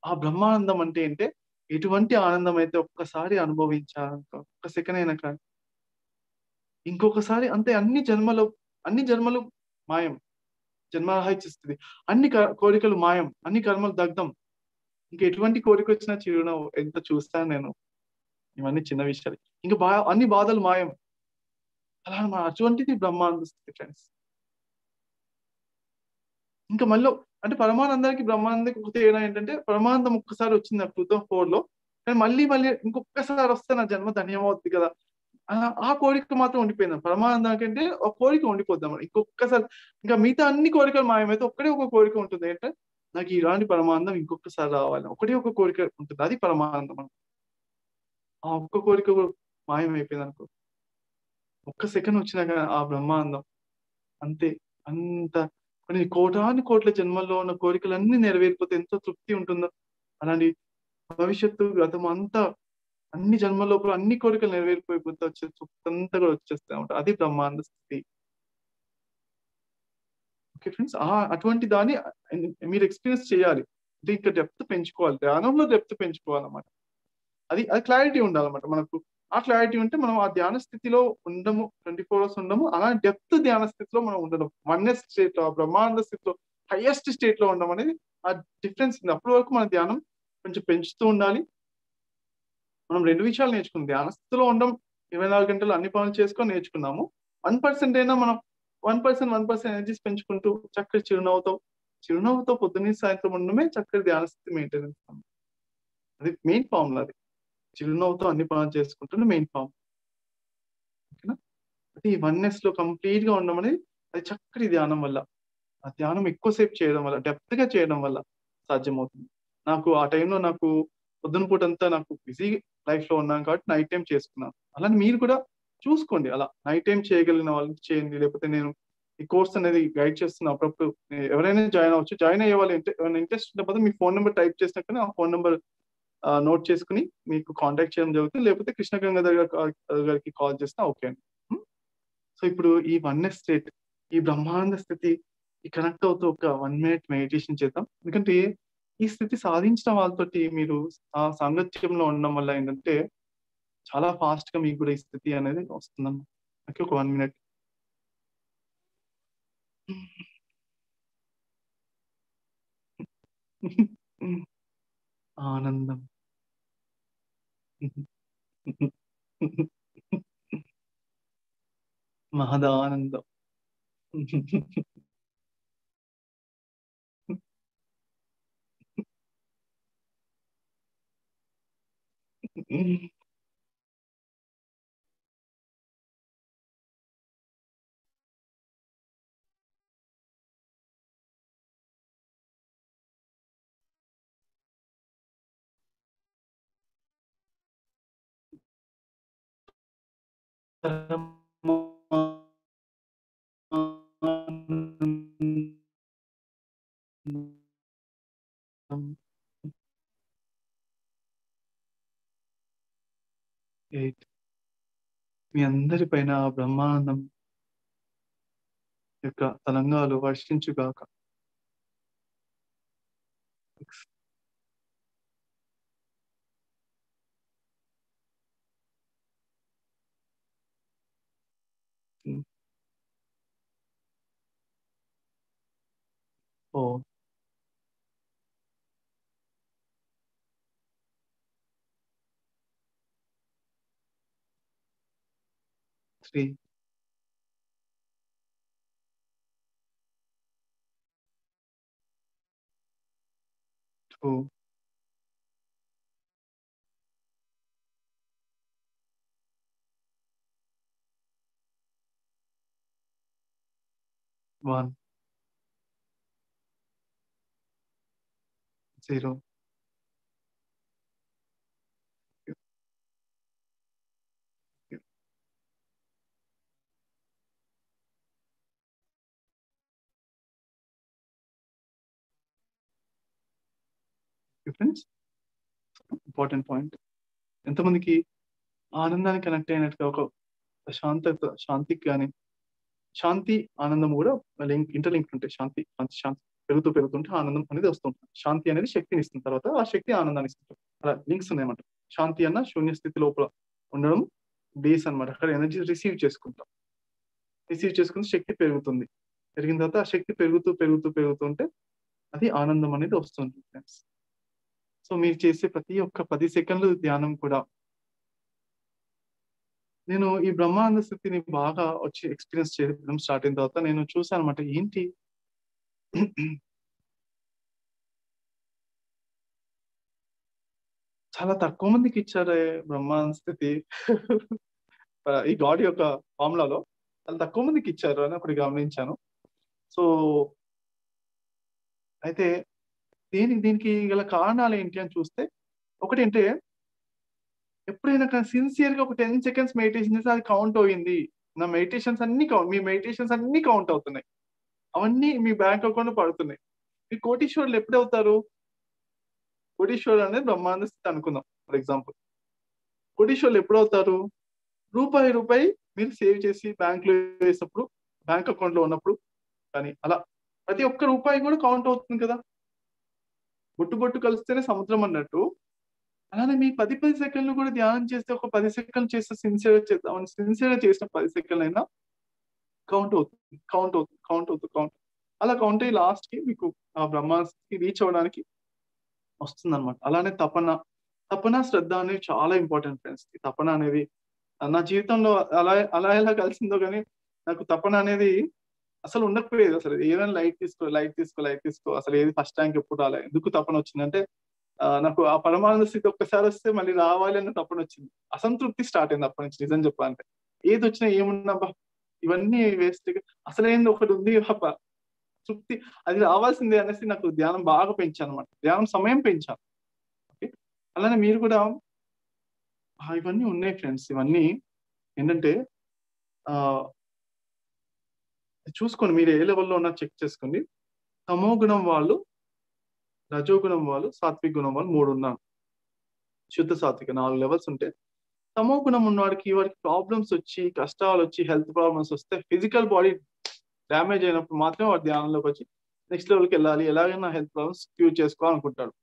ఆ బ్రహ్మానందం అంటే ఎటువంటి ఆనందం అయితే ఒక్కసారి అనుభవించాలంటే ఒక్క సెకండ్ అయినా కానీ ఇంకొకసారి అంతే. అన్ని జన్మలు మాయం, జన్మరాహిత్యస్థితి, అన్ని కోరికలు మాయం, అన్ని కర్మలు దగ్ధం. ఇంకా ఎటువంటి కోరిక వచ్చినా చిరునవ్వు, ఎంత చూస్తాను నేను. ఇవన్నీ చిన్న విషయాలు. ఇంకా అన్ని బాధలు మాయం. అలా అటువంటిది బ్రహ్మానంద స్థితి ఫ్రెండ్స్. ఇంకా మళ్ళీ అంటే పరమానందానికి బ్రహ్మానందానికి ఒక తేడా ఏంటంటే, పరమానందం ఒక్కసారి వచ్చింది 2004లో, కానీ మళ్ళీ ఇంకొకసారి వస్తే నా జన్మ ధన్యమవుద్ది కదా, ఆ కోరిక మాత్రం ఉండిపోయింది. పరమానందం కంటే ఒక కోరిక ఉండిపోద్దాం. ఇంకొకసారి ఇంకా మిగతా అన్ని కోరికలు మాయమైతే ఒక్కడే ఒక కోరిక ఉంటుంది. ఏంటంటే నాకు ఇలాంటి పరమానందం ఇంకొకసారి రావాలి. ఒకటే ఒక కోరిక ఉంటుంది. అది పరమానందం. ఆ ఒక్క కోరిక మాయమైపోయింది అనుకో, ఒక్క సెకండ్ వచ్చినాక ఆ బ్రహ్మానందం అంతే. అంత కొన్ని కోటాను కోట్ల జన్మల్లో ఉన్న కోరికలన్నీ నెరవేరిపోతే ఎంతో తృప్తి ఉంటుందో, అలాంటి భవిష్యత్తు గతం అంతా అన్ని జన్మల లోపల అన్ని కోరికలు నెరవేరిపోయిపోతే వచ్చే తృప్తి అంతా కూడా వచ్చేస్తా ఉంటాయి. అది బ్రహ్మానంద స్థితి. ఓకే ఫ్రెండ్స్, అటువంటి దాన్ని మీరు ఎక్స్పీరియన్స్ చేయాలి. అంటే ఇంకా డెప్త్ పెంచుకోవాలి, ధ్యానంలో డెప్త్ పెంచుకోవాలన్నమాట. అది క్లారిటీ ఉండాలన్నమాట మనకు. ఆ క్లారిటీ ఉంటే మనం ఆ ధ్యాన స్థితిలో ఉండము, 24 hours ఉండము. అలా డెప్త్ ధ్యాన స్థితిలో మనం ఉండడం, వన్నెస్ స్టేట్, బ్రహ్మానంద స్థితిలో హైయెస్ట్ స్టేట్ లో ఉండడం అనేది ఆ డిఫరెన్స్ ఉంది. అప్పటి వరకు మన ధ్యానం కొంచెం పెంచుతూ ఉండాలి. మనం 2 విషయాలు నేర్చుకున్నాం. ధ్యాన స్థితిలో ఉండడం, 24 గంటలు అన్ని పనులు చేసుకొని నేర్చుకున్నాము. 1% అయినా మనం 1% ఎనర్జీస్ పెంచుకుంటూ చక్కటి చిరునవ్వుతో పొద్దున్న సాయంత్రం ఉండడమే చక్కటి ధ్యాన స్థితి మెయింటెనెన్స్. అది మెయిన్ ఫార్ములా. అది చిరునవ్వుతో అన్ని పనులు చేసుకుంటున్న మెయిన్ ఫార్మ్. ఓకేనా? అది వన్నెస్ లో కంప్లీట్ గా ఉండడం అనేది అది చక్కటి ధ్యానం వల్ల, ఆ ధ్యానం ఎక్కువసేపు చేయడం వల్ల, డెప్త్ గా చేయడం వల్ల సాధ్యమవుతుంది. నాకు ఆ టైంలో నాకు పొద్దున పూట అంతా నాకు బిజీ లైఫ్ లో ఉన్నాను కాబట్టి నైట్ టైం చేసుకున్నాను. అలానే మీరు కూడా చూసుకోండి, అలా నైట్ టైం చేయగలిగిన వాళ్ళు చేయండి. లేకపోతే నేను ఈ కోర్స్ అనేది గైడ్ చేస్తున్నా, అప్పుడప్పుడు ఎవరైనా జాయిన్ అవ్వచ్చు. జాయిన్ అయ్యే వాళ్ళు ఎవరైనా ఇంట్రెస్ట్ ఉన్నప్పుడు మీ ఫోన్ నెంబర్ టైప్ చేసినాకనే ఆ ఫోన్ నెంబర్ నోట్ చేసుకుని మీకు కాంటాక్ట్ చేయడం జరుగుతుంది. లేకపోతే కృష్ణ గంగాధర్ గారికి కాల్ చేసినా ఓకే అండి. సో ఇప్పుడు ఈ వన్నెస్ స్టేట్, ఈ బ్రహ్మానంద స్థితి, ఈ కనెక్ట్ అవుతూ ఒక 1 minute మెడిటేషన్ చేద్దాం. ఎందుకంటే ఈ స్థితి సాధించిన వాళ్ళతోటి మీరు ఆ సాంగత్యంలో ఉండడం వల్ల ఏంటంటే చాలా ఫాస్ట్ గా మీకు కూడా ఈ స్థితి అనేది వస్తుందన్నమాట. ఓకే, ఒక 1 minute. ఆనందం. మహదానందం. మీ అందరి పైన బ్రహ్మానందం యొక్క తరంగాలు వర్షించుగాక. 4, 3, 2, 1, 0. Friends, important point. ఎంతమందికి ఆనందానికి కనెక్ట్ అయినట్టుగా ఒక శాంతికి కానీ, శాంతి ఆనందం కూడా ఇంటర్లింక్ ఉంటాయి. శాంతి శాంతి పెరుగుతుంటే ఆనందం అనేది వస్తుంటుంది. శాంతి అనేది శక్తిని ఇస్తుంది, తర్వాత ఆ శక్తి ఆనందాన్ని ఇస్తుంది. అలా లింక్స్ ఉన్నాయన్నమాట. శాంతి అన్న శూన్య స్థితి లోపల ఉండడం బేస్ అన్నమాట. అక్కడ ఎనర్జీ రిసీవ్ చేసుకుంటాం. రిసీవ్ చేసుకుని శక్తి పెరుగుతుంది. పెరిగిన తర్వాత ఆ శక్తి పెరుగుతుంటే అది ఆనందం అనేది వస్తుంది ఫ్రెండ్స్. సో మీరు చేసే ప్రతి ఒక్క 10 సెకండ్లు ధ్యానం కూడా, నేను ఈ బ్రహ్మానంద స్థితిని బాగా వచ్చి ఎక్స్పీరియన్స్ చేయడం స్టార్ట్ అయిన తర్వాత నేను చూసాను అనమాట. ఏంటి చాలా తక్కువ మందికి ఇచ్చారే బ్రహ్మానంద స్థితి. ఈ గాడ్ యొక్క ఫార్ములాలో చాలా తక్కువ మందికి ఇచ్చారు అని ఒకటి గమనించాను. సో అయితే దీనికి గల కారణాలు ఏంటి అని చూస్తే, ఒకటి అంటే ఎప్పుడైనా కానీ సిన్సియర్ గా ఒక 10 seconds మెడిటేషన్ చేస్తే అది కౌంట్ అయింది. నా మెడిటేషన్స్ అన్ని మీ మెడిటేషన్స్ అన్ని కౌంట్ అవుతున్నాయి, అవన్నీ మీ బ్యాంక్ అకౌంట్ పడుతున్నాయి. మీ కోటీశ్వరులు ఎప్పుడు అవుతారు? కోటీశ్వరులు అనేది బ్రహ్మాండ స్థితి అనుకుందాం ఫర్ ఎగ్జాంపుల్. కోటీశ్వరులు ఎప్పుడు అవుతారు? రూపాయి మీరు సేవ్ చేసి బ్యాంక్ లో వేసినప్పుడు, బ్యాంక్ అకౌంట్ లో ఉన్నప్పుడు, కానీ అలా ప్రతి ఒక్క రూపాయి కూడా కౌంట్ అవుతుంది కదా. బొట్టు కలిస్తేనే సముద్రం అన్నట్టు, అలానే మీ 10 సెకండ్లు కూడా ధ్యానం చేస్తే, ఒక 10 సెకండ్లు చేస్తే సిన్సియర్గా చేసిన 10 సెకండ్లు అయినా కౌంట్ అవుతుంది. అలా కౌంట్ అయ్యి లాస్ట్ కి మీకు ఆ బ్రహ్మాస్కి రీచ్ అవ్వడానికి వస్తుంది అనమాట. అలానే తపన శ్రద్ధ అనేవి చాలా ఇంపార్టెంట్ ఫ్రెండ్స్. ఈ తపన అనేది నా జీవితంలో ఎలా కలిసిందో కానీ, నాకు తపన అనేది అసలు ఉండకపోయేది. అసలు ఏదైనా లైట్ తీసుకో అసలు ఏది ఫస్ట్ ర్యాంక్ ఎప్పుడు రాలే. ఎందుకు తపన వచ్చిందంటే, నాకు ఆ పరమానంద స్థితి ఒక్కసారి వస్తే మళ్ళీ రావాలి అన్న తపన వచ్చింది. అసంతృప్తి స్టార్ట్ అయింది అప్పటి నుంచి. నిజం చెప్పాలంటే ఏది వచ్చినా ఏమున్నా ఇవన్నీ వేస్ట్, అసలేంది ఒకటి ఉంది తృప్తి, అది రావాల్సిందే అనేసి నాకు ధ్యానం బాగా పెంచాను అనమాట. ధ్యానం సమయం పెంచాను. ఓకే, అలానే మీరు కూడా ఇవన్నీ ఉన్నాయి ఫ్రెండ్స్. ఇవన్నీ ఏంటంటే చూసుకోండి, మీరు ఏ లెవెల్లో ఉన్నా చెక్ చేసుకోండి. తమో గుణం వాళ్ళు, రజోగుణం వాళ్ళు, సాత్విక గుణం వాళ్ళు 3 ఉన్నారు. శుద్ధ సాత్విక 4 లెవెల్స్ ఉంటే, తమో గుణం ఉన్నవాడికి ప్రాబ్లమ్స్ వచ్చి, కష్టాలు వచ్చి, హెల్త్ ప్రాబ్లమ్స్ వస్తే, ఫిజికల్ బాడీ డ్యామేజ్ అయినప్పుడు మాత్రమే వాడు ధ్యానంలోకి వచ్చి నెక్స్ట్ లెవెల్కి వెళ్ళాలి, ఎలాగైనా హెల్త్ ప్రాబ్లమ్స్ క్యూర్ చేసుకోవాలనుకుంటాడు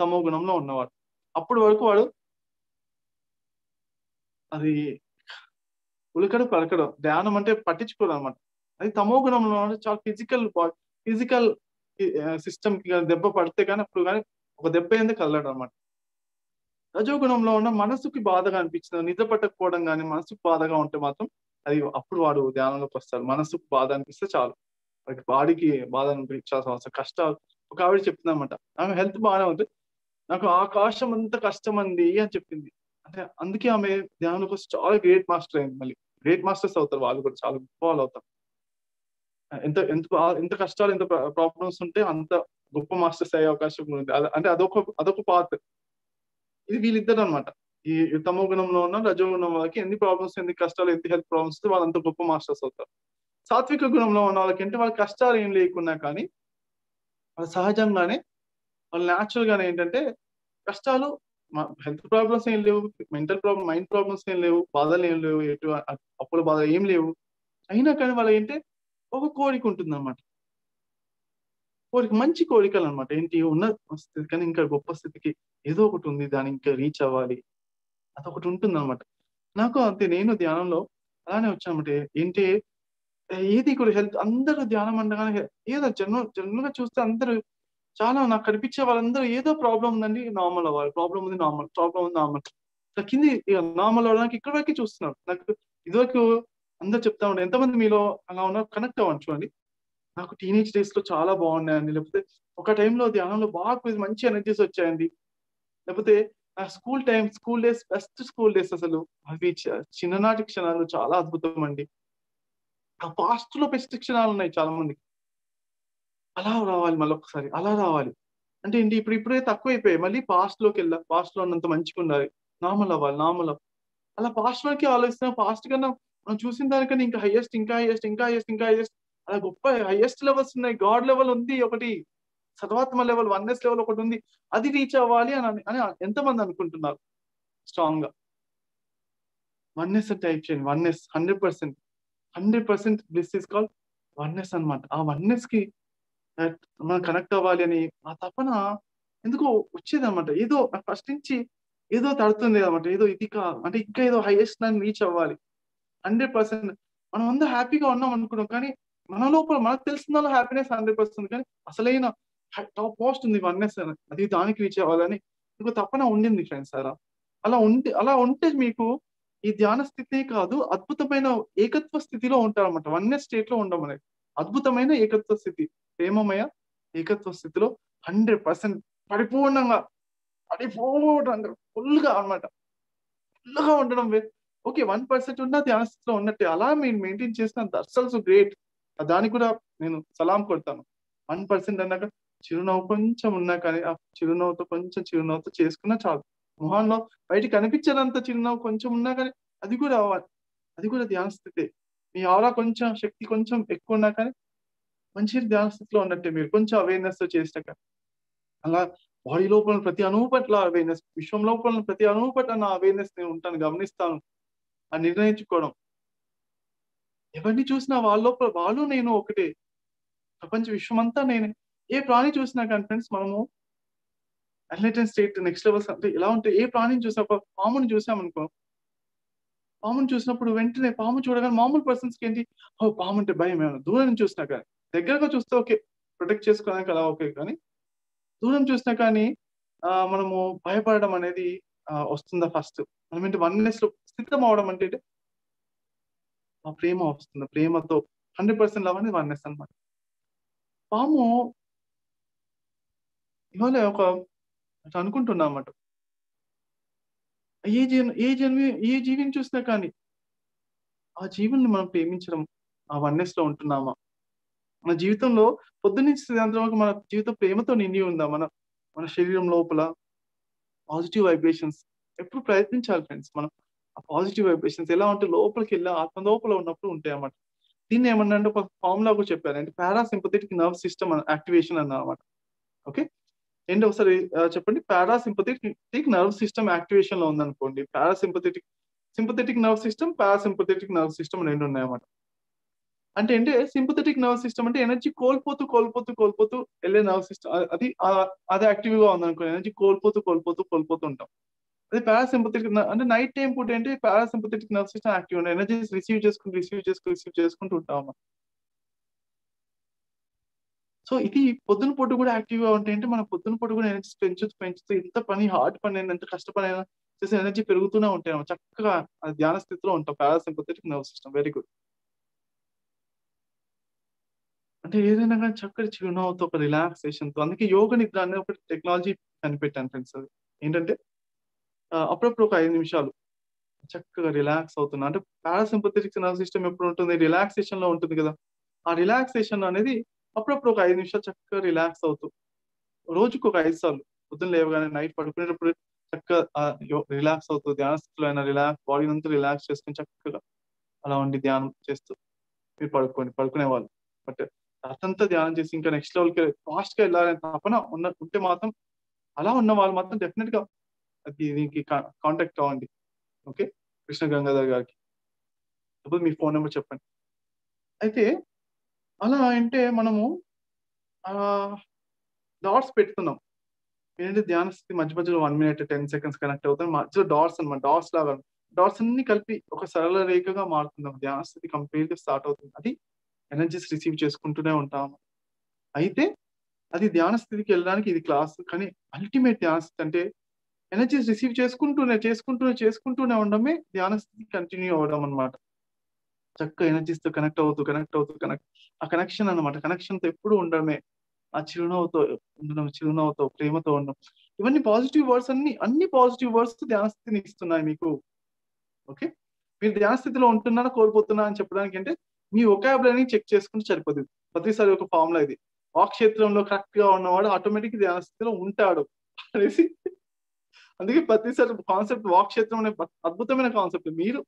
తమో గుణంలో ఉన్నవాడు. అప్పటి వరకు వాడు అది ఉలకడు పలకడు, ధ్యానం అంటే పట్టించుకోడు అనమాట. అది తమో గుణంలో చాలా ఫిజికల్ సిస్టమ్ కి దెబ్బ పడితే కానీ అప్పుడు కానీ ఒక దెబ్బ ఏంది కదలడు అనమాట. రజోగుణంలో ఉన్న మనసుకి బాధగా అనిపించిన, నిద్ర పట్టకపోవడం కానీ మనసుకు బాధగా ఉంటే మాత్రం అప్పుడు వాడు ధ్యానంలోకి వస్తాడు. మనసుకు బాధ అనిపిస్తే చాలు, బాడీకి బాధ అనిపించాల్సిన అవసరం. కష్టాలు, ఒక ఆవిడ చెప్తుంది అనమాట, ఆమె హెల్త్ బాగానే ఉంది, నాకు ఆకాశం అంత కష్టం అండి అని చెప్పింది. అంటే అందుకే ఆమె ధ్యానంలోకి వస్తే చాలా గ్రేట్ మాస్టర్ అయింది. మళ్ళీ గ్రేట్ మాస్టర్స్ అవుతారు వాళ్ళు కూడా, చాలా గొప్ప వాళ్ళు అవుతారు. ఎంత కష్టాలు, ఎంత ప్రాబ్లమ్స్ ఉంటే అంత గొప్ప మాస్టర్స్ అయ్యే అవకాశం ఉంది. అంటే అదొక పార్ట్. ఇది వీళ్ళిద్దరు అనమాట. ఈ తమో గుణంలో ఉన్న రజోగుణం వాళ్ళకి ఎన్ని ప్రాబ్లమ్స్, ఎన్ని కష్టాలు, ఎంత హెల్త్ ప్రాబ్లమ్స్ వాళ్ళంత గొప్ప మాస్టర్స్ అవుతారు. సాత్విక గుణంలో ఉన్న వాళ్ళకి అంటే వాళ్ళ కష్టాలు ఏం లేకున్నా కానీ వాళ్ళు సహజంగానే, వాళ్ళు న్యాచురల్ గానే ఏంటంటే కష్టాలు, హెల్త్ ప్రాబ్లమ్స్ ఏం లేవు, మైండ్ ప్రాబ్లమ్స్ ఏం లేవు, బాధలు ఏం లేవు, ఎటు అప్పుల బాధలు ఏం లేవు, అయినా కానీ వాళ్ళు ఏంటంటే ఒక కోరిక ఉంటుంది అనమాట. మంచి కోరికలు అనమాట. ఏంటి, ఉన్న స్థితి కానీ ఇంకా గొప్ప స్థితికి ఏదో ఒకటి ఉంది, దాన్ని ఇంకా రీచ్ అవ్వాలి, అదొకటి ఉంటుంది అనమాట. నాకు అంతే, నేను ధ్యానంలో అలానే వచ్చానమాట. ఏంటి, ఏది కూడా హెల్త్, అందరూ ధ్యానం అనగానే ఏదో జనరల్ గా చూస్తే అందరూ చాలా నాకు కనిపించే వాళ్ళందరూ ఏదో ప్రాబ్లం ఉందండి, నార్మల్ అవ్వాలి, ప్రాబ్లం ఉంది నార్మల్ కింది నార్మల్ అవడానికి ఇక్కడ వరకు చూస్తున్నారు. నాకు ఇదివరకు అందరు చెప్తా ఉంటారు, ఎంతమంది మీలో అలా ఉన్నారు కనెక్ట్ అవ్వండి. చూడండి, నాకు టీనేజ్ డేస్ లో చాలా బాగున్నాయండి, లేకపోతే ఒక టైంలో ధ్యానంలో బాగా మంచి ఎనర్జీస్ వచ్చాయండి, లేకపోతే ఆ school days best school days, అసలు అవి చిన్ననాటి క్షణాలు చాలా అద్భుతం అండి. ఆ పాస్ట్ లో బెస్ట్ క్షణాలు ఉన్నాయి చాలా మందికి. అలా రావాలి, మళ్ళీ ఒకసారి అలా రావాలి అంటే ఏంటి, ఇప్పుడే తక్కువ అయిపోయాయి. మళ్ళీ పాస్ట్ లో ఉన్నంత మంచిగా ఉండాలి, నార్మల్ అవ్వాలి. అలా పాస్ట్ లోకి ఆలోచిస్తున్నాం. పాస్ట్ కన్నా మనం చూసిన దానికన్నా ఇంకా హైయెస్ట్ అలా గొప్ప హైయెస్ట్ లెవెల్స్ ఉన్నాయి. గాడ్ లెవెల్ ఉంది ఒకటి, సర్వాత్మ లెవెల్, వన్నెస్ లెవెల్ ఒకటి ఉంది, అది రీచ్ అవ్వాలి అని ఎంతమంది అనుకుంటున్నారు స్ట్రాంగ్ గా? వన్నెస్ టైప్ చేయండి, oneness 100% bliss is called oneness అనమాట. ఆ వన్నెస్ కి మనం కనెక్ట్ అవ్వాలి అని ఆ తపన ఎందుకో వచ్చేది అనమాట. ఏదో ఫస్ట్ నుంచి ఏదో తడుతుంది అనమాట, ఏదో ఇది అంటే ఇంకా ఏదో హైయెస్ట్ దాన్ని రీచ్ అవ్వాలి. 100% మనం అందరూ హ్యాపీగా ఉన్నాం అనుకున్నాం, కానీ మన లోపల మనకు తెలిసిన హ్యాపీనెస్ 100%, కానీ అసలైన టాప్ మోస్ట్ ఉంది వన్నెస్, అది దానికి రీచ్ అవ్వాలని ఇంకో తపన ఉండింది ఫ్రెండ్స్. అలా ఉంటే మీకు ఈ ధ్యాన స్థితి కాదు, అద్భుతమైన ఏకత్వ స్థితిలో ఉంటారన్నమాట. వన్నెస్ స్టేట్ లో ఉండడం అనేది అద్భుతమైన ఏకత్వ స్థితి, ప్రేమమయ ఏకత్వ స్థితిలో 100% పరిపూర్ణంగా ఫుల్గా అనమాట, ఫుల్గా ఉండడం. ఓకే 1% ఉన్న ధ్యాన స్థితిలో ఉన్నట్టే. అలా మీరు మెయింటైన్ చేసిన దట్స్ ఆల్సో గ్రేట్. దానికి కూడా నేను సలాం కొడతాను. 1% అన్నాక చిరునవ్వు కొంచెం ఉన్నా కానీ ఆ చిరునవ్వుతో కొంచెం చిరునవ్వుతో చేసుకున్నా చాలు. మొహంలో బయటికి కనిపించనంత చిరునవ్వు కొంచెం ఉన్నా కానీ అది కూడా ధ్యాన స్థితే. మీ ఆరా కొంచెం శక్తి కొంచెం ఎక్కువ ఉన్నా కానీ మంచి ధ్యాన స్థితిలో ఉన్నట్టే. మీరు కొంచెం అవేర్నెస్ తో చేసినాక అలా బాడీ లోపల ప్రతి అణువు పట్ల అవేర్నెస్, విశ్వం లోపల ప్రతి అణువు పట్ల నా అవేర్నెస్ నేను ఉంటాను, గమనిస్తాను అని నిర్ణయించుకోవడం. ఎవరిని చూసినా వాళ్ళ లోపల వాళ్ళు నేను ఒకటే. ప్రపంచ విశ్వం అంతా నేనే. ఏ ప్రాణి చూసినా కానీ ఫ్రెండ్స్ మనము ఎన్లైటెన్ స్టేట్ నెక్స్ట్ లెవెల్స్ అంటే ఎలా ఉంటే, ఏ ప్రాణిని చూసా ఒక పాముని చూసామనుకో, పాముని చూసినప్పుడు వెంటనే పాము చూడగానే మామూలు పర్సన్స్ కి ఏంటి, ఓ పాము అంటే భయం ఏమన్నా. దూరం నుంచి చూసినా కానీ, దగ్గరగా చూస్తే ఓకే ప్రొటెక్ట్ చేసుకోవడానికి అలా ఓకే, కానీ దూరం చూసినా కానీ మనము భయపడడం అనేది వస్తుందా ఫస్ట్. మనం ఏంటి వన్నెస్ లో స్థితం అవడం అంటే ఆ ప్రేమ వస్తుంది. ప్రేమతో 100% లవ్ అనేది వన్నెస్ అన్నమాట. పాము ఇవాళ ఒక అనుకుంటున్నా అన్నమాట, ఏ జీవిని చూసినా కానీ ఆ జీవుల్ని మనం ప్రేమించడం, ఆ వన్నెస్ లో ఉంటున్నామా? మన జీవితంలో పొద్దున్నుంచి సాయంత్రం వరకు మన జీవితం ప్రేమతో నిండి ఉందా? మన శరీరం లోపల పాజిటివ్ వైబ్రేషన్స్ ఎప్పుడు ప్రయత్నించాలి ఫ్రెండ్స్. మనం ఆ పాజిటివ్ వైబ్రేషన్స్ ఎలా ఉంటే లోపలికి వెళ్ళి ఆత్మ లోపల ఉన్నప్పుడు ఉంటాయి అన్నమాట. దీన్ని ఏమన్నా అంటే ఒక ఫార్ములా కూడా చెప్పారు, అంటే పారాసింపథెటిక్ నర్వ్ సిస్టమ్ యాక్టివేషన్ అన్నమాట. ఓకే, ఏంటి ఒకసారి చెప్పండి. పారాసింపథెటిక్ నర్వ్ సిస్టమ్ యాక్టివేషన్ లో ఉందనుకోండి. Sympathetic nerve system, parasympathetic nerve system రెండు ఉన్నాయన్నమాట. అంటే సింపథెటిక్ నర్వ్ సిస్టమ్ అంటే ఎనర్జీ కోల్పోతూ వెళ్ళే నర్వ్ సిస్టమ్. అది యాక్టివ్ గా ఉందనుకో, ఎనర్జీ కోల్పోతూ ఉంటాం. అదే పారాసింపథెటిక్ అంటే నైట్ టైం పూట ఏంటి పారాసింపథెటిక్ నర్వ్ సిస్టమ్ యాక్టివ్ ఉంటుంది. ఎనర్జీ రిసీవ్ చేసుకుంటూ ఉంటాం. సో ఇది పొద్దున పూట కూడా యాక్టివ్ గా ఉంటే మన పొద్దున పూట కూడా ఎనర్జీ పెంచుతూ ఎంత పని, హార్డ్ పని అయినా, ఎంత కష్టపడి అయినా చేసే ఎనర్జీ పెరుగుతూనే ఉంటాయి. చక్కగా ధ్యాన స్థితిలో ఉంటాం. Parasympathetic nerve system very good. అంటే ఏదైనా కానీ చక్కటి చిరునవ్వుతో ఒక రిలాక్సేషన్ తో. అందుకే యోగ నిద్ర అనే ఒక టెక్నాలజీ కనిపెట్టాను ఫ్రెండ్స్. అది ఏంటంటే అప్పుడప్పుడు ఒక 5 నిమిషాలు చక్కగా రిలాక్స్ అవుతున్నా అంటే పారాసింపథెటిక్ నర్వ్ సిస్టమ్ ఎప్పుడు ఉంటుంది, రిలాక్సేషన్ లో ఉంటుంది కదా. ఆ రిలాక్సేషన్ అనేది అప్పుడప్పుడు ఒక 5 నిమిషాలు చక్కగా రిలాక్స్ అవుతూ, రోజుకు ఒక 5 సార్లు పొద్దున్న లేవగానే, నైట్ పడుకునేటప్పుడు చక్కగా రిలాక్స్ అవుతూ, ధ్యాన స్థితిలో అయినా రిలాక్స్, బాడీ అంతా రిలాక్స్ చేసుకుని చక్కగా అలా ఉండి ధ్యానం చేస్తూ మీరు పడుకునే వాళ్ళు. బట్ రాత్రంతా ధ్యానం చేసి ఇంకా నెక్స్ట్ లెవెల్కి ఫాస్ట్ గా వెళ్ళాలని తపన ఉంటే మాత్రం, అలా ఉన్న వాళ్ళు మాత్రం డెఫినెట్ గా దీనికి కాంటాక్ట్ అవ్వండి. ఓకే, కృష్ణ గంగాధర్ గారికి. లేకపోతే మీ ఫోన్ నెంబర్ చెప్పండి. అయితే అలా అంటే మనము డాట్స్ పెడుతున్నాం. ఏంటంటే ధ్యాన స్థితి మధ్యలో 1 minute 10 seconds కనెక్ట్ అవుతాం. మధ్యలో డాట్స్ అనమాట. డాట్స్ లాగా డాట్స్ అన్ని కలిపి ఒక సరళ రేఖగా మారుతున్నాం. ధ్యాన స్థితి కంప్లీట్ గా స్టార్ట్ అవుతుంది. అది ఎనర్జీస్ రిసీవ్ చేసుకుంటూనే ఉంటాము. అయితే అది ధ్యాన స్థితికి వెళ్ళడానికి ఇది క్లాస్. కానీ అల్టిమేట్ ధ్యాన స్థితి అంటే ఎనర్జీస్ రిసీవ్ చేసుకుంటూనే ఉండడమే ధ్యాన స్థితి కంటిన్యూ అవ్వడం అనమాట. చక్కగా ఎనర్జీస్ తో కనెక్ట్ అవుతూ ఆ కనెక్షన్ అనమాట. కనెక్షన్ తో ఎప్పుడు ఉండడమే. ఆ చిరునవ్వుతో ప్రేమతో ఉండడం. ఇవన్నీ పాజిటివ్ వర్డ్స్, అన్ని పాజిటివ్ వర్డ్స్ ధ్యాన స్థితిని ఇస్తున్నాయి మీకు. ఓకే, మీరు ధ్యాన స్థితిలో ఉంటున్నారా కోల్పోతున్నా అని చెప్పడానికి అంటే మీ వొకాబులరీ చెక్ చేసుకుంటే సరిపోతుంది. ప్రతిసారి ఒక ఫార్ములా ఇది. వాక్ క్షేత్రంలో కరెక్ట్ గా ఉన్నవాడు ఆటోమేటిక్ ధ్యాన స్థితిలో ఉంటాడు అనేసి. అందుకే ప్రతిసారి కాన్సెప్ట్ వాక్ క్షేత్రం అనే అద్భుతమైన కాన్సెప్ట్. మీరు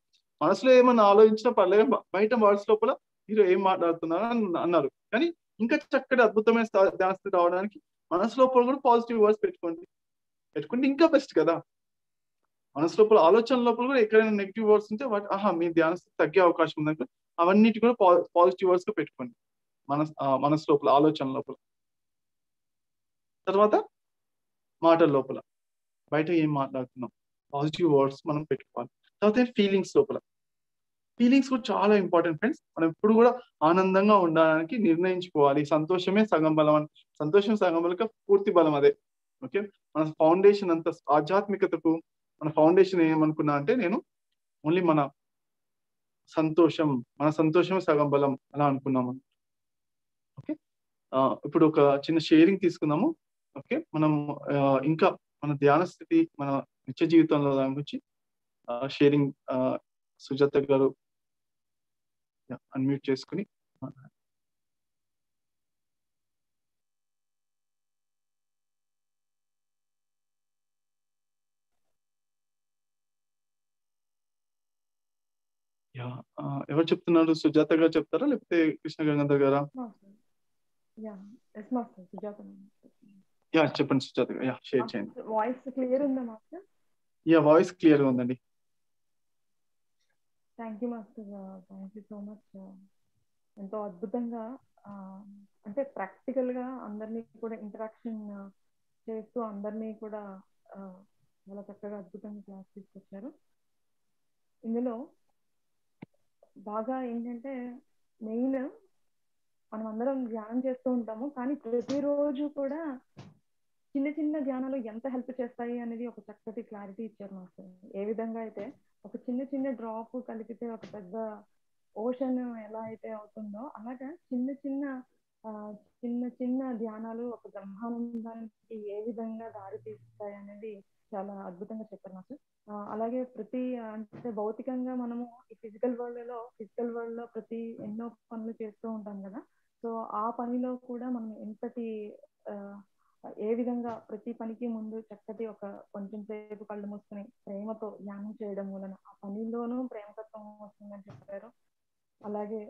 మనసులో ఏమన్నా ఆలోచించినా పర్లేదు, బయట వర్డ్స్ లోపల మీరు ఏం మాట్లాడుతున్నారు అన్నారు. కానీ ఇంకా చక్కటి అద్భుతమైన ధ్యాన స్థితి రావడానికి మనసు లోపల కూడా పాజిటివ్ వర్డ్స్ పెట్టుకుంటే ఇంకా బెస్ట్ కదా. మనసు లోపల ఆలోచన లోపల కూడా ఎక్కడైనా నెగిటివ్ వర్డ్స్ ఉంటే మీ ధ్యాన స్థితి తగ్గే అవకాశం ఉందంటే అవన్నిటి కూడా పాజిటివ్ వర్డ్స్ గా పెట్టుకోండి మనసు లోపల, ఆలోచన లోపల. తర్వాత మాటల లోపల బయట ఏం మాట్లాడుతున్నాం పాజిటివ్ వర్డ్స్ మనం పెట్టుకోవాలి. తర్వాత ఫీలింగ్స్ లోపల, ఫీలింగ్స్ కూడా చాలా ఇంపార్టెంట్ ఫ్రెండ్స్. మనం ఎప్పుడు కూడా ఆనందంగా ఉండడానికి నిర్ణయించుకోవాలి. సంతోషమే సగం బలం అని. సంతోషం సగం బలం పూర్తి బలం అదే. ఓకే, మన ఫౌండేషన్ అంత ఆధ్యాత్మికతకు మన ఫౌండేషన్ ఏమనుకున్నా అంటే నేను ఓన్లీ మన సంతోషమే సగం బలం అలా అనుకున్నాము. ఓకే, ఇప్పుడు ఒక చిన్న షేరింగ్ తీసుకుందాము. ఓకే, మనం ఇంకా మన ధ్యాన స్థితి, మన నిత్య జీవితంలో దాని గురించి షేరింగ్ సుజాత గారు అన్మ్యూట్ చేసుకుని ఎవరు చెప్తున్నారు? సుజాత గారు చెప్తారా లేకపోతే కృష్ణ గంగాధర్ గారా? చెప్పండి సుజాత గారు. షేర్ చేయండి. వాయిస్ క్లియర్ ఉందా మాస్టర్? వాయిస్ క్లియర్ గా ఉందండి. Thank you master, thank you so much. ఎంతో అద్భుతంగా అంటే ప్రాక్టికల్ గా అందరినీ కూడా ఇంటరాక్షన్ చేస్తూ అందరినీ కూడా చాలా చక్కగా అద్భుతంగా క్లాస్ తీసుకొచ్చారు. ఇందులో బాగా ఏంటంటే మెయిన్ మనం అందరం ధ్యానం చేస్తూ ఉంటాము, కానీ ప్రతిరోజు కూడా చిన్న చిన్న ధ్యానాలు ఎంత హెల్ప్ చేస్తాయి అనేది ఒక చక్కటి క్లారిటీ ఇచ్చారు మాకు. ఏ విధంగా అయితే ఒక చిన్న చిన్న డ్రాప్ కలిపితే ఒక పెద్ద ఓషన్ ఎలా అయితే అవుతుందో అలాగా చిన్న చిన్న ధ్యానాలు ఒక బ్రహ్మానందానికి ఏ విధంగా దారి తీస్తాయి అనేది చాలా అద్భుతంగా చెప్పారు నాకు. అలాగే ప్రతి అంటే భౌతికంగా మనము ఈ ఫిజికల్ వరల్డ్ లో ప్రతి ఎన్నో పనులు చేస్తూ ఉంటాం కదా. సో ఆ పనిలో కూడా మనం ఎంతటి ఏ విధంగా ప్రతి పనికి ముందు చక్కటి ఒక కొంచెం సేపు కళ్ళు మూసుకుని ప్రేమతో ధ్యానం చేయడం వలన ఆ పనిలోనూ ప్రేమతత్వం వస్తుందని చెప్పారు. అలాగే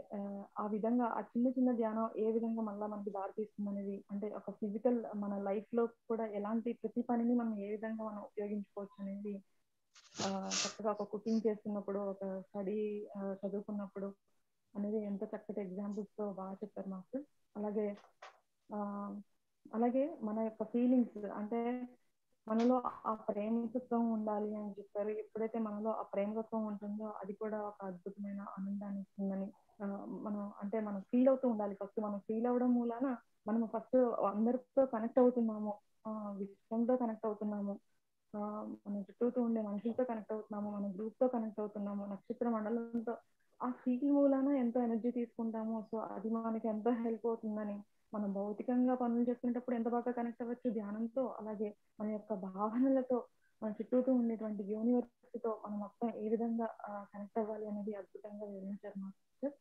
ఆ విధంగా ఆ చిన్న ధ్యానం ఏ విధంగా మళ్ళీ మనకి దారి తీస్తుంది అనేది, అంటే ఒక ఫిజికల్ మన లైఫ్ లో కూడా ఎలాంటి ప్రతి పనిని మనం ఏ విధంగా మనం ఉపయోగించుకోవచ్చు అనేది చక్కగా ఒక కుకింగ్ చేస్తున్నప్పుడు, ఒక స్టడీ చదువుకున్నప్పుడు అనేది ఎంత చక్కటి ఎగ్జాంపుల్స్ తో బాగా చెప్పారు మాకు. అలాగే మన యొక్క ఫీలింగ్స్, అంటే మనలో ఆ ప్రేమతత్వం ఉండాలి అని చెప్పారు. ఎప్పుడైతే మనలో ఆ ప్రేమతత్వం ఉంటుందో అది కూడా ఒక అద్భుతమైన ఆనందాన్ని ఇస్తుందని మనం ఫీల్ అవుతూ ఉండాలి. ఫస్ట్ మనం ఫీల్ అవ్వడం మూలాన మనం ఫస్ట్ అందరితో కనెక్ట్ అవుతున్నాము, విశ్వంతో కనెక్ట్ అవుతున్నాము, మన చుట్టూతో ఉండే మనుషులతో కనెక్ట్ అవుతున్నాము, మన గ్రూప్ తో కనెక్ట్ అవుతున్నాము, నక్షత్ర మండలంతో ఆ ఫీల్ మూలాన ఎంతో ఎనర్జీ తీసుకుంటాము. సో అది మనకి ఎంతో హెల్ప్ అవుతుందని, మనం భౌతికంగా పనులు చేసుకునేటప్పుడు ఎంత బాగా కనెక్ట్ అవ్వచ్చు ధ్యానంతో, అలాగే మన యొక్క భావనలతో మన చుట్టూతో ఉండేటువంటి యూనివర్సిటీతో మనం మొత్తం ఏ విధంగా కనెక్ట్ అవ్వాలి అనేది అద్భుతంగా వివరించారు మాస్టర్.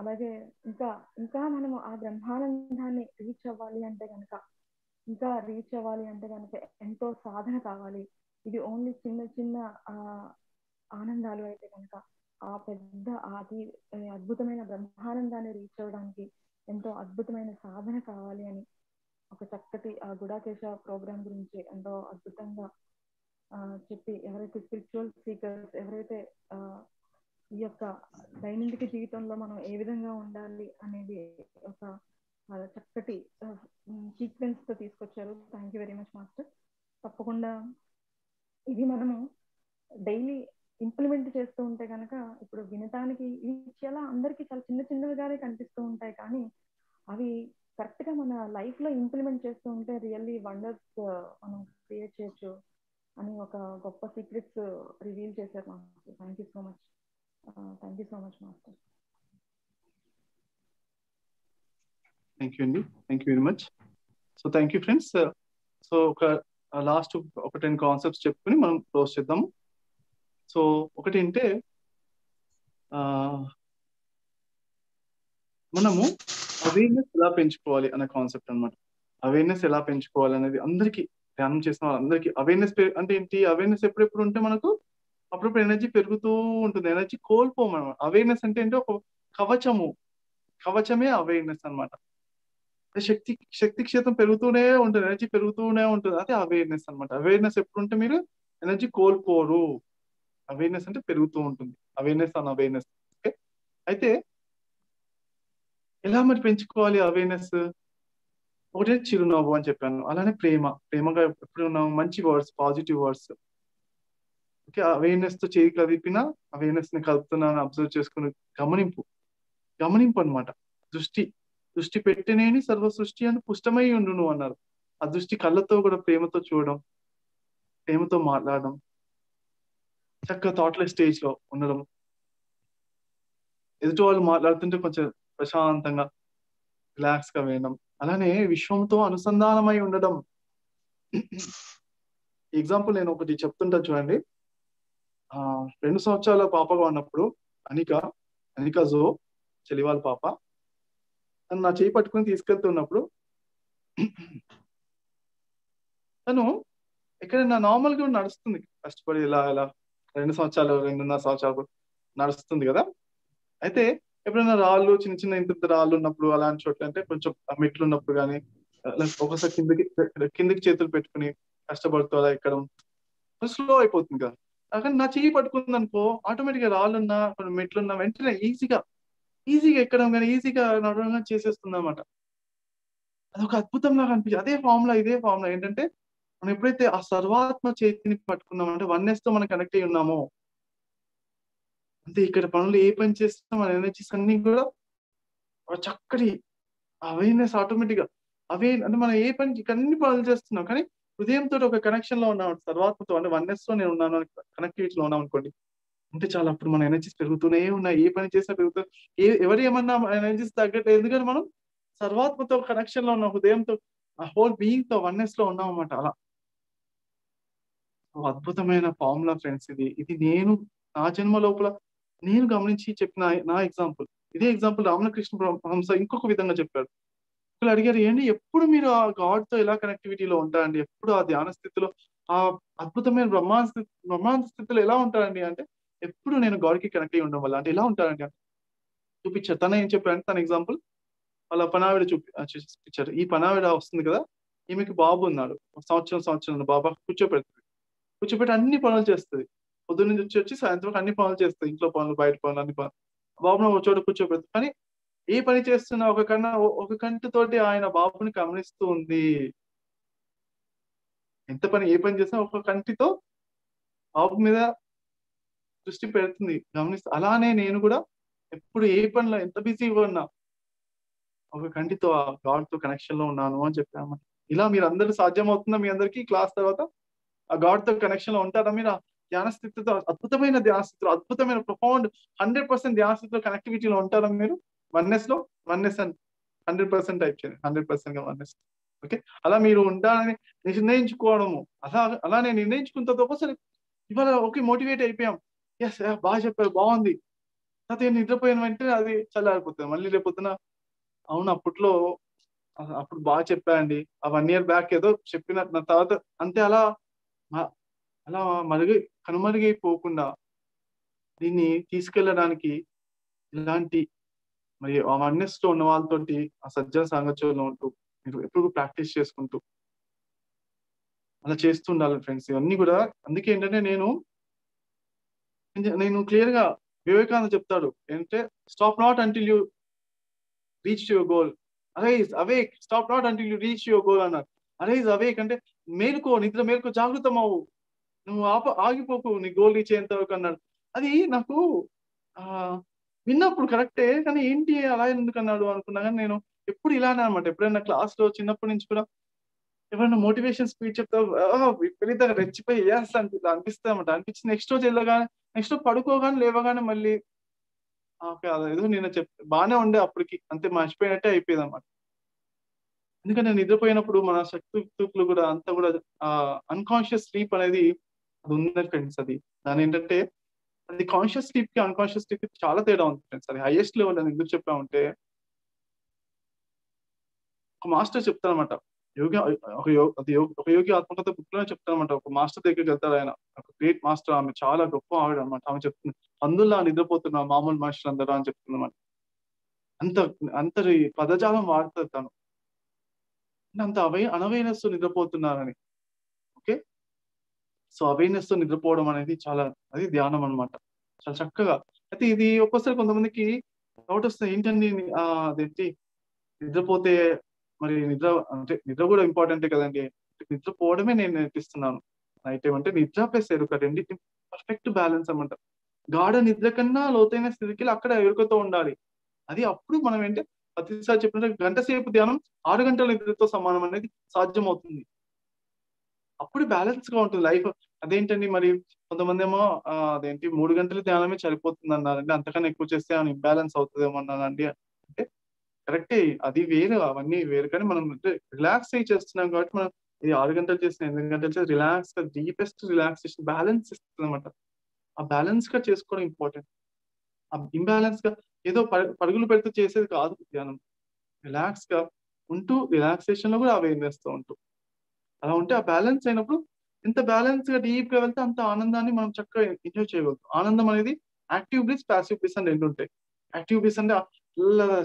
అలాగే ఇంకా మనము ఆ బ్రహ్మానందాన్ని రీచ్ అవ్వాలి అంటే కనుక ఎంతో సాధన కావాలి. ఇది ఓన్లీ చిన్న ఆనందాలు అయితే కనుక ఆ పెద్ద అద్భుతమైన బ్రహ్మానందాన్ని రీచ్ అవ్వడానికి ఎంతో అద్భుతమైన సాధన కావాలి అని ఒక చక్కటి ఆ గుడాకేశ ప్రోగ్రామ్ గురించి ఎంతో అద్భుతంగా చెప్పి, ఎవరైతే స్పిరిచువల్ సీకర్స్ ఎవరైతే ఈ యొక్క దైనందిక జీవితంలో మనం ఏ విధంగా ఉండాలి అనేది ఒక చక్కటి సీక్వెన్స్ తో తీసుకొచ్చారు. Thank you very much master. తప్పకుండా ఇది మనము డైలీ ఇంప్లిమెంట్ చేస్తూ ఉంటే కనుక, ఇప్పుడు వినటానికి ఇవి చాలా అందరికీ చాలా చిన్నవిగానే కనిపిస్తూ ఉంటాయి, కానీ అవి కరెక్ట్ గా మన లైఫ్ లో ఇంప్లిమెంట్ చేస్తూ ఉంటే రియల్లీ వండర్స్ మనం క్రియేట్ చేయొచ్చు అని ఒక గొప్ప సీక్రెట్స్ రివీల్ చేశారు master. Thank you so much master. Thank you అండి, thank you very much. So thank you friends. So ఒక లాస్ట్ ఒక 10 కాన్సెప్ట్స్ చెప్పుకుని మనం క్లోజ్ చేద్దాము. సో ఒకటి అంటే మనము అవేర్నెస్ ఎలా పెంచుకోవాలి అనే కాన్సెప్ట్ అనమాట. అవేర్నెస్ ఎలా పెంచుకోవాలి అనేది అందరికీ, ధ్యానం చేసిన వాళ్ళందరికీ అవేర్నెస్ అంటే ఏంటి? అవేర్నెస్ ఎప్పుడెప్పుడు ఉంటే మనకు అప్పుడప్పుడు ఎనర్జీ పెరుగుతూ ఉంటుంది, ఎనర్జీ కోల్పోము అనమాట. అవేర్నెస్ అంటే ఏంటి? ఒక కవచమే అవేర్నెస్ అనమాట. శక్తి క్షేత్రం పెరుగుతూనే ఉంటుంది, ఎనర్జీ పెరుగుతూనే ఉంటుంది, అదే అవేర్నెస్ అనమాట. అవేర్నెస్ ఎప్పుడు ఉంటే మీరు ఎనర్జీ కోల్పోరు. అవేర్నెస్ అంటే పెరుగుతూ ఉంటుంది, అవేర్నెస్. ఓకే, అయితే ఎలా మరి పెంచుకోవాలి అవేర్నెస్? ఒకటే చిరునవ్వు అని చెప్పాను, అలానే ప్రేమగా ఎప్పుడు ఉన్నాము, మంచి words, positive words. Okay, awareness తో చేయి కదిపినా అవేర్నెస్ ని కలుపుతున్నాను అబ్జర్వ్ చేసుకుని గమనింపు అనమాట. దృష్టి పెట్టినేని సర్వ సృష్టి అని పుష్టమై ఉండును అన్నారు. ఆ దృష్టి కళ్ళతో కూడా ప్రేమతో చూడడం, ప్రేమతో మాట్లాడడం, చక్కగా థాట్లెస్ స్టేజ్ లో ఉండడం, ఎదుటి వాళ్ళు మాట్లాడుతుంటే కొంచెం ప్రశాంతంగా రిలాక్స్ గా వినడం, అలానే విశ్వంతో అనుసంధానమై ఉండడం. ఎగ్జాంపుల్ నేను ఒకటి చెప్తుంటా చూడండి. 2 సంవత్సరాల పాపగా ఉన్నప్పుడు అనిక జో చెలివాళ్ళ పాప తను నా చేయి పట్టుకుని తీసుకెళ్తున్నప్పుడు తను ఎక్కడైనా నార్మల్ గా నడుస్తుంది, కష్టపడి ఇలా 2.5 సంవత్సరాలు నడుస్తుంది కదా. అయితే ఎప్పుడైనా రాళ్ళు చిన్న ఇంత రాళ్ళు ఉన్నప్పుడు అలాంటి చోట్ల అంటే కొంచెం మెట్లు ఉన్నప్పుడు కానీ ఒకసారి కిందికి చేతులు పెట్టుకుని కష్టపడుతూ అలా ఎక్కడం స్లో అయిపోతుంది కదా. కానీ నా చెయ్యి పట్టుకుంది అనుకో ఆటోమేటిక్ గా రాళ్ళున్నా కొన్ని మెట్లున్నా వెంటనే ఈజీగా ఎక్కడం కానీ ఈజీగా నడవడం కానీ చేసేస్తుంది అనమాట. అదొక అద్భుతం లాగా అనిపించింది. ఇదే ఫార్ములా ఏంటంటే మనం ఎప్పుడైతే ఆ సర్వాత్మ చేతిని పట్టుకున్నామంటే వన్నెస్ తో మనం కనెక్ట్ అయి ఉన్నామో అంటే ఇక్కడ పనులు ఏ పని చేస్తున్నా మన ఎనర్జీస్ అన్ని కూడా ఒక చక్కటి అవేర్నెస్ ఆటోమేటిక్ గా అంటే మనం ఏ పని అన్ని పనులు చేస్తున్నాం కానీ హృదయంతో ఒక కనెక్షన్ లో ఉన్నాం సర్వాత్మతో, అంటే వన్నెస్ లో నేను ఉన్నాను కనెక్టివిటీలో ఉన్నాం అనుకోండి అంటే చాలా అప్పుడు మన ఎనర్జీస్ పెరుగుతూనే ఉన్నాయి. ఏ పని చేసినా పెరుగుతుంది. ఎవరు ఏమన్నా ఎనర్జీస్ తగ్గట్టు, ఎందుకంటే మనం సర్వాత్మతో కనెక్షన్ లో ఉన్నాం, హృదయంతో ఆ హోల్ బీయింగ్ తో వన్నెస్ లో ఉన్నాం అన్నమాట. అలా అద్భుతమైన ఫార్ములా ఫ్రెండ్స్. ఇది నేను నా జన్మ లోపల నేను గమనించి చెప్పిన నా ఎగ్జాంపుల్. ఇదే ఎగ్జాంపుల్ రామకృష్ణ పరమహంస ఇంకొక విధంగా చెప్పాడు. ఇక్కడ అడిగారు ఏంటి ఎప్పుడు మీరు ఆ గాడ్ తో ఎలా కనెక్టివిటీలో ఉంటారండి, ఎప్పుడు ఆ ధ్యాన స్థితిలో ఆ అద్భుతమైన బ్రహ్మాండ స్థితిలో ఎలా ఉంటారండి అంటే ఎప్పుడు నేను గాడ్ కి కనెక్ట్ అయ్యి ఉండడం వల్ల. అంటే ఎలా ఉంటారండి అంటే చూపించారు. తన ఏం చెప్పారంటే తన ఎగ్జాంపుల్ వాళ్ళ పనావిడ చూపించారు. ఈ పనావిడ వస్తుంది కదా, ఈమెకి బాబు ఉన్నాడు, సంవత్సరం బాబా కూర్చోపెట్టి అన్ని పనులు చేస్తుంది. పొద్దున్న నుంచి వచ్చి సాయంత్రం అన్ని పనులు చేస్తుంది, ఇంట్లో పనులు బయట పనులు అన్ని పనులు. బాబును ఒక చోట కూర్చోపెడుతుంది. కానీ ఏ పని చేస్తున్నా ఒక కంటితోటి ఆయన బాబుని గమనిస్తూ ఉంది. ఏ పని చేసినా ఒక కంటితో బాబు మీద దృష్టి పెడుతుంది, గమనిస్తూ. అలానే నేను కూడా ఎప్పుడు ఏ పనిలో ఎంత బిజీగా ఉన్నా ఒక కంటితో ఆ గాడ్ తో కనెక్షన్ లో ఉన్నాను అని చెప్పాను. ఇలా మీరు అందరూ సాధ్యం అవుతుందా? మీ అందరికీ క్లాస్ తర్వాత ఆ గాడ్ తో కనెక్షన్ లో ఉంటారా మీరు? ధ్యాన స్థితితో అద్భుతమైన ధ్యాన స్థితిలో అద్భుతమైన ప్రొఫౌండ్ 100% ధ్యాన స్థితిలో కనెక్టివిటీలో ఉంటారా మీరు? వన్నెస్ అండ్ 100% టైప్ చేయండి. 100% వన్నెస్. ఓకే, అలా మీరు ఉంటారని నిర్ణయించుకోవడము. అలానే నిర్ణయించుకున్న తర్వాత ఒకసారి ఇవాళ ఓకే మోటివేట్ అయిపోయాం, ఎస్ బాగా చెప్పారు, బాగుంది, అదే నిద్రపోయిన వెంటనే అది చల్లారిపోతుంది. మళ్ళీ రేపొద్దున అవును అప్పుడు బాగా చెప్పాయండి, ఆ 1 year బ్యాక్ ఏదో చెప్పిన తర్వాత అంతే అలా కనుమరుగైపోకుండా దీన్ని తీసుకెళ్ళడానికి ఇలాంటి మరి అవేర్నెస్ తో ఉన్న వాళ్ళతోటి ఆ సజ్జన సాంగత్యంలో ఉంటూ మీరు ఎప్పుడు ప్రాక్టీస్ చేసుకుంటూ అలా చేస్తూ ఉండాలి ఫ్రెండ్స్. ఇవన్నీ కూడా అందుకే ఏంటంటే నేను క్లియర్ గా వివేకానంద చెప్తాడు ఏంటంటే stop not until you reach your goal, arise awake, stop not until you reach your goal అన్నారు. అరైజ్ అవేక్ అంటే నిద్ర మేలుకో, జాగృతం అవ్వు, నువ్వు ఆగిపోకు నీ గోల్ రీచ్ అయ్యేంత వరకు అన్నాడు. అది నాకు విన్నప్పుడు కరెక్టే, కానీ ఏంటి అలా ఎందుకు అన్నాడు అనుకున్నా. కానీ నేను ఎప్పుడు ఇలానే అనమాట. ఎప్పుడైనా క్లాస్ లో చిన్నప్పటి నుంచి కూడా ఎవరైనా మోటివేషన్ స్పీచ్ చెప్తా విపరీతంగా రెచ్చిపోయి అనిపిస్తుంది అనమాట. అనిపించి నెక్స్ట్ రోజు నెక్స్ట్ రోజు పడుకోగానే లేవగానే మళ్ళీ అదేదో నేను బాగానే ఉండే అప్పటికి, అంతే మర్చిపోయినట్టే అయిపోయేది అనమాట. ఎందుకంటే నిద్రపోయినప్పుడు మన శక్తి తూపులు కూడా అంతా కూడా అన్కాన్షియస్ స్లీప్ అనేది అది ఉంది ఫ్రెండ్స్. దాని ఏంటంటే అది కాన్షియస్ స్లీప్ కి అన్కాన్షియస్ స్లీప్ కి చాలా తేడా ఉంది ఫ్రెండ్స్. అది హైయెస్ట్ లెవెల్ అని ఎందుకు చెప్పామంటే ఒక మాస్టర్ చెప్తారనమాట, ఒక యోగి ఆత్మకథ బుక్ లోనే చెప్తారనమాట. ఒక మాస్టర్ దగ్గరికి వెళ్తారు, ఆయన ఒక గ్రేట్ మాస్టర్, ఆమె చాలా గొప్ప ఆవిడ అనమాట. ఆమె చెప్తుంది అందులో నిద్రపోతున్న మామూలు మనుషులు అందరూ అని చెప్తుంది అనమాట. అంతరి పదజాలం వాడుతుంది తను, అంత అవేర్నెస్ తో నిద్రపోతున్నారని. ఓకే, సో అవేర్నెస్ తో నిద్రపోవడం అనేది అది ధ్యానం అనమాట, చాలా చక్కగా. అయితే ఇది ఒక్కోసారి కొంతమందికి డౌట్ వస్తుంది, ఏంటండి అదేంటి నిద్రపోతే మరి నిద్ర కూడా ఇంపార్టెంటే కదండి. నిద్రపోవడమే నేను నేర్పిస్తున్నాను. నైట్ టైం అంటే నిద్ర ప్లస్ ఎరుక రెండింటి పర్ఫెక్ట్ బ్యాలెన్స్ అనమాట. గాఢ నిద్ర కన్నా లోతైన స్థితికి అక్కడ ఎరుకతో ఉండాలి. అది అప్పుడు మనం ప్రతిసారి చెప్పినట్టు 1 గంట సేపు ధ్యానం 6 గంటల నిద్రతో సమానం అనేది సాధ్యం అవుతుంది. అప్పుడు బ్యాలెన్స్ గా ఉంటుంది లైఫ్. అదేంటండి మరి కొంతమంది ఏమో 3 గంటల ధ్యానమే సరిపోతుంది అన్నారండి, అంతకన్నా ఎక్కువ చేస్తే అని ఇంబ్యాలెన్స్ అవుతుందేమో అన్నానండి. అంటే కరెక్టే, అది వేరు, అవన్నీ వేరు. కానీ మనం రిలాక్స్ అయ్యి చేస్తున్నాం కాబట్టి మనం ఇది 6 గంటలు చేసిన 8 గంటలు చేసి రిలాక్స్ గా డీపెస్ట్ రిలాక్సేషన్ బ్యాలెన్స్ ఇస్తుంది అనమాట. ఆ బ్యాలెన్స్ గా చేసుకోవడం ఇంపార్టెంట్. ఆ ఇంబ్యాలెన్స్ గా ఏదో పరుగులు పెడితే చేసేది కాదు ధ్యానం. రిలాక్స్ గా ఉంటూ రిలాక్సేషన్ లో కూడా అవేర్నెస్ తో ఉంటూ అలా ఉంటే ఆ బ్యాలెన్స్ అయినప్పుడు ఎంత బ్యాలెన్స్ గా డీప్ గా వెళ్తే అంత ఆనందాన్ని మనం చక్కగా ఎంజాయ్ చేయగలుగుతాం. ఆనందం అనేది యాక్టివ్ బ్లిస్, ప్యాసివ్ బ్లిస్ అని రెండు ఉంటాయి. యాక్టివ్ బ్లిస్ అంటే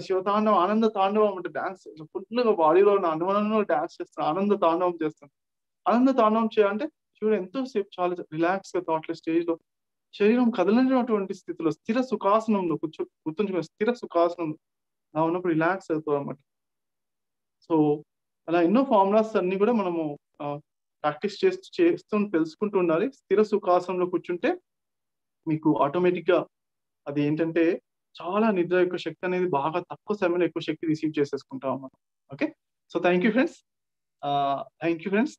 శివతాండవం, ఆనంద తాండవం అంటే డాన్స్ ఫుల్ గా బాడీలో ఉన్న అనుమానంలో డాన్స్ చేస్తాను, ఆనంద తాండవం చేస్తాను. ఆనంద తాండవం చేయాలంటే చూడు ఎంతో సేపు చాలా రిలాక్స్ గా థాట్లెస్ స్టేజ్ లో శరీరం కదలనటువంటి స్థితిలో స్థిర సుఖాసనంలో గుర్తుంచుకునే స్థిర సుఖాసనంలో అలా ఉన్నప్పుడు రిలాక్స్ అవుతాం అన్నమాట. సో అలా ఎన్నో ఫార్ములాస్ అన్ని కూడా మనము ప్రాక్టీస్ చేస్తూ తెలుసుకుంటూ ఉండాలి. స్థిర సుఖాసనంలో కూర్చుంటే మీకు ఆటోమేటిక్ గా అది ఏంటంటే చాలా నిద్ర యొక్క శక్తి అనేది బాగా తక్కువ సమయంలో ఎక్కువ శక్తి రిసీవ్ చేసేసుకుంటాం అన్నమాట. Okay, so thank you friends.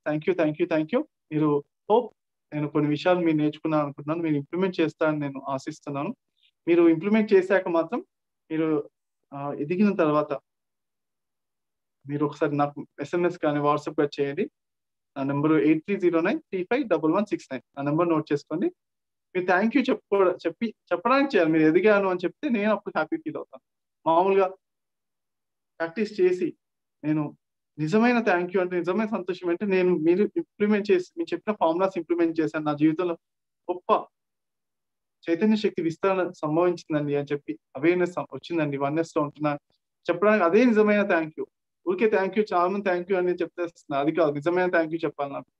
Thank you. మీరు హోప్ నేను కొన్ని విషయాలు మీరు నేర్చుకున్నాను అనుకుంటున్నాను. మీరు ఇంప్లిమెంట్ చేస్తారని నేను ఆశిస్తున్నాను. మీరు ఇంప్లిమెంట్ చేశాక మాత్రం మీరు ఎదిగిన తర్వాత మీరు ఒకసారి నాకు SMS కానీ వాట్సాప్ గా చేయండి. నా నెంబర్ 8309351169. నా నెంబర్ నోట్ చేసుకోండి. మీరు థ్యాంక్ యూ చెప్పడానికి చేయాలి. మీరు ఎదిగాను అని చెప్తే నేను అప్పుడు హ్యాపీ ఫీల్ అవుతాను. మామూలుగా ప్రాక్టీస్ చేసి నేను నిజమైన థ్యాంక్ యూ అంటే నిజమైన సంతోషం అంటే మీరు ఇంప్లిమెంట్ చేసి మీరు చెప్పిన ఫార్ములాస్ ఇంప్లిమెంట్ చేశాను, నా జీవితంలో గొప్ప చైతన్య శక్తి విస్తరణ సంభవించిందండి అని చెప్పి అవేర్నెస్ వచ్చిందండి, వన్నెస్ లో ఉంటున్నా చెప్పడానికి అదే నిజమైన థ్యాంక్ యూ. ఊరికే థ్యాంక్ యూ చాలా మంది థ్యాంక్ యూ అని చెప్తేస్తున్నా, అది కాదు నిజమైన థ్యాంక్ యూ చెప్పాలి నాకు.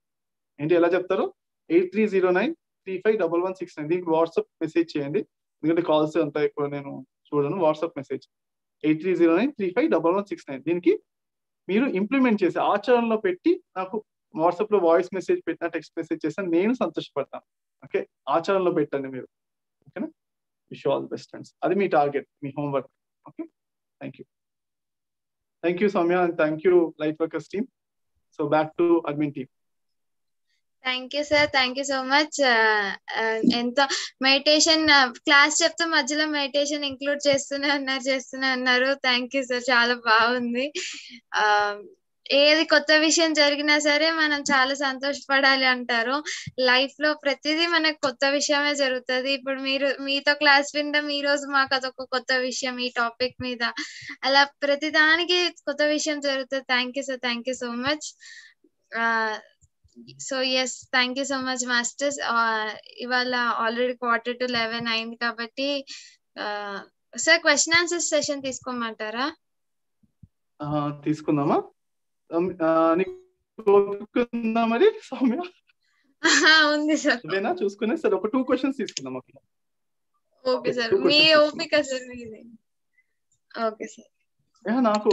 ఏంటి ఎలా చెప్తారు? 8309351169. దీనికి వాట్సాప్ మెసేజ్ చేయండి, ఎందుకంటే కాల్స్ అంతా ఎక్కువ నేను చూడను. WhatsApp message 8309351169. దీనికి మీరు ఇంప్లిమెంట్ చేసి ఆచరణలో పెట్టి నాకు వాట్సాప్ లో వాయిస్ మెసేజ్ పెట్టినా టెక్స్ట్ మెసేజ్ చేసినా నేను సంతోషపడతాను. ఓకే, ఆచరణలో పెట్టండి మీరు. ఓకేనా? Wish all the best friends. అది మీ టార్గెట్, మీ homework. Okay, thank you Soumya, and thank you light workers team. So back to admin team. Thank you sir, thank you so much. ఎంతో మెడిటేషన్ క్లాస్ చెప్తే మధ్యలో మెడిటేషన్ ఇంక్లూడ్ చేస్తూనే ఉన్నారు. Thank you sir, చాలా బాగుంది. ఏది కొత్త విషయం జరిగినా సరే మనం చాలా సంతోషపడాలి అంటారు. లైఫ్ లో ప్రతిదీ మనకు కొత్త విషయమే జరుగుతుంది. ఇప్పుడు మీతో క్లాస్ వినడం ఈ రోజు మాకు అదొక కొత్త విషయం ఈ టాపిక్ మీద. అలా ప్రతిదానికి కొత్త విషయం జరుగుతుంది. Thank you sir, thank you so much. So yes, thank you so much masters. ఇవాళ ఆల్రెడీ 11:45 అయింది కాబట్టి సార్ క్వశ్చన్ ఆన్సర్ సెషన్ తీసుకోమంటారా? తీసుకుందామా? మరి సౌమ్య ఉంది సార్, చూసుకునే సార్ ఒక 2 క్వశ్చన్స్ తీసుకుందాం. ఓకే సార్, మీ ఓపిక సార్ మీది. ఓకే సార్, నాకు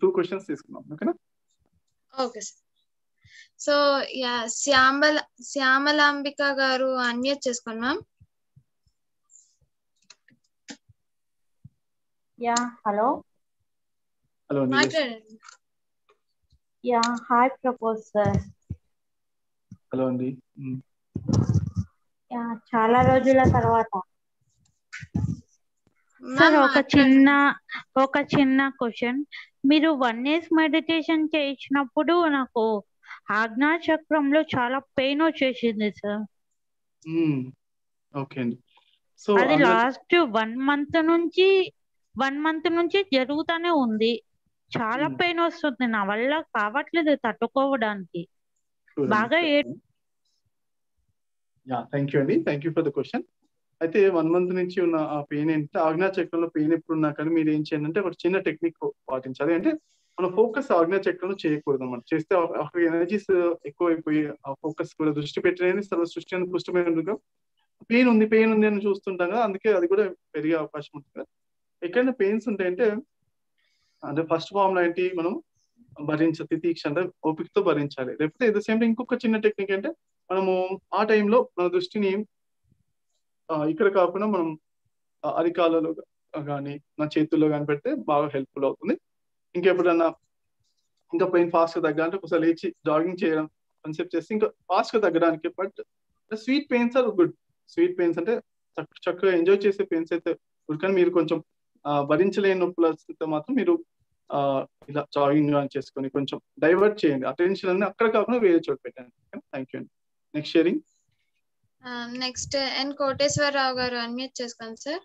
2 క్వశ్చన్స్ తీసుకుందాం. ఓకేనా? Okay sir. సో యా, శ్యామలాంబిక గారు అన్మ్యూట్ చేసుకోండి మ్యామ్. యా, హలో మాట్లాడండి. Yeah, hi proposer. హలో అండి. యా, చాలా రోజుల తర్వాత సార్ ఒక చిన్న క్వశ్చన్. మీరు 1 year మెడిటేషన్ చేసినప్పుడు నాకు ఆజ్ఞా చక్రంలో చాలా పెయిన్ వచ్చేసింది సార్. ఓకే అండి. సో అది లాస్ట్ 1 month నుంచి జరుగుతూనే ఉంది. చాలా పెయిన్ వస్తుంది, నా వల్ల కావట్లేదు తట్టుకోవడానికి. బాగా థ్యాంక్ యూ అండి, thank you for the question. అయితే 1 month నుంచి ఉన్న ఆ పెయిన్ ఏంటంటే ఆజ్ఞా చక్రంలో పెయిన్ ఎప్పుడున్నా కానీ మీరు ఏం చేయాలంటే ఒక చిన్న టెక్నిక్ పాటించాలి. అంటే మన ఫోకస్ ఆజ్ఞా చక్రంలో చేయకూడదు అన్నమాట. చేస్తే అక్కడ ఎనర్జీస్ ఎక్కువైపోయి ఆ ఫోకస్ కూడా దృష్టి పెట్టలేని సర్వ సృష్టి అని పుష్టమైన పెయిన్ ఉంది అని చూస్తుంటాం కదా, అందుకే అది కూడా పెరిగే అవకాశం ఉంటుంది కదా. ఎక్కడైనా పెయిన్స్ ఉంటాయంటే అంటే ఫస్ట్ ఫార్ములా ఏంటి, మనం తితీక్ష అంటే ఓపికతో భరించాలి. లేకపోతే ఎట్ ద సేమ్ టైం ఇంకొక చిన్న టెక్నిక్ అంటే మనము ఆ టైంలో మన దృష్టిని ఇక్కడ కాకుండా మనం అరికాలలో కానీ మన చేతుల్లో కానీ పెడితే బాగా హెల్ప్ఫుల్ అవుతుంది. ఇంకెప్పుడన్నా ఇంకా పెయిన్ ఫాస్ట్ గా తగ్గాలంటే ఒకసారి లేచి జాగింగ్ చేయడం కాన్సెప్ట్ చేస్తే ఇంకా ఫాస్ట్ గా తగ్గడానికి. But sweet pains are good. Sweet pains అంటే చక్కగా ఎంజాయ్ చేసే పెయిన్స్ అయితే గుడ్, కానీ మీరు కొంచెం భరించలేని నొప్పులు వస్తే మాత్రం మీరు ఇలా జాగింగ్ చేసుకొని కొంచెం డైవర్ట్ చేయండి. అటెన్షన్ అన్ని అక్కడ కాకుండా వేరే చోటు పెట్టండి. థ్యాంక్ యూ అండి. Next sharing. నెక్స్ట్ ఎన్ కోటేశ్వరరావు గారు అన్మ్యూట్ చేసుకోండి సార్.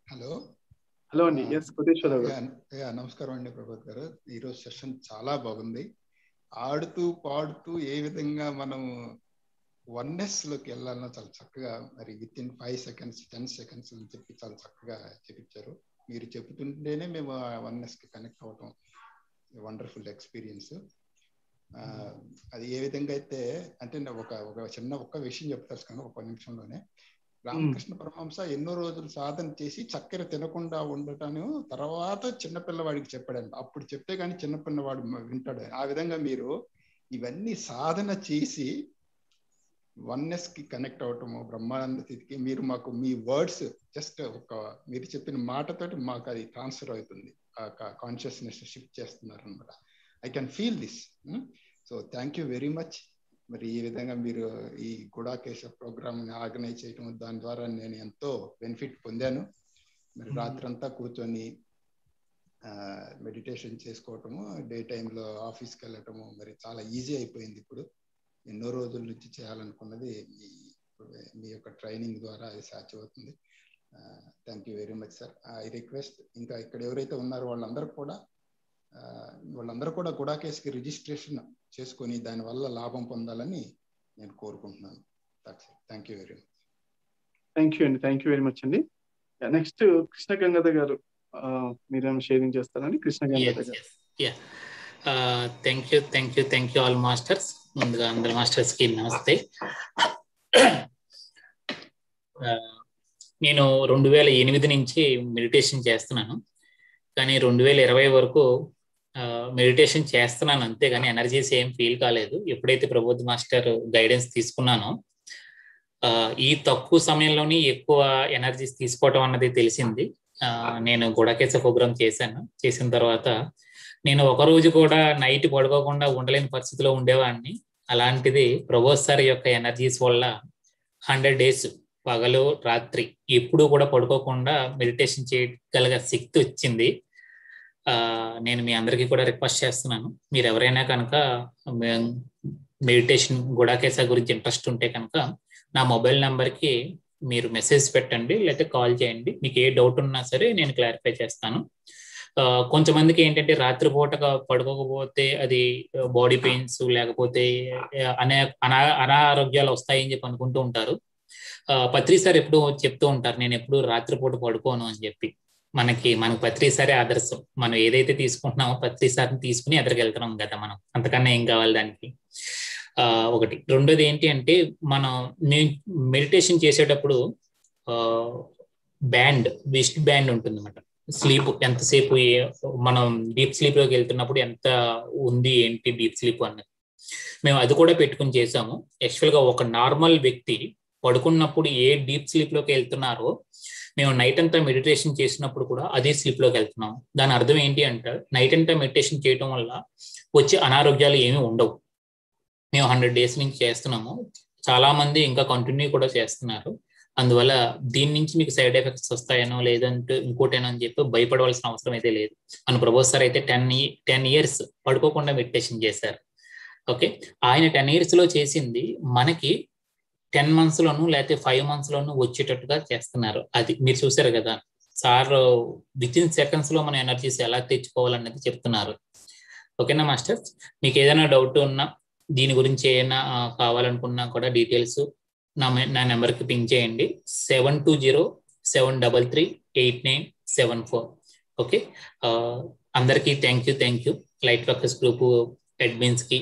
హలో అండి. ఎస్ కోటేశ్వరరావు గారు. నమస్కారం అండి ప్రభాత్ గారు. ఈరోజు సెషన్ చాలా బాగుంది. ఆడుతూ పాడుతూ ఏ విధంగా మనం వన్నెస్ లోకి వెళ్ళాలన్నా చాలా చక్కగా మరి విత్ ఇన్ 5 seconds 10 seconds అని చెప్పి చాలా చక్కగా చెప్పించారు. మీరు చెప్తుంటేనే మేము వన్నెస్ కి కనెక్ట్ అవటం వండర్ఫుల్ ఎక్స్పీరియన్స్. అది ఏ విధంగా అయితే అంటే ఒక చిన్న విషయం చెప్తారు కానీ 1 నిమిషంలోనే. రామకృష్ణ పరమహంస ఎన్నో రోజులు సాధన చేసి చక్కెర తినకుండా ఉండటాను తర్వాత చిన్నపిల్లవాడికి చెప్పాడంట. అప్పుడు చెప్తే కానీ చిన్నపిల్లవాడు వింటాడు. ఆ విధంగా మీరు ఇవన్నీ సాధన చేసి వన్నెస్ కి కనెక్ట్ అవటము బ్రహ్మానంద స్థితికి మీరు మాకు మీ వర్డ్స్ జస్ట్ మీరు చెప్పిన మాటతోటి మాకు అది ట్రాన్స్ఫర్ అవుతుంది. కాన్షియస్నెస్ షిఫ్ట్ చేస్తున్నారు అనమాట. I can feel this. So thank you very much. మరి ఈ విధంగా మీరు ఈ గుడాకేశ ప్రోగ్రామ్ ఆర్గనైజ్ చేయటం దాని ద్వారా నేను ఎంతో బెనిఫిట్ పొందాను. మరి రాత్రంతా కూర్చొని మెడిటేషన్ చేసుకోవటము, డే టైంలో ఆఫీస్కి వెళ్ళటము మరి చాలా ఈజీ అయిపోయింది. ఇప్పుడు ఎన్నో రోజుల నుంచి చేయాలనుకున్నది మీ యొక్క ట్రైనింగ్ ద్వారా అది సాధ్యమవుతుంది. Thank you very much sir. I request ఇంకా ఇక్కడ ఎవరైతే ఉన్నారో వాళ్ళందరూ కూడా గుడాకేశ్కి రిజిస్ట్రేషన్ చేసుకొని దానివల్ల లాభం పొందాలని నేను కోరుకుంటున్నాను. Thank you very much. Thank you అండి. థ్యాంక్ యూ వెరీ మచ్ అండి. నెక్స్ట్ కృష్ణ గంగాధర్ గారు మీరేమో షేరింగ్ చేస్తారండి. కృష్ణ గంగాధర్ గారు. Thank you all masters. ముందుగా అందరు మాస్టర్స్ కి నమస్తే. నేను 2008 నుంచి మెడిటేషన్ చేస్తున్నాను. కానీ 2020 వరకు మెడిటేషన్ చేస్తున్నాను అంతే, కానీ ఎనర్జీస్ ఏం ఫీల్ కాలేదు. ఎప్పుడైతే ప్రబోధ్ మాస్టర్ గైడెన్స్ తీసుకున్నానో ఈ తక్కువ సమయంలోనే ఎక్కువ ఎనర్జీస్ తీసుకోవటం అన్నది తెలిసింది. నేను గుడాకేశ ప్రోగ్రామ్ చేసిన తర్వాత నేను ఒక రోజు కూడా నైట్ పడుకోకుండా ఉండలేని పరిస్థితిలో ఉండేవాడిని. అలాంటిది ప్రబోధ్ సార్ యొక్క ఎనర్జీస్ వల్ల 100 days పగలు రాత్రి ఎప్పుడు కూడా పడుకోకుండా మెడిటేషన్ చేయగలిగే శక్తి వచ్చింది. నేను మీ అందరికీ కూడా రిక్వెస్ట్ చేస్తున్నాను, మీరు ఎవరైనా కనుక మెడిటేషన్ గుడాకేశ గురించి ఇంట్రెస్ట్ ఉంటే కనుక నా మొబైల్ నెంబర్కి మీరు మెసేజ్ పెట్టండి, లేకపోతే కాల్ చేయండి. మీకు ఏ డౌట్ ఉన్నా సరే నేను క్లారిఫై చేస్తాను. కొంతమందికి ఏంటంటే రాత్రిపూటగా పడుకోకపోతే అది బాడీ పెయిన్స్ లేకపోతే అనారోగ్యాలు వస్తాయని చెప్పి అనుకుంటూ ఉంటారు. పత్రి సార్ ఎప్పుడు చెప్తూ ఉంటారు, నేను ఎప్పుడు రాత్రిపూట పడుకోను అని చెప్పి. మనకి పత్రి సారే ఆదర్శం. మనం ఏదైతే తీసుకుంటున్నామో పత్రి సార్ని తీసుకుని ఎదురుకెళ్తున్నాం కదా మనం, అంతకన్నా ఏం కావాలి దానికి. ఒకటి. రెండోది ఏంటి అంటే మనం మెడిటేషన్ చేసేటప్పుడు వెస్ట్ బ్యాండ్ ఉంటుంది అన్నమాట. స్లీప్ ఎంతసేపు మనం డీప్ స్లీప్ లోకి వెళ్తున్నప్పుడు ఎంత ఉంది ఏంటి డీప్ స్లీప్ అన్నది మేము అది కూడా పెట్టుకుని చేసాము. యాక్చువల్గా ఒక నార్మల్ వ్యక్తి పడుకున్నప్పుడు ఏ డీప్ స్లీప్ లోకి వెళ్తున్నారో మేము నైట్ అంతా మెడిటేషన్ చేసినప్పుడు కూడా అదే స్లీప్ లోకి వెళ్తున్నాం. దాని అర్థం ఏంటి అంటే నైట్ అంతా మెడిటేషన్ చేయడం వల్ల వచ్చే అనారోగ్యాలు ఏమీ ఉండవు. మేము 100 days నుంచి చేస్తున్నాము. చాలా మంది ఇంకా కంటిన్యూ కూడా చేస్తున్నారు. అందువల్ల దీని నుంచి మీకు సైడ్ ఎఫెక్ట్స్ వస్తాయనో లేదంటే ఇంకోటేనో అని చెప్పి భయపడవలసిన అవసరం అయితే లేదు. మన ప్రభోధ్ సార్ అయితే 10 years పడుకోకుండా మెడిటేషన్ చేశారు. ఓకే, ఆయన 10 years లో చేసింది మనకి 10 months లోను లేకపోతే 5 months లోను వచ్చేటట్టుగా చేస్తున్నారు. అది మీరు చూసారు కదా సార్, విత్ ఇన్ సెకండ్స్ లో మన ఎనర్జీస్ ఎలా తెచ్చుకోవాలన్నది చెప్తున్నారు. ఓకేనా మాస్టర్స్? మీకు ఏదైనా డౌట్ ఉన్నా దీని గురించి ఏమైనా కావాలనుకున్నా కూడా డీటెయిల్స్ నా నెంబర్కి పింక్ చేయండి. 7207338974. ఓకే, అందరికీ thank you. Light workers group అడ్మిన్స్కి,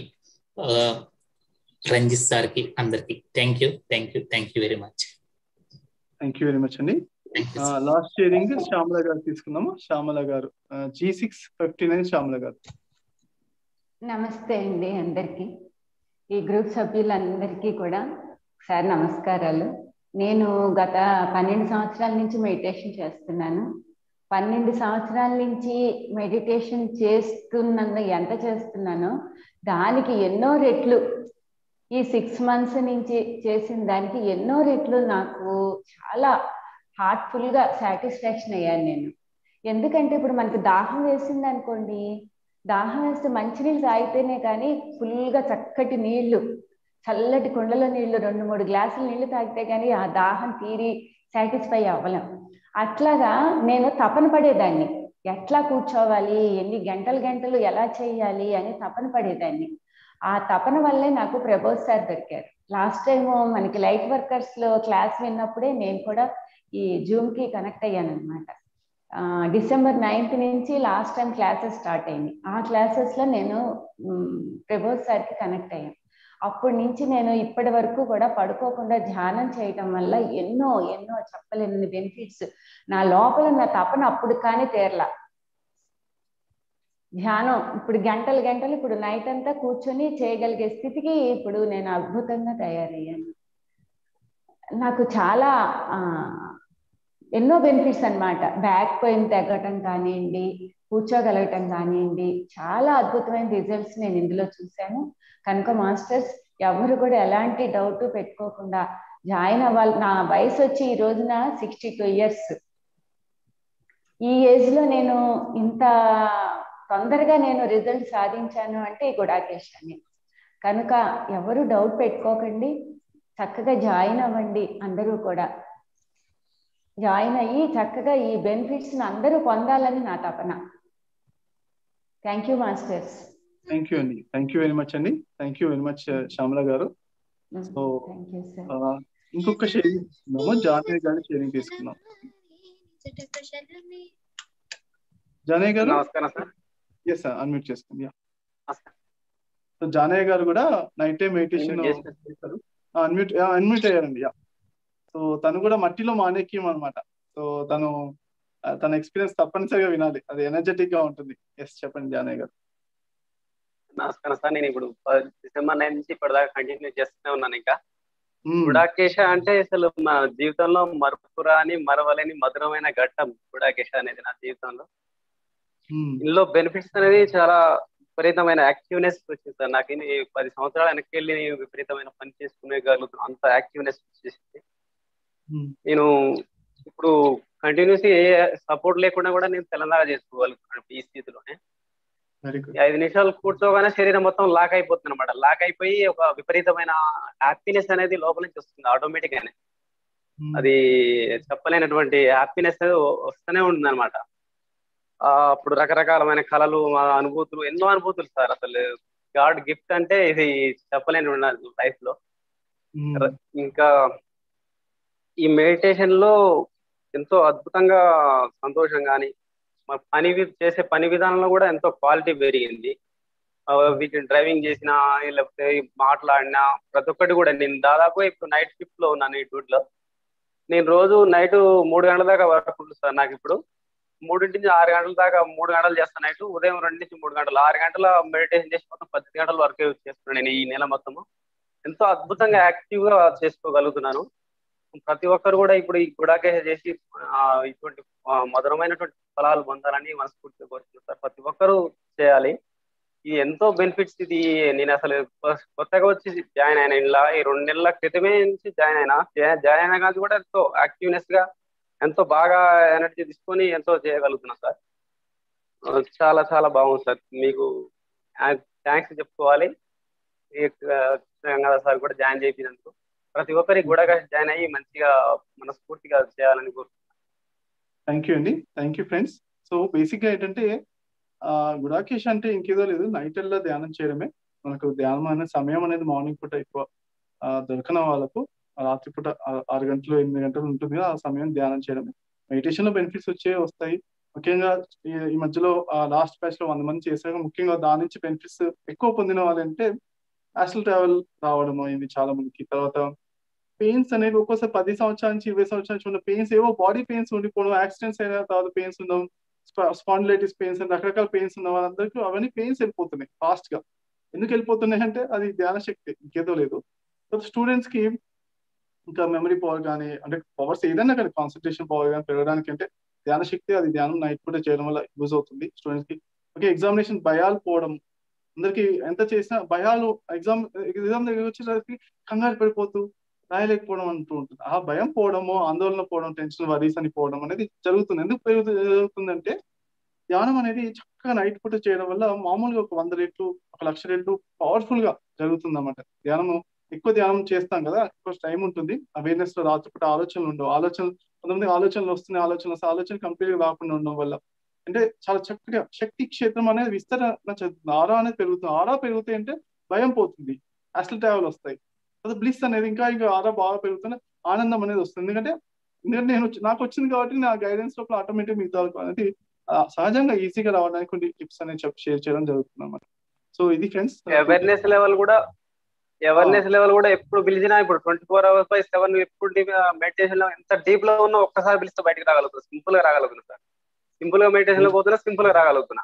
రంజిత్ సార్కి, అందరికి thank you very much. Thank you very much అండి. లాస్ట్ షేరింగ్ శ్యామల గారు తీసుకుందాము. శ్యామల గారు G659 శ్యామల గారు. నమస్తే అండి అందరికి, ఈ గ్రూప్ సభ్యులందరికీ కూడా సార్ నమస్కారాలు. నేను గత 12 సంవత్సరాల నుంచి మెడిటేషన్ చేస్తున్నాను. 12 సంవత్సరాల నుంచి మెడిటేషన్ ఎంత చేస్తున్నానో దానికి ఎన్నో రెట్లు ఈ 6 months నుంచి చేసిన దానికి ఎన్నో రెట్లు నాకు చాలా హార్ట్ఫుల్గా సాటిస్ఫాక్షన్ అయ్యాను నేను. ఎందుకంటే ఇప్పుడు మనకి దాహం వేసింది అనుకోండి, దాహం వేస్తే మంచినీళ్ళు తాగితేనే కానీ ఫుల్గా చక్కటి నీళ్లు, చల్లటి కుండలో నీళ్లు 2-3 గ్లాసులు నీళ్లు తాగితే కానీ ఆ దాహం తీరి సాటిస్ఫై అవ్వలేం. అట్లాగా నేను తపన పడేదాన్ని, ఎట్లా కూర్చోవాలి, ఎన్ని గంటలు ఎలా చేయాలి అని తపన పడేదాన్ని. ఆ తపన వల్లే నాకు ప్రబోధ్ సార్ దొరికారు. లాస్ట్ టైం మనకి లైట్ వర్కర్స్ లో క్లాస్ విన్నప్పుడే నేను కూడా ఈ జూమ్ కి కనెక్ట్ అయ్యాను అనమాట. December 9th నుంచి లాస్ట్ టైం క్లాసెస్ స్టార్ట్ అయింది. ఆ క్లాసెస్ లో నేను ప్రబోధ్ సార్కి కనెక్ట్ అయ్యాను. అప్పటి నుంచి నేను ఇప్పటి వరకు కూడా పడుకోకుండా ధ్యానం చేయటం వల్ల ఎన్నో చెప్పలేని బెనిఫిట్స్. నా లోపల నా తపన అప్పుడు కానీ తీరలా. ధ్యానం ఇప్పుడు గంటలు ఇప్పుడు నైట్ అంతా కూర్చొని చేయగలిగే స్థితికి ఇప్పుడు నేను అద్భుతంగా తయారయ్యాను. నాకు చాలా ఎన్నో బెనిఫిట్స్ అన్నమాట. బ్యాక్ పెయిన్ తగ్గటం కానివ్వండి, కూర్చోగలగటం కానివ్వండి, చాలా అద్భుతమైన రిజల్ట్స్ నేను ఇందులో చూశాను. కనుక మాస్టర్స్ ఎవరు కూడా ఎలాంటి డౌట్ పెట్టుకోకుండా జాయిన్ అవ్వాలి. నా వయసు వచ్చి ఈ రోజున 62 years. ఈ ఏజ్ లో నేను ఇంత తొందరగా నేను రిజల్ట్ సాధించాను అంటే ఈ గుడాకేష్ అని. కనుక ఎవరు డౌట్ పెట్టుకోకండి, చక్కగా జాయిన్ అవ్వండి. అందరూ కూడా జాయిన్ అయ్యి చక్కగా ఈ బెనిఫిట్స్ అందరూ పొందాలని నా తపన. Thank you masters. Thank you అండి, థ్యాంక్ యూ వెరీ మచ్ అండి, thank you very much Shyamala గారు. సో ఇంకొక షేరింగ్ తీసుకున్నాము, జానయ్య గారి షేరింగ్ తీసుకున్నాం. జానయ్య గారు నమస్కారం సార్. ఎస్ సార్, అన్మ్యూట్ చేసుకోండి. సో జానయ్య గారు కూడా నైట్ టైం మెడిటేషన్ అన్మ్యూట్ అయ్యారండి. సో తను కూడా మట్టిలో మానేక్యం అనమాట. సో తన ఎక్స్పీరియన్స్ తప్పనిసరిగా వినాలి, అది ఎనర్జెటిక్ గా ఉంటుంది. ఎస్ చెప్పండి జానయ్య గారు. నమస్కారం సార్. నేను ఇప్పుడు December 9 నుంచి ఇప్పటిదాకా కంటిన్యూ చేస్తూనే ఉన్నాను. ఇంకా గుడాకేశ అంటే అసలు మా జీవితంలో మరపురాని మరవలేని మధురమైన ఘట్టం గుడాకేశ అనేది నా జీవితంలో. ఇందులో బెనిఫిట్స్ అనేది చాలా విపరీతమైన యాక్టివ్నెస్ వచ్చింది సార్. నాకు 10 సంవత్సరాల వెనక్కి వెళ్ళి విపరీతమైన పని చేసుకునేగలుగుతాను, అంత యాక్టివ్నెస్ వచ్చేసింది. నేను ఇప్పుడు కంటిన్యూస్ ఏ సపోర్ట్ లేకుండా కూడా నేను తెలంగాణ చేసుకోగలుగుతున్నాను ఈ స్థితిలోనే. 5 నిమిషాలు కూర్చోగానే శరీరం మొత్తం లాక్ అయిపోతుంది అనమాట. లాక్ అయిపోయి ఒక విపరీతమైన హ్యాపీనెస్ అనేది లోపల నుంచి వస్తుంది ఆటోమేటిక్ గానే. అది చెప్పలేనటువంటి హ్యాపీనెస్ వస్తూనే ఉంటుంది అనమాట. అప్పుడు రకరకాలమైన కళలు, అనుభూతులు, ఎన్నో అనుభూతులు సార్. అసలు గాడ్ గిఫ్ట్ అంటే ఇది చెప్పలేని లైఫ్ లో. ఇంకా ఈ మెడిటేషన్ లో ఎంతో అద్భుతంగా సంతోషం కానీ, చేసే పని విధానంలో కూడా ఎంతో క్వాలిటీ పెరిగింది. వీటిని డ్రైవింగ్ చేసినా లేకపోతే మాట్లాడినా ప్రతి ఒక్కటి కూడా. నేను దాదాపు ఇప్పుడు నైట్ షిఫ్ట్ లో ఉన్నాను ఈ డ్యూటీలో. నేను రోజు నైట్ 3 గంటల దాకా వర్క్ ఉంటుంది సార్. నాకు ఇప్పుడు 3 నుంచి 6 గంటల దాకా 3 గంటలు చేస్తాను నైట్. ఉదయం 2 నుంచి 3 గంటలు, 6 గంటల మెడిటేషన్ చేసి మొత్తం 10 గంటల వర్క్ చేస్తున్నాను నేను ఈ నెల మొత్తము. ఎంతో అద్భుతంగా యాక్టివ్ గా చేసుకోగలుగుతున్నాను. ప్రతి ఒక్కరు కూడా ఇప్పుడు ఈ గుడాకేశ చేసి ఇటువంటి మధురమైనటువంటి ఫలాలు పొందాలని మనస్ఫూర్తిగా కోరుకుంటారు. ప్రతి ఒక్కరూ చేయాలి. ఇది ఎంతో బెనిఫిట్స్. ఇది నేను అసలు కొత్తగా వచ్చి జాయిన్ అయినా ఇలా ఈ 2 నెలల క్రితమే నుంచి జాయిన్ అయినా కానీ కూడా ఎంతో యాక్టివ్నెస్ గా, ఎంతో బాగా ఎనర్జీ తీసుకొని ఎంతో చేయగలుగుతున్నా సార్. చాలా చాలా బాగుంది సార్. మీకు థ్యాంక్స్ చెప్పుకోవాలి. గంగాధర్ సార్ కూడా జాయిన్ చేయించినందుకు. ప్రతి ఒక్కరికి కూడా జాయిన్ అయ్యి మంచిగా మనస్ఫూర్తిగా చేయాలని కోరుకుంటున్నాను. థ్యాంక్ యూ అండి, thank you friends. So basic గా ఏంటంటే గుడాకేశ అంటే ఇంకేదో లేదు, నైట్ లో ధ్యానం చేయడమే. మనకు ధ్యానం అనే సమయం అనేది మార్నింగ్ పూట ఎక్కువ దొరకని వాళ్ళకు రాత్రిపూట 6 గంటలు 8 గంటలు ఉంటుంది కదా, ఆ సమయం ధ్యానం చేయడమే. మెడిటేషన్ లో బెనిఫిట్స్ వస్తాయి. ముఖ్యంగా ఈ మధ్యలో లాస్ట్ బ్యాచ్ లో 100 మంది చేశాక ముఖ్యంగా దాని నుంచి బెనిఫిట్స్ ఎక్కువ పొందిన వాళ్ళంటే యాస్ట్రల్ ట్రావెల్ రావడము ఇది చాలా మందికి. తర్వాత పెయిన్స్ అనేవి ఒక్కోసారి 10 సంవత్సరాల నుంచి 20 సంవత్సరాల నుంచి ఉన్న పెయిన్స్ ఏవో బాడీ పెయిన్స్ ఉండిపోవడం, యాక్సిడెంట్స్ అయిన తర్వాత పెయిన్స్ ఉండడం, స్పాండిలైటిస్ పెయిన్స్ అని రకరకాల పెయిన్స్ ఉన్న వాళ్ళందరికీ అవన్నీ పెయిన్స్ వెళ్ళిపోతున్నాయి ఫాస్ట్ గా. ఎందుకు వెళ్ళిపోతున్నాయి అంటే అది ధ్యాన శక్తి, ఇంకేదో లేదు. స్టూడెంట్స్ కి ఇంకా మెమరీ పవర్ కానీ, అంటే పవర్స్ ఏదైనా కానీ కాన్సన్ట్రేషన్ పవర్ కానీ పెరగడానికి అంటే ధ్యాన శక్తి, అది ధ్యానం నైట్ పూట చేయడం వల్ల యూజ్ అవుతుంది స్టూడెంట్స్ కి. ఓకే, ఎగ్జామినేషన్ భయాలు పోవడం, అందరికి ఎంత చేసినా భయాలు, ఎగ్జామ్ దగ్గర వచ్చేసరికి కంగారు పడిపోతూ రాయలేకపోవడం అంటూ ఉంటుంది. ఆ భయం పోవడము, ఆందోళన పోవడం, టెన్షన్ వరీస్ అని పోవడం అనేది జరుగుతుంది. ఎందుకు జరుగుతుందంటే ధ్యానం అనేది చక్కగా నైట్ పూట చేయడం వల్ల మామూలుగా ఒక 100 రెట్లు 1,00,000 రెట్లు పవర్ఫుల్ గా జరుగుతుంది అన్నమాట. ధ్యానము ఎక్కువ ధ్యానం చేస్తాం కదా, ఎక్కువ టైం ఉంటుంది. అవేర్నెస్ లో రాత్రిపూట ఆలోచనలు ఉండవు. కొంతమంది ఆలోచనలు వస్తున్నాయి, ఆలోచన కంప్లీట్ గా రాకుండా ఉండడం వల్ల అంటే చాలా చక్కగా శక్తి క్షేత్రం అనేది విస్తరణ చెందుతుంది. ఆరా అనేది పెరుగుతుంది. ఆరా పెరుగుతాయి అంటే భయం పోతుంది, అసలు ట్రావెల్ వస్తాయి. అది బ్లిస్ అనేది ఇంకా ఆరా బాగా పెరుగుతున్న ఆనందం అనేది వస్తుంది. ఎందుకంటే నాకు వచ్చింది కాబట్టి నా గైడెన్స్ లోపల ఆటోమేటిక్ మిగతా అనేది సహజంగా ఈజీగా రావడానికి కొన్ని టిప్స్ అనేది షేర్ చేయడం జరుగుతుంది అన్నమాట. సో ఇది ఫ్రెండ్స్. అవేర్నెస్ లెవెల్ కూడా ఎప్పుడు పిలిచినా ఇప్పుడు 24 hours/7 ఎప్పుడు మెడిటేషన్ లో ఎంత డీప్ లో ఉన్నా ఒక్కసారి పిలిస్తే బయటకు రాగలుగుతుంది. సింపుల్ గా రాగలుగుతున్నా సార్. సింపుల్ గా మెడిటేషన్ లో పోతున్నా, సింపుల్ గా రాగలుగుతున్నా.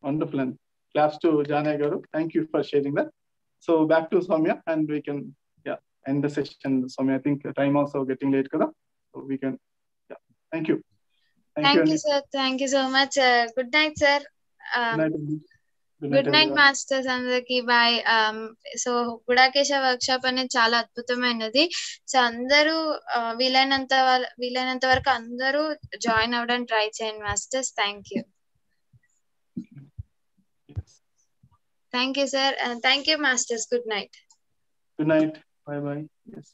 Wonderful and class to Janaiah garu. Thank you for sharing that. So back to Soumya and we can end the session. Soumya, I think time also getting late kada, so we can thank you sir. Thank you so much. Good night sir. Good night masters అందరికి. bye. So గుడాకేశ work shop అనేది చాలా అద్భుతమైనది. So అందరూ వీలైనంత వరకు అందరూ join అవ్వడానికి try చేయండి masters. Thank you sir. Thank you masters. Good night. Bye bye. Yes.